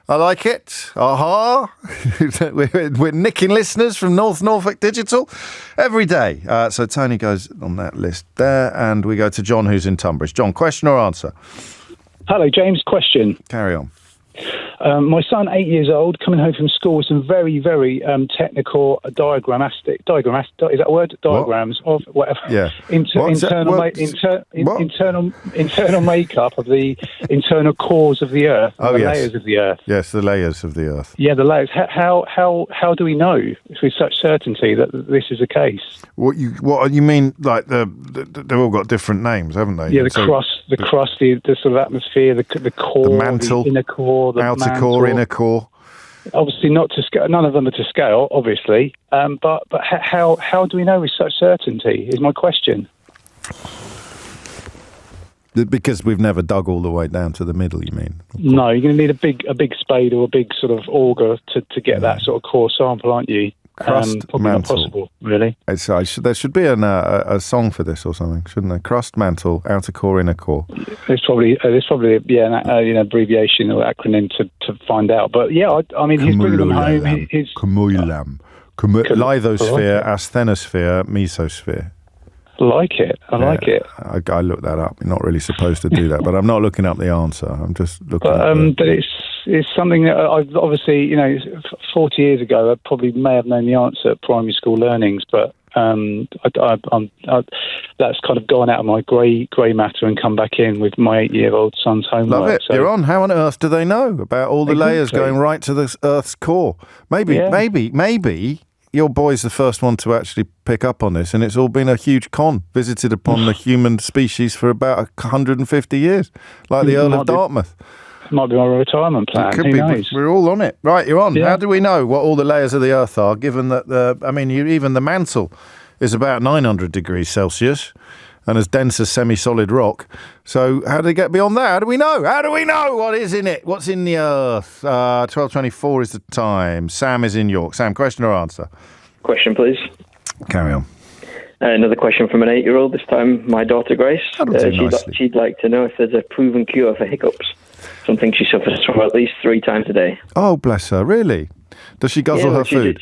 Speaker 2: I like it. Aha. We're nicking listeners from North Norfolk Digital every day. So Tony goes on that list there, and we go to John, who's in Tunbridge. John, question or answer?
Speaker 3: Hello, James. Question.
Speaker 2: Carry on.
Speaker 3: My son, 8 years old, coming home from school with some very, very technical diagrammatic. Is that a word? Diagrams of whatever.
Speaker 2: Yeah.
Speaker 3: Internal makeup of the internal cores of the Earth.
Speaker 2: Oh,
Speaker 3: the
Speaker 2: yes.
Speaker 3: layers of the Earth.
Speaker 2: Yes, the layers of the Earth.
Speaker 3: Yeah, the layers. How do we know with such certainty that this is the case?
Speaker 2: What you mean? Like they've all got different names, haven't they?
Speaker 3: Yeah, the crust, the sort of atmosphere, the core,
Speaker 2: the mantle,
Speaker 3: the inner core, the
Speaker 2: outer
Speaker 3: mantle.
Speaker 2: core, inner core.
Speaker 3: Obviously, not to scale. None of them are to scale, obviously. But how do we know with such certainty? Is my question.
Speaker 2: Because we've never dug all the way down to the middle. You mean?
Speaker 3: No, you're going to need a big spade or a big sort of auger to get that sort of core sample, aren't you?
Speaker 2: Crust
Speaker 3: probably
Speaker 2: mantle.
Speaker 3: Not possible, really.
Speaker 2: There should be a song for this or something, shouldn't there? Crust mantle, outer core, inner core.
Speaker 3: There's probably an abbreviation or acronym to find out. But yeah, I mean, he's bringing them home.
Speaker 2: Cumulam. Lithosphere, asthenosphere, mesosphere.
Speaker 3: I like it. I like it.
Speaker 2: I looked that up. You're not really supposed to do that, but I'm not looking up the answer. I'm just looking
Speaker 3: but it's something that I've obviously, 40 years ago, I probably may have known the answer at primary school learnings, but that's kind of gone out of my grey matter and come back in with my 8-year-old son's homework.
Speaker 2: Love it.
Speaker 3: So,
Speaker 2: you're on. How on earth do they know about all the layers going right to the Earth's core? Maybe your boy's the first one to actually pick up on this, and it's all been a huge con visited upon the human species for about 150 years, like the Earl of Dartmouth.
Speaker 3: Might be my retirement plan.
Speaker 2: It could
Speaker 3: Who
Speaker 2: be.
Speaker 3: knows?
Speaker 2: We're all on it. Right, you're on.
Speaker 3: Yeah.
Speaker 2: How do we know what all the layers of the Earth are, given that even the mantle is about 900 degrees Celsius and as dense as semi-solid rock. So how do they get beyond that? How do we know? How do we know what is in it? What's in the Earth? 12:24 is the time. Sam is in York. Sam, question or answer?
Speaker 22: Question, please.
Speaker 2: Carry on.
Speaker 22: Another question from an 8-year-old, this time my daughter Grace. She'd like to know if there's a proven cure for hiccups, something she suffers from at least 3 times a day.
Speaker 2: Oh, bless her. Really? Does she guzzle her food?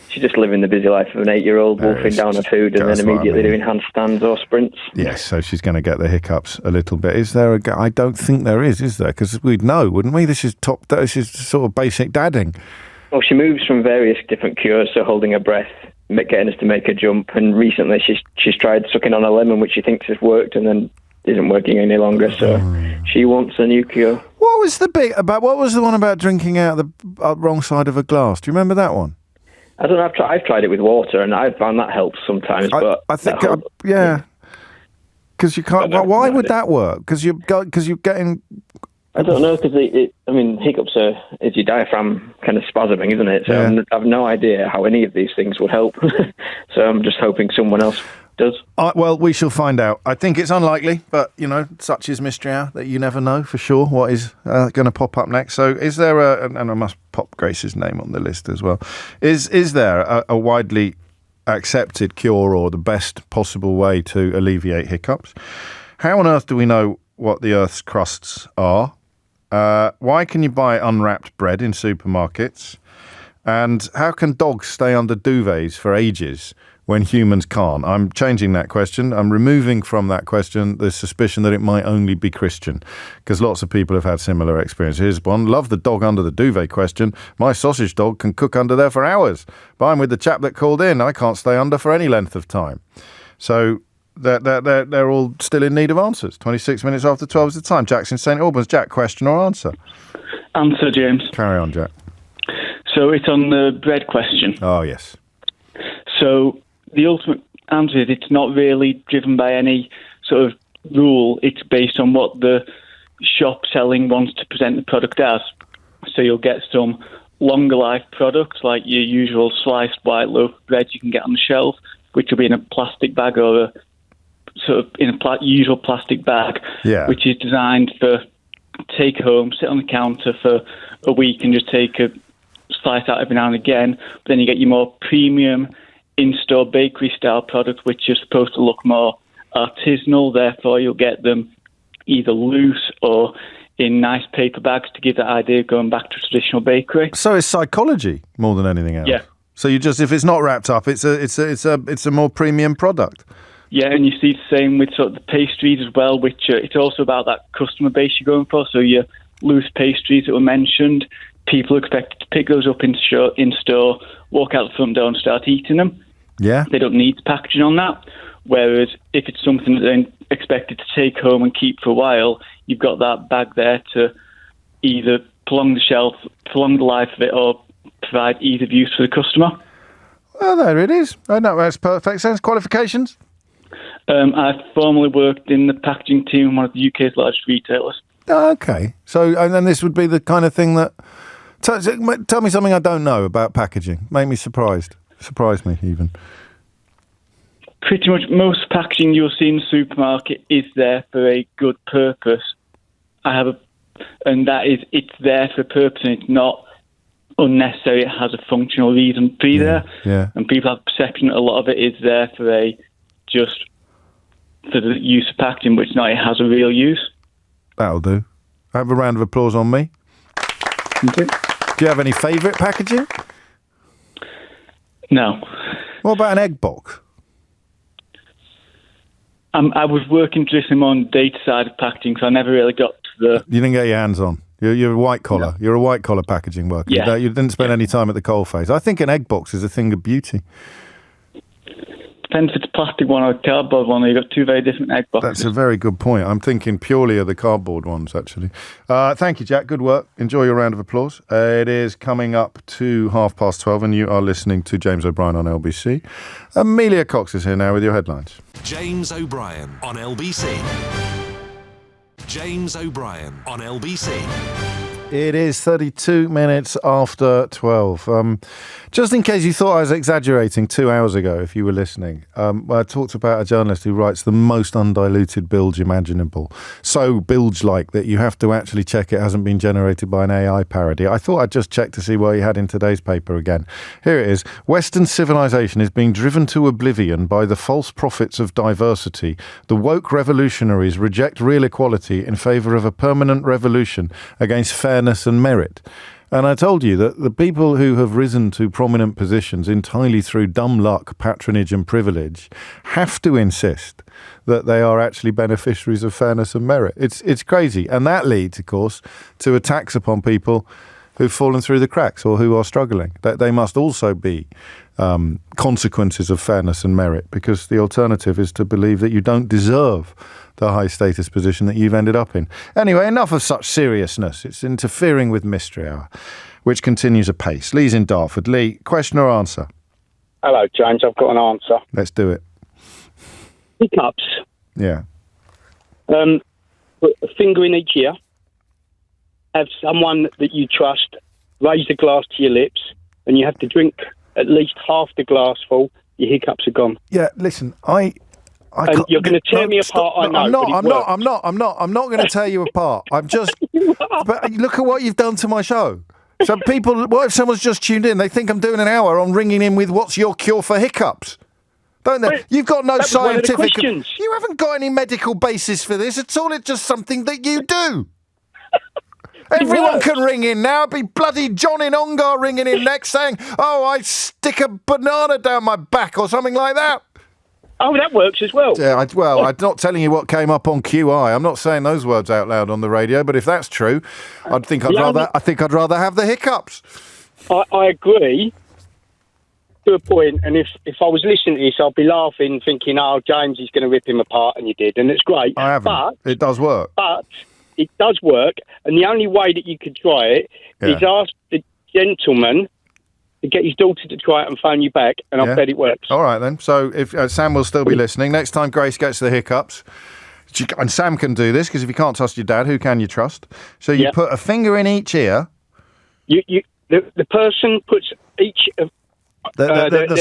Speaker 22: She's just living the busy life of an 8-year-old, wolfing down her food and then immediately doing handstands or sprints.
Speaker 2: Yes, so she's going to get the hiccups a little bit. Is there I don't think there is there? Because we'd know, wouldn't we? This is sort of basic dadding.
Speaker 22: Well, she moves from various different cures, so holding her breath, getting us to make her jump, and recently she's tried sucking on a lemon, which she thinks has worked, and then isn't working any longer, so she wants a new cure.
Speaker 2: What was the one about drinking out the wrong side of a glass? Do you remember that one?
Speaker 22: I don't know, I've tried it with water, and I've found that helps sometimes, but...
Speaker 2: I think, yeah. Because you can't... Why would that work? Because you're getting
Speaker 22: I don't know, because hiccups is your diaphragm kind of spasming, isn't it? So I've no idea how any of these things would help. So I'm just hoping someone else does.
Speaker 2: Well, we shall find out. I think it's unlikely, but, such is mystery hour that you never know for sure what is going to pop up next. So is there and I must pop Grace's name on the list as well, is there a widely accepted cure or the best possible way to alleviate hiccups? How on earth do we know what the Earth's crusts are? Why can you buy unwrapped bread in supermarkets? And how can dogs stay under duvets for ages when humans can't? I'm changing that question. I'm removing from that question the suspicion that it might only be Christian, because lots of people have had similar experiences. Here's one. Love the dog under the duvet question. My sausage dog can cook under there for hours. But I'm with the chap that called in. I can't stay under for any length of time. So they're all still in need of answers. 26 minutes after 12 is the time. Jack's in St Albans. Jack, question or answer?
Speaker 4: Answer, James.
Speaker 2: Carry on, Jack.
Speaker 4: So it's on the bread question.
Speaker 2: Oh, yes.
Speaker 4: So the ultimate answer is it's not really driven by any sort of rule. It's based on what the shop selling wants to present the product as. So you'll get some longer life products like your usual sliced white loaf bread you can get on the shelf, which will be in a plastic bag or a sort of in a usual plastic bag, which is designed for take home, sit on the counter for a week and just take a slice out every now and again. But then you get your more premium in-store bakery-style products, which are supposed to look more artisanal. Therefore, you'll get them either loose or in nice paper bags to give that idea of going back to traditional bakery.
Speaker 2: So it's psychology more than anything else.
Speaker 4: Yeah.
Speaker 2: So you just, if it's not wrapped up, it's a more premium product.
Speaker 4: Yeah, and you see the same with sort of the pastries as well, which it's also about that customer base you're going for. So your loose pastries that were mentioned, people are expected to pick those up in store, walk out the front door and start eating them.
Speaker 2: Yeah.
Speaker 4: They don't need packaging on that. Whereas if it's something that they're expected to take home and keep for a while, you've got that bag there to either prolong the shelf, prolong the life of it, or provide ease of use for the customer.
Speaker 2: Well, there it is. I know, that's perfect sense. Qualifications?
Speaker 4: I've formerly worked in the packaging team in one of the UK's largest retailers.
Speaker 2: Okay. So, and then this would be the kind of thing that... Tell me something I don't know about packaging. Make me surprised. Surprise me, even.
Speaker 4: Pretty much most packaging you'll see in the supermarket is there for a good purpose. And that is, it's there for a purpose and it's not unnecessary. It has a functional reason to be there.
Speaker 2: Yeah.
Speaker 4: And people have the perception that a lot of it is there for the use of packaging, but it's not. It has a real use.
Speaker 2: That'll do. Have a round of applause on me.
Speaker 4: Okay.
Speaker 2: Do you have any favourite packaging?
Speaker 4: No.
Speaker 2: What about an egg box?
Speaker 4: I was working traditionally more on the data side of packaging, so I never really got to the...
Speaker 2: You didn't get your hands on. You're a white collar. No. You're a white collar packaging worker.
Speaker 4: Yeah.
Speaker 2: You didn't spend any time at the coalface. I think an egg box is a thing of beauty.
Speaker 4: Depends if it's a plastic one or a cardboard one. You've got two very different egg boxes.
Speaker 2: That's a very good point. I'm thinking purely of the cardboard ones, actually. Thank you, Jack. Good work. Enjoy your round of applause. It is coming up to 12:30 and you are listening to James O'Brien on LBC. Amelia Cox is here now with your headlines.
Speaker 1: James O'Brien on LBC. James O'Brien on LBC.
Speaker 2: It is 32 minutes after 12. Just in case you thought I was exaggerating 2 hours ago, if you were listening, I talked about a journalist who writes the most undiluted bilge imaginable. So bilge-like that you have to actually check it hasn't been generated by an AI parody. I thought I'd just check to see what he had in today's paper again. Here it is. Western civilization is being driven to oblivion by the false prophets of diversity. The woke revolutionaries reject real equality in favour of a permanent revolution against fairness and merit. And I told you that the people who have risen to prominent positions entirely through dumb luck, patronage and privilege have to insist that they are actually beneficiaries of fairness and merit. It's crazy. And that leads, of course, to attacks upon people who've fallen through the cracks or who are struggling. That they must also be consequences of fairness and merit, because the alternative is to believe that you don't deserve the high status position that you've ended up in. Anyway, enough of such seriousness. It's interfering with Mystery Hour, which continues apace. Lee's in Dartford. Lee, question or answer?
Speaker 5: Hello, James. I've got an answer.
Speaker 2: Let's do it.
Speaker 5: Hiccups.
Speaker 2: Yeah.
Speaker 5: A finger in each ear. have someone that you trust raise the glass to your lips, and you have to drink at least half the glass full, your hiccups are gone.
Speaker 2: Yeah, listen, and
Speaker 5: you're going to tear me apart, I know.
Speaker 2: I'm not going to tear you apart. I'm just... But look at what you've done to my show. So people... What if someone's just tuned in? They think I'm doing an hour on ringing in with what's your cure for hiccups. Don't they? You've got no scientific... You haven't got any medical basis for this at all. It's just something that you do. Everyone can ring in now. It'd be bloody John in Ongar ringing in next saying, oh, I stick a banana down my back or something like that.
Speaker 5: Oh, that works as well.
Speaker 2: Yeah, I'm not telling you what came up on QI. I'm not saying those words out loud on the radio, but if that's true, I think I'd rather have the hiccups.
Speaker 5: I agree to a point, and if I was listening to this, I'd be laughing, thinking, oh, James is going to rip him apart, and you did, and it's great.
Speaker 2: I haven't. But it does work.
Speaker 5: But it does work, and the only way that you could try it is ask the gentleman to get his daughter to try it and phone you back, and I bet it works.
Speaker 2: All right, then. So if Sam will still be listening, next time Grace gets the hiccups, and Sam can do this, because if you can't trust your dad, who can you trust? So you put a finger in each ear.
Speaker 5: The person puts each of...
Speaker 2: The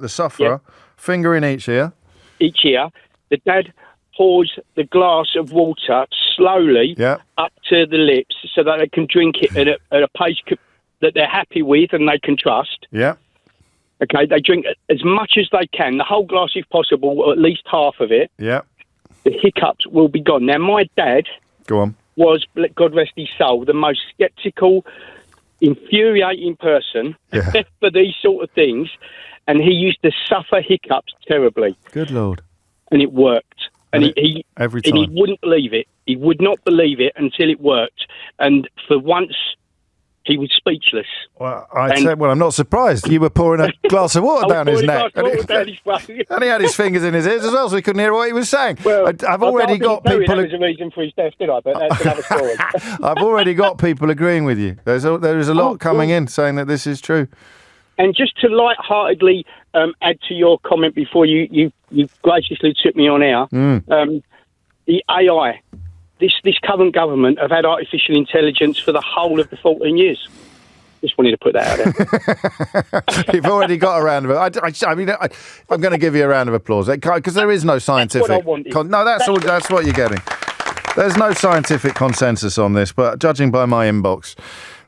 Speaker 2: sufferer, finger in each ear.
Speaker 5: Each ear. The dad pours the glass of water slowly up to the lips so that they can drink it at a pace that they're happy with and they can trust.
Speaker 2: Yeah.
Speaker 5: Okay, they drink as much as they can, the whole glass if possible, or at least half of it.
Speaker 2: Yeah.
Speaker 5: The hiccups will be gone. Now, my dad was, God rest his soul, the most sceptical, infuriating person for these sort of things, and he used to suffer hiccups terribly.
Speaker 2: Good Lord.
Speaker 5: And it worked. And he
Speaker 2: every time.
Speaker 5: And he wouldn't believe it. He would not believe it until it worked. And for once, he was speechless.
Speaker 2: Well, I'm not surprised. You were pouring a glass of water down his neck. And he had his fingers in his ears as well, so he couldn't hear what he was saying.
Speaker 5: Well,
Speaker 2: I've already got people...
Speaker 5: That was a reason for his death, did I? But that's another story.
Speaker 2: I've already got people agreeing with you. There is a lot coming in saying that this is true.
Speaker 5: And just to lightheartedly add to your comment before you graciously took me on air, the AI, this current government have had artificial intelligence for the whole of the 14 years. Just wanted to put that out there.
Speaker 2: You've already got a round of applause. I'm going to give you a round of applause because there is no scientific...
Speaker 5: That's what I wanted.
Speaker 2: That's what you're getting. There's no scientific consensus on this, but judging by my inbox...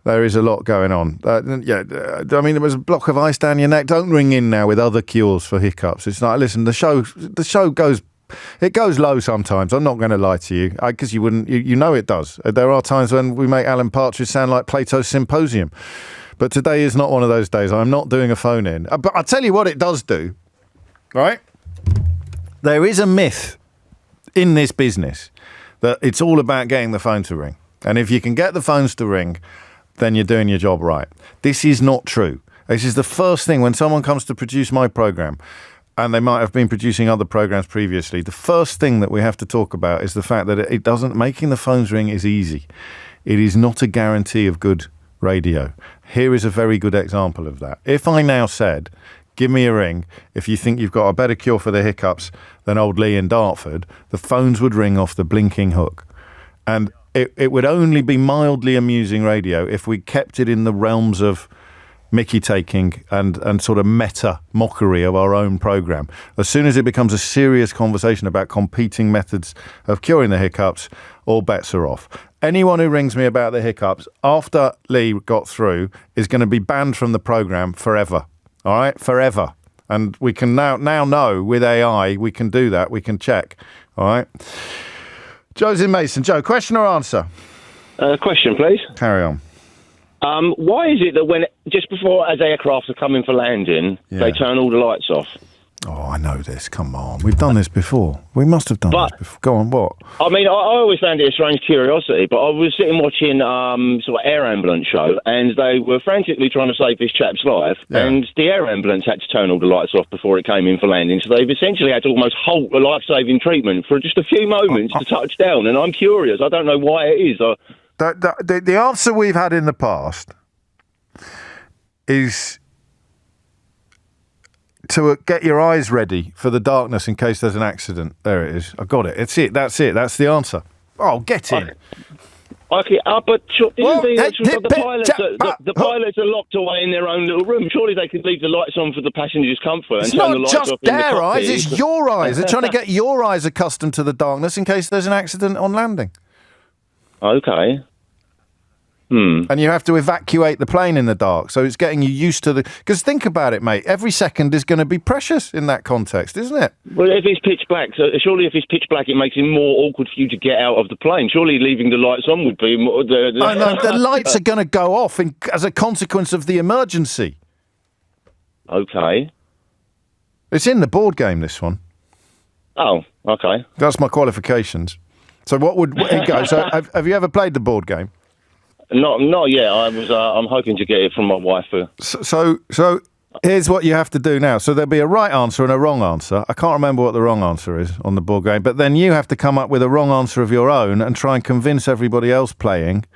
Speaker 2: There is a lot going on. There was a block of ice down your neck. Don't ring in now with other cures for hiccups. It's like, listen, the show goes low sometimes. I'm not going to lie to you, because you wouldn't. You know it does. There are times when we make Alan Partridge sound like Plato's Symposium, but today is not one of those days. I'm not doing a phone in. But I'll tell you what it does do. Right? There is a myth in this business that it's all about getting the phone to ring, and if you can get the phones to ring, then you're doing your job right. This is not true. This is the first thing when someone comes to produce my program, and they might have been producing other programs previously, the first thing that we have to talk about is the fact that making the phones ring is easy. It is not a guarantee of good radio. Here is a very good example of that. If I now said, give me a ring if you think you've got a better cure for the hiccups than old Lee in Dartford, the phones would ring off the blinking hook. And it would only be mildly amusing radio if we kept it in the realms of Mickey taking and sort of meta mockery of our own programme. As soon as it becomes a serious conversation about competing methods of curing the hiccups, all bets are off. Anyone who rings me about the hiccups after Lee got through is going to be banned from the programme forever. All right? Forever. And we can now know with AI, we can do that. We can check. All right? Joe's in Mason. Joe, question or answer?
Speaker 6: Question, please.
Speaker 2: Carry on.
Speaker 6: Why is it that when just before as aircraft are coming for landing, they turn all the lights off?
Speaker 2: Oh, I know this. Come on. We've done this before. We must have done this before. Go on, what?
Speaker 6: I mean, I always found it a strange curiosity, but I was sitting watching sort of air ambulance show, and they were frantically trying to save this chap's life, and the air ambulance had to turn all the lights off before it came in for landing, so they've essentially had to almost halt the life-saving treatment for just a few moments to touch down, and I'm curious. I don't know why it is.
Speaker 2: The answer we've had in the past is to get your eyes ready for the darkness in case there's an accident. There it is. I got it. It's it. That's it. That's the answer. Oh, get in.
Speaker 6: Okay, but the pilots are locked away in their own little room. Surely they could leave the lights on for the passengers' comfort and turn the lights off in the cockpit.
Speaker 2: It's not just their eyes, it's your eyes. They're trying to get your eyes accustomed to the darkness in case there's an accident on landing.
Speaker 6: Okay.
Speaker 2: And you have to evacuate the plane in the dark, so it's getting you used to the... Because think about it, mate, every second is going to be precious in that context, isn't it?
Speaker 6: Well, if it's pitch black, so surely if it's pitch black, it makes it more awkward for you to get out of the plane. Surely leaving the lights on would be more...
Speaker 2: I know, the lights are going to go off as a consequence of the emergency.
Speaker 6: Okay.
Speaker 2: It's in the board game, this one.
Speaker 6: Oh, okay.
Speaker 2: That's my qualifications. So what would... So have you ever played the board game?
Speaker 6: Not yet. I'm hoping to get it from my wife.
Speaker 2: So here's what you have to do now. So there'll be a right answer and a wrong answer. I can't remember what the wrong answer is on the board game, but then you have to come up with a wrong answer of your own and try and convince everybody else playing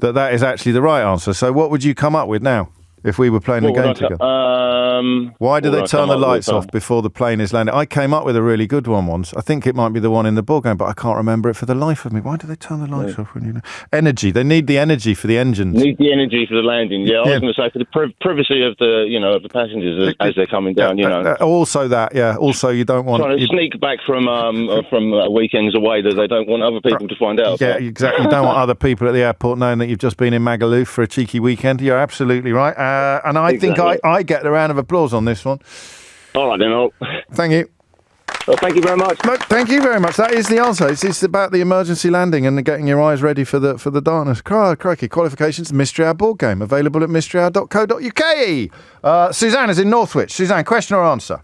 Speaker 2: that is actually the right answer. So what would you come up with now if we were playing the game together? Why do they turn the lights off before the plane is landing? I came up with a really good one once. I think it might be the one in the board game, but I can't remember it for the life of me. Why do they turn the lights off when you know? Energy. They need the energy for the engines.
Speaker 6: Need the energy for the landing. Yeah, I was going to say for the privacy of the of the passengers as they're coming down.
Speaker 2: Also that. Yeah. Also you don't want
Speaker 6: trying to sneak back from weekends away that they don't want other people to find out.
Speaker 2: Yeah, exactly. You don't want other people at the airport knowing that you've just been in Magaluf for a cheeky weekend. You're absolutely right. And I think I get a round of applause on this one.
Speaker 6: All right, then.
Speaker 2: Thank you.
Speaker 6: Well, thank you very much.
Speaker 2: No, thank you very much. That is the answer. It's about the emergency landing and getting your eyes ready for the darkness. Crikey. Qualifications, Mystery Hour board game. Available at mysteryhour.co.uk. Suzanne is in Northwich. Suzanne, question or answer?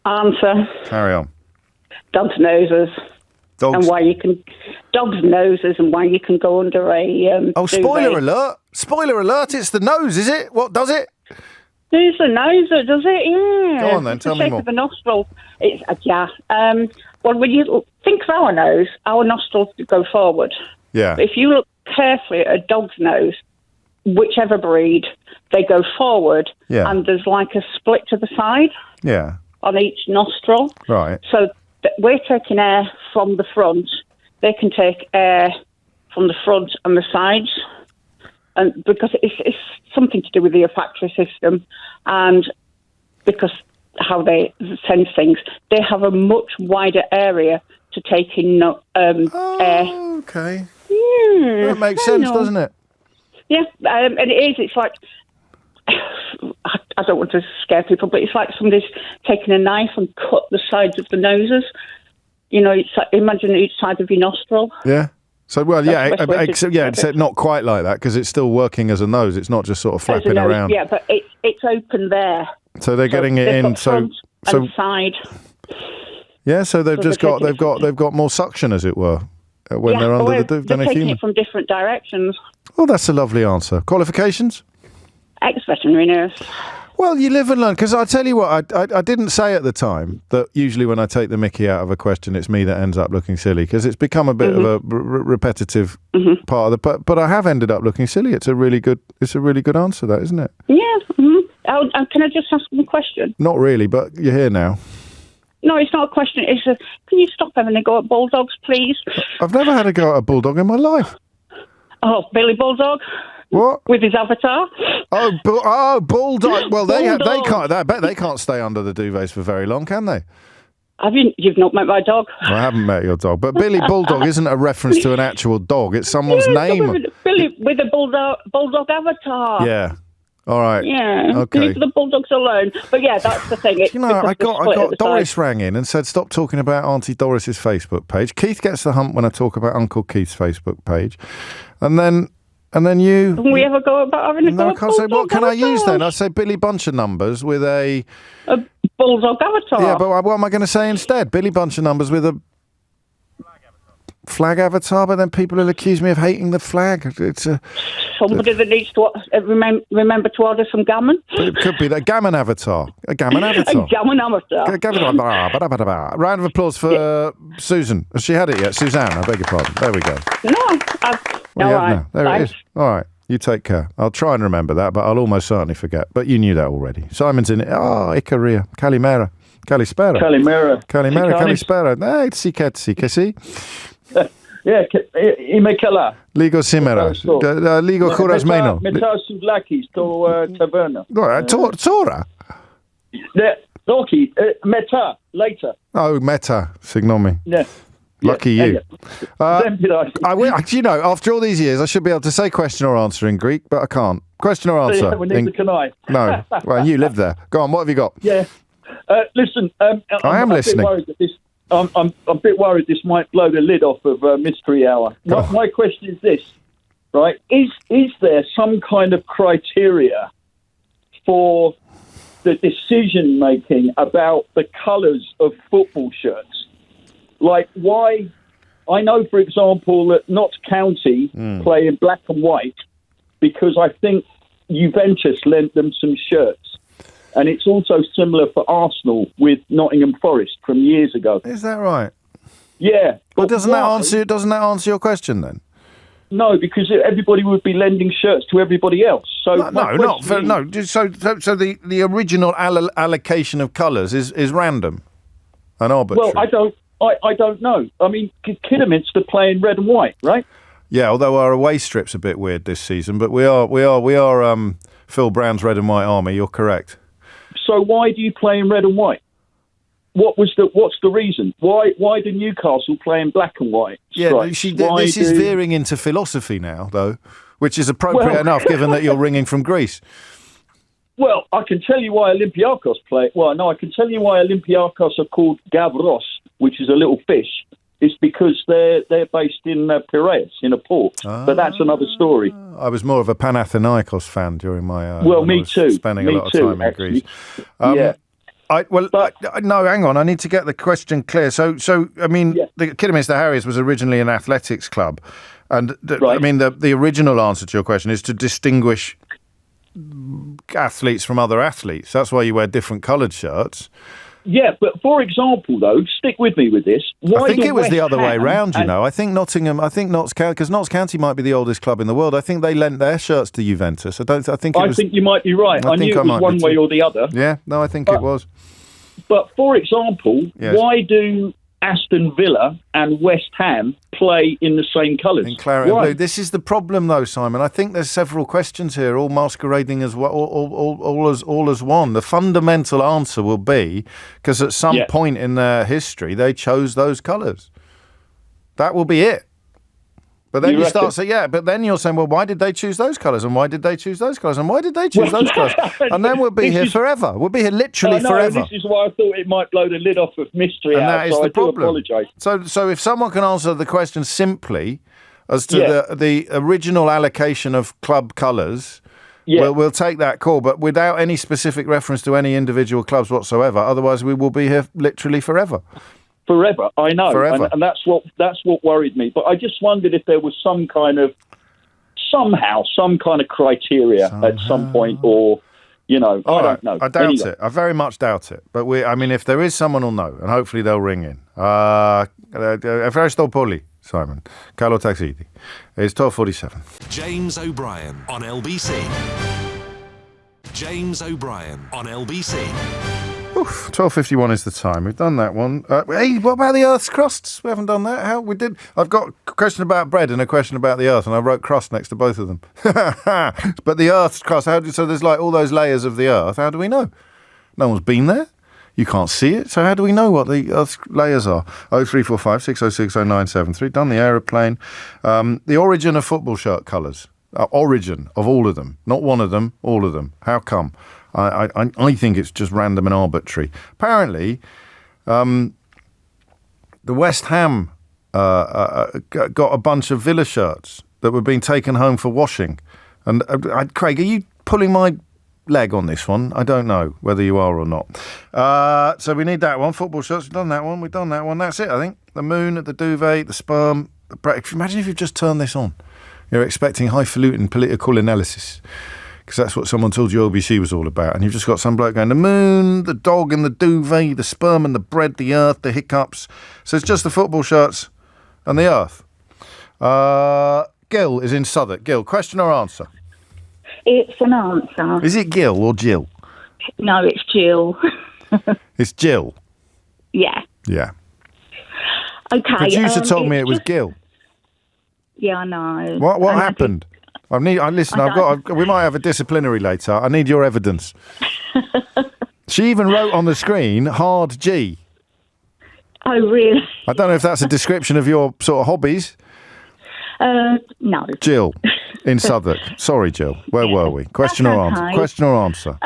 Speaker 10: Answer.
Speaker 2: Carry on.
Speaker 10: Dogs' noses.
Speaker 2: Dogs'
Speaker 10: noses and why you can go under a...
Speaker 2: spoiler alert. Spoiler alert. It's the nose, is it? What does it?
Speaker 10: It's the nose that does it, yeah.
Speaker 2: Go on then, tell me more.
Speaker 10: The shape of the nostril. It's well, when you think of our nostrils go forward.
Speaker 2: Yeah.
Speaker 10: But if you look carefully at a dog's nose, whichever breed, they go forward, and there's like a split to the side.
Speaker 2: Yeah.
Speaker 10: On each nostril.
Speaker 2: Right.
Speaker 10: So we're taking air from the front. They can take air from the front and the sides. And because it's something to do with the olfactory system, and because how they sense things, they have a much wider area to take in air.
Speaker 2: Okay. That makes sense, doesn't it?
Speaker 10: Yeah, and it is. It's like, I don't want to scare people, but it's like somebody's taken a knife and cut the sides of the noses. It's like, imagine each side of your nostril.
Speaker 2: Yeah. So, except not quite like that because it's still working as a nose. It's not just sort of flapping around.
Speaker 10: Yeah, but it's open there.
Speaker 2: So they're getting it in.
Speaker 10: Front and side.
Speaker 2: Yeah, so they've got more suction, as it were, when they're under the than a human.
Speaker 10: They're taking it from different directions.
Speaker 2: Oh, that's a lovely answer. Qualifications?
Speaker 10: Ex-veterinary nurse.
Speaker 2: Well, you live and learn, because I tell you what, I didn't say at the time that usually when I take the mickey out of a question, it's me that ends up looking silly, because it's become a bit of a repetitive part of the... But I have ended up looking silly. It's a really good answer, that, isn't it?
Speaker 10: Yeah. Can I just ask them a question?
Speaker 2: Not really, but you're here now.
Speaker 10: No, it's not a question. It's can you stop having a go at bulldogs, please?
Speaker 2: I've never had a go at a bulldog in my life.
Speaker 10: Oh, Billy Bulldog?
Speaker 2: What?
Speaker 10: With his avatar?
Speaker 2: Bulldog. Well, they can't. I bet they can't stay under the duvets for very long, can they?
Speaker 10: You've not met my dog?
Speaker 2: I haven't met your dog, but Billy Bulldog isn't a reference to an actual dog. It's someone's name.
Speaker 10: Billy with a bulldog avatar.
Speaker 2: Yeah. All right.
Speaker 10: Yeah.
Speaker 2: Okay.
Speaker 10: Leave the bulldogs alone. But yeah, that's the thing.
Speaker 2: I got Doris rang in and said, stop talking about Auntie Doris's Facebook page. Keith gets the hump when I talk about Uncle Keith's Facebook page. And then you...
Speaker 10: Can we ever go about having a
Speaker 2: No, I can't say, what can I use then? I say Billy Bunch of Numbers with a
Speaker 10: bulldog avatar.
Speaker 2: Yeah, but what am I going to say instead? Billy Bunch of Numbers with a flag avatar, but then people will accuse me of hating the flag. It's
Speaker 10: somebody that needs to remember to order some gammon.
Speaker 2: It could be that gammon avatar. A gammon avatar.
Speaker 10: A gammon avatar.
Speaker 2: Round of applause for Susan. Has she had it yet? Suzanne, I beg your pardon. There we go.
Speaker 10: No,
Speaker 2: there it is. All right. You take care. I'll try and remember that, but I'll almost certainly forget. But you knew that already. Simon's in it. Ikaria. Kalimera. Kalispera.
Speaker 11: Kalimera.
Speaker 2: Kalispera. Hey, si.
Speaker 11: Yeah, Είμαι καλά.
Speaker 2: Λίγο σήμερα. Λίγο χωρασμένο.
Speaker 11: Μετά σουβλάκι στο ταβέρνα.
Speaker 2: Τώρα.
Speaker 11: Όχι, μετά, later.
Speaker 2: Oh, meta. Συγγνώμη.
Speaker 11: Ναι.
Speaker 2: Lucky you. You know, after all these years, I should be able to say question or answer in Greek, but I can't. Question or answer.
Speaker 11: Can I?
Speaker 2: No. Well, you live there. Go on, what have you got?
Speaker 11: Yeah. Listen,
Speaker 2: I am listening.
Speaker 11: I'm a bit worried this might blow the lid off of Mystery Hour. My question is this, right? Is there some kind of criteria for the decision-making about the colours of football shirts? Like, why... I know, for example, that Notts County play in black and white because I think Juventus lent them some shirts. And it's also similar for Arsenal with Nottingham Forest from years ago.
Speaker 2: Is that right?
Speaker 11: Yeah.
Speaker 2: But doesn't that answer your question then?
Speaker 11: No, because everybody would be lending shirts to everybody else. So
Speaker 2: So the original allocation of colours is random and arbitrary.
Speaker 11: Well, I don't know. I mean, Kidderminster play in red and white, right?
Speaker 2: Yeah, although our away strip's a bit weird this season, but we are Phil Brown's red and white army. You're correct.
Speaker 11: So why do you play in red and white? What's the reason? Why do Newcastle play in black and white?
Speaker 2: This is veering into philosophy now, though, which is appropriate enough given that you're ringing from Greece.
Speaker 11: Well, I can tell you why Olympiakos play. Well, no, I can tell you why Olympiakos are called Gavros, which is a little fish. It's because they're based in Piraeus, in a port. But that's another story.
Speaker 2: I was more of a Panathinaikos fan during my
Speaker 11: me too.
Speaker 2: Spending a lot of time in Greece. No, hang on. I need to get the question clear. So I mean, the Kidderminster Harriers was originally an athletics club, and I mean the original answer to your question is to distinguish athletes from other athletes. That's why you wear different coloured shirts.
Speaker 11: Yeah, but for example, though, stick with me with this.
Speaker 2: I think it was the other way round, you know. I think Notts County, because Notts County might be the oldest club in the world. I think they lent their shirts to Juventus. I think
Speaker 11: you might be right. I knew it was one way or the other.
Speaker 2: Yeah, no, I think it was.
Speaker 11: But for example, why do Aston Villa and West Ham play in the same colours?
Speaker 2: In claret and blue. This is the problem, though, Simon. I think there's several questions here, all masquerading as all as one. The fundamental answer will be because at some point in their history they chose those colours. That will be it. But then but then you're saying, well, why did they choose those colours? And why did they choose those colours? And why did they choose those colours? And then we'll be here forever. We'll be here literally forever.
Speaker 11: This is why I thought it might blow the lid off of Mystery Hour.
Speaker 2: That is the problem.
Speaker 11: I do apologise.
Speaker 2: So if someone can answer the question simply as to the original allocation of club colours, we'll take that call, but without any specific reference to any individual clubs whatsoever. Otherwise, we will be here literally forever.
Speaker 11: Forever, I know, and that's what worried me. But I just wondered if there was some kind of criteria at some point, or you know, I don't know.
Speaker 2: I doubt it. I very much doubt it. But if there is someone who'll know, and hopefully they'll ring in. Ευχαριστώ πολύ, Simon. Καλό ταξίδι. It's 12:47.
Speaker 1: James O'Brien on LBC. James O'Brien on LBC.
Speaker 2: 12:51 is the time. We've done that one. Hey, what about the Earth's crusts? We haven't done that. How we did? I've got a question about bread and a question about the Earth, and I wrote crust next to both of them. But the Earth's crust. So there's like all those layers of the Earth. How do we know? No one's been there. You can't see it. So how do we know what the Earth's layers are? 0345 606 0973. Done the aeroplane. The origin of football shirt colours. Origin of all of them. Not one of them. All of them. How come? I think it's just random and arbitrary. Apparently, the West Ham got a bunch of Villa shirts that were being taken home for washing. And Craig, are you pulling my leg on this one? I don't know whether you are or not. So we need that one. Football shirts, we've done that one. We've done that one. That's it, I think. The moon, the duvet, the sperm. Imagine if you've just turned this on. You're expecting highfalutin political analysis. Because that's what someone told you LBC was all about. And you've just got some bloke going, the moon, the dog and the duvet, the sperm and the bread, the earth, the hiccups. So it's just the football shirts and the earth. Gil is in Southwark. Gil, question or answer?
Speaker 12: It's an answer.
Speaker 2: Is it Gil or Jill?
Speaker 12: No, it's Jill.
Speaker 2: It's Jill?
Speaker 12: Yeah.
Speaker 2: Yeah.
Speaker 12: Okay.
Speaker 2: Producer told me it was Gil.
Speaker 12: Yeah, I know.
Speaker 2: What happened? We might have a disciplinary later. I need your evidence. She even wrote on the screen, hard G.
Speaker 12: Oh, really?
Speaker 2: I don't know if that's a description of your sort of hobbies.
Speaker 12: No.
Speaker 2: Jill, in Southwark. Sorry, Jill. Where were we? Question or answer? Question or answer?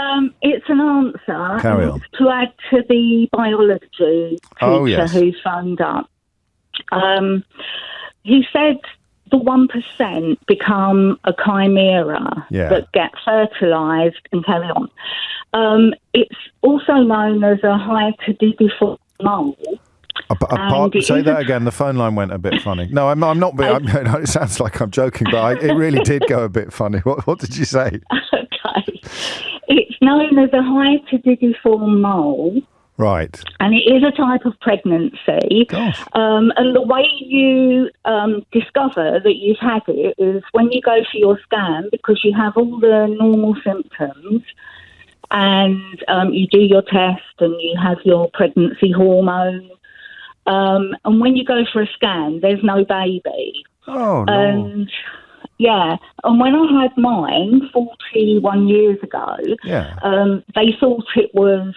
Speaker 12: It's an answer.
Speaker 2: Carry on.
Speaker 12: To add to the biology teacher who phoned up. He said the 1% become a chimera that get fertilised and carry on. It's also known as a hypothetical mole.
Speaker 2: Say that again. The phone line went a bit funny. No, I'm not. It sounds like I'm joking, but it really did go a bit funny. What did you say?
Speaker 12: Okay. It's known as a hypothetical mole.
Speaker 2: Right.
Speaker 12: And it is a type of pregnancy.
Speaker 2: Gosh.
Speaker 12: And the way you discover that you've had it is when you go for your scan, because you have all the normal symptoms, and you do your test and you have your pregnancy hormone. And when you go for a scan, there's no baby.
Speaker 2: Oh, no.
Speaker 12: And and when I had mine 41 years ago, they thought it was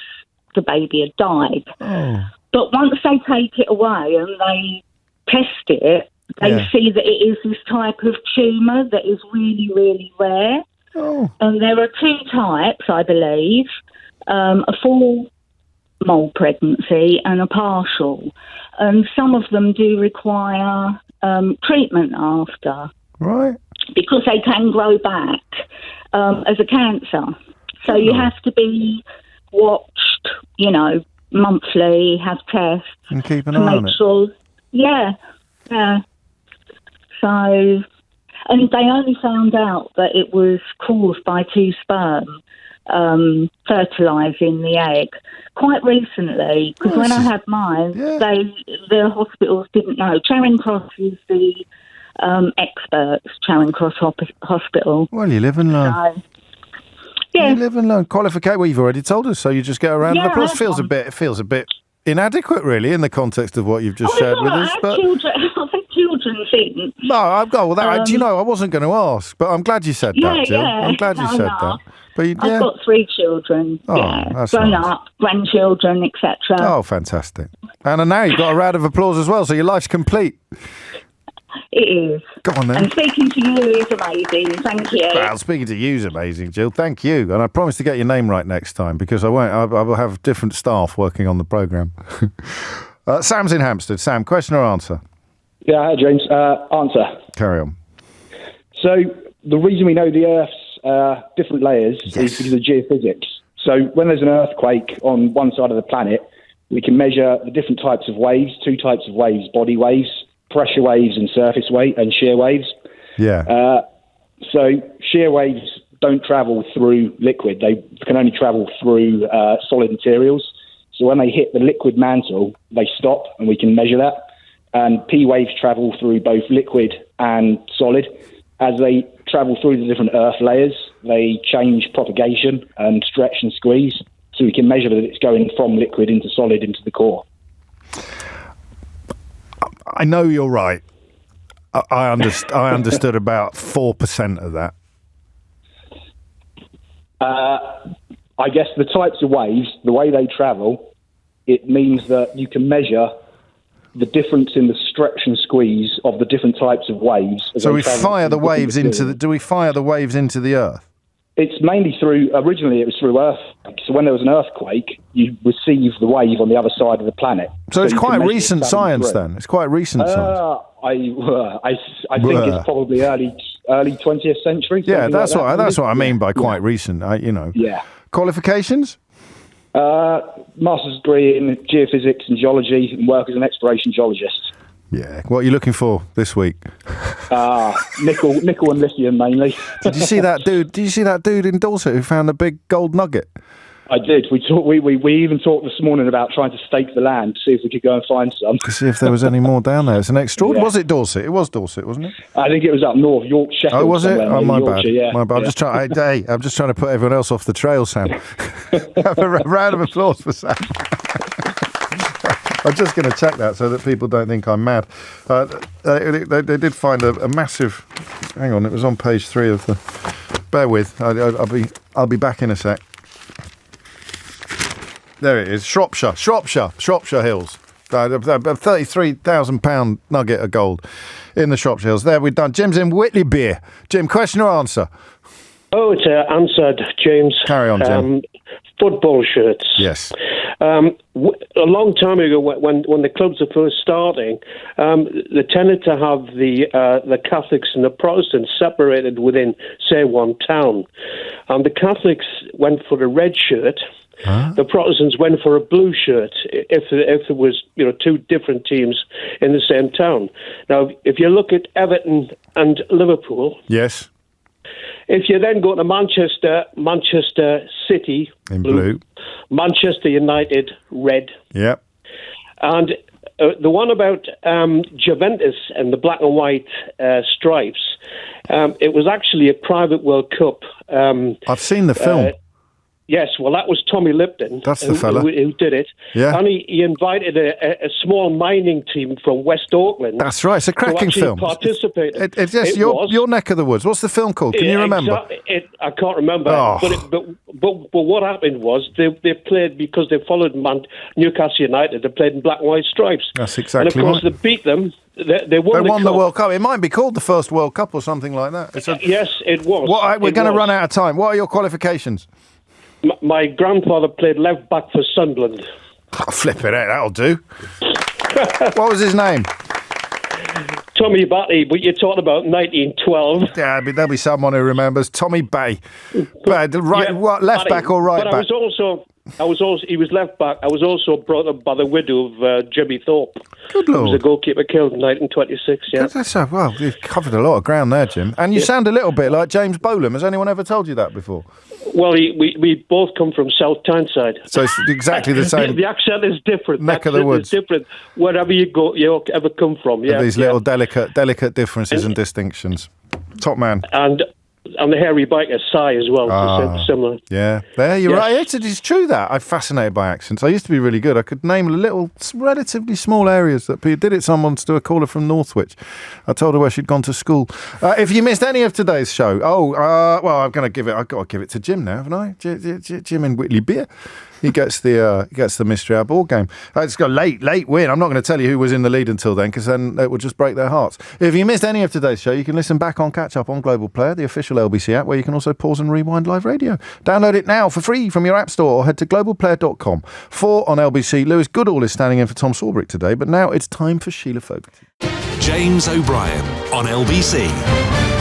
Speaker 12: the baby had died.
Speaker 2: Oh.
Speaker 12: But once they take it away and they test it, they see that it is this type of tumour that is really, really rare.
Speaker 2: Oh.
Speaker 12: And there are two types, I believe, a full mole pregnancy and a partial. And some of them do require treatment after.
Speaker 2: Right.
Speaker 12: Because they can grow back as a cancer. So you have to be watched, monthly, have tests.
Speaker 2: And keep an eye on it.
Speaker 12: Sure. Yeah. So, and they only found out that it was caused by two sperm fertilising the egg quite recently, because when I had mine, the hospitals didn't know. Charing Cross is the experts, Charing Cross Hospital.
Speaker 2: Well, you live and learn. You live and learn. Qualification. Well, you've already told us, so you just get a round of applause. It feels a bit inadequate, really, in the context of what you've just shared with us. But
Speaker 12: children think.
Speaker 2: No, do you know? I wasn't going to ask, but I'm glad you said that, Jill. I'm glad you said that. But
Speaker 12: I've got 3 children.
Speaker 2: That's
Speaker 12: grown
Speaker 2: nice.
Speaker 12: up, grandchildren, etc.
Speaker 2: Oh, fantastic! And now you've got a round of applause as well, so your life's complete.
Speaker 12: It is.
Speaker 2: Go on then.
Speaker 12: And speaking to you is amazing. Thank you.
Speaker 2: Well, speaking to you is amazing, Jill. Thank you. And I promise to get your name right next time, because I won't. I will have different staff working on the programme. Sam's in Hampstead. Sam, question or answer?
Speaker 7: Yeah, hi, James. Answer.
Speaker 2: Carry on.
Speaker 7: So the reason we know the Earth's different layers is because of geophysics. So when there's an earthquake on one side of the planet, we can measure the different types of waves, 2 types of waves, body waves, pressure waves and surface wave and shear waves.
Speaker 2: Yeah.
Speaker 7: So shear waves don't travel through liquid. They can only travel through solid materials. So when they hit the liquid mantle, they stop and we can measure that. And P waves travel through both liquid and solid. As they travel through the different earth layers, they change propagation and stretch and squeeze. So we can measure that it's going from liquid into solid into the core.
Speaker 2: I know you're right. I understood about 4% of that.
Speaker 7: I guess the types of waves, the way they travel, it means that you can measure the difference in the stretch and squeeze of the different types of waves.
Speaker 2: So we fire the waves into the... Do we fire the waves into the Earth?
Speaker 7: It's mainly through... Originally, it was through earthquake. So when there was an earthquake, you receive the wave on the other side of the planet.
Speaker 2: So it's quite recent science, then? It's quite recent science.
Speaker 7: I think it's probably early 20th century.
Speaker 2: Yeah, that's what I mean by quite recent.
Speaker 7: Yeah.
Speaker 2: Qualifications?
Speaker 7: Master's degree in geophysics and geology, and work as an exploration geologist.
Speaker 2: Yeah. What are you looking for this week?
Speaker 7: Nickel and lithium mainly.
Speaker 2: Did you see that dude? Did you see that dude in Dorset who found a big gold nugget?
Speaker 7: I did. We even talked this morning about trying to stake the land to see if we could go and find some.
Speaker 2: To see if there was any more down there. It's an extraordinary. Was it Dorset? It was Dorset, wasn't it?
Speaker 7: I think it was up north, Yorkshire.
Speaker 2: Oh, was it? Oh, my bad.
Speaker 7: Yeah.
Speaker 2: My bad. I'm just trying. I'm just trying to put everyone else off the trail, Sam. Have a round of applause for Sam. I'm just going to check that so that people don't think I'm mad. They did find a massive... Hang on, it was on page 3 of the... Bear with, I'll be back in a sec. There it is, Shropshire Hills. A £33,000 nugget of gold in the Shropshire Hills. There, we've done. Jim's in Whitley Beer. Jim, question or answer?
Speaker 8: Oh, it's answered, James.
Speaker 2: Carry on, Jim.
Speaker 8: Football shirts.
Speaker 2: Yes.
Speaker 8: A long time ago, when the clubs were first starting, they tended to have the Catholics and the Protestants separated within, say, one town. And the Catholics went for a red shirt. Huh? The Protestants went for a blue shirt if there was, two different teams in the same town. Now, if you look at Everton and Liverpool,
Speaker 2: yes.
Speaker 8: If you then go to Manchester City,
Speaker 2: in blue,
Speaker 8: Manchester United, red.
Speaker 2: Yep.
Speaker 8: And the one about Juventus and the black and white stripes, it was actually a private World Cup.
Speaker 2: I've seen the film.
Speaker 8: Yes, well, that was Tommy Lipton.
Speaker 2: That's the fella
Speaker 8: who did it.
Speaker 2: Yeah.
Speaker 8: And he invited a small mining team from West Auckland.
Speaker 2: That's right. It's a cracking film.
Speaker 8: Participate.
Speaker 2: It's your neck of the woods. What's the film called? Can you remember?
Speaker 8: I can't remember.
Speaker 2: Oh.
Speaker 8: But what happened was they played because they followed Newcastle United. They played in black and white stripes.
Speaker 2: That's exactly right.
Speaker 8: And of course, they beat them. They won
Speaker 2: the World Cup. It might be called the first World Cup or something like that.
Speaker 8: Yes, it was.
Speaker 2: We're going to run out of time. What are your qualifications?
Speaker 8: My grandfather played left back for Sunderland.
Speaker 2: Oh, flip it out, that'll do. What was his name?
Speaker 8: Tommy Batty, but you're talking about 1912.
Speaker 2: Yeah, there'll be someone who remembers. Tommy Bay. Left back or right back?
Speaker 8: But he was left back. I was also brought up by the widow of Jimmy Thorpe.
Speaker 2: Good Lord.
Speaker 8: Who was a goalkeeper killed in 1926, yeah.
Speaker 2: Well, you've covered a lot of ground there, Jim. And you sound a little bit like James Bolam. Has anyone ever told you that before?
Speaker 8: Well, we both come from South Tyneside.
Speaker 2: So it's exactly the same.
Speaker 8: The accent is different.
Speaker 2: Neck of the woods.
Speaker 8: It's different wherever you go, you ever come from. Yeah.
Speaker 2: These little delicate differences and distinctions. Top man.
Speaker 8: And the hairy biker, Sai, as well. Similar.
Speaker 2: Yeah. There, you're right. It's true that. I'm fascinated by accents. I used to be really good. I could name little, relatively small areas that people did it. Someone to a caller from Northwich. I told her where she'd gone to school. If you missed any of today's show, I've got to give it to Jim now, haven't I? Jim in Whitley Beer. He gets the Mystery Hour board game. It's got a late win. I'm not going to tell you who was in the lead until then, because then it would just break their hearts. If you missed any of today's show, you can listen back on Catch Up on Global Player, the official LBC app, where you can also pause and rewind live radio. Download it now for free from your app store or head to globalplayer.com. 4 on LBC. Lewis Goodall is standing in for Tom Swarbrick today, but now it's time for Sheila Fogarty.
Speaker 1: James O'Brien on LBC.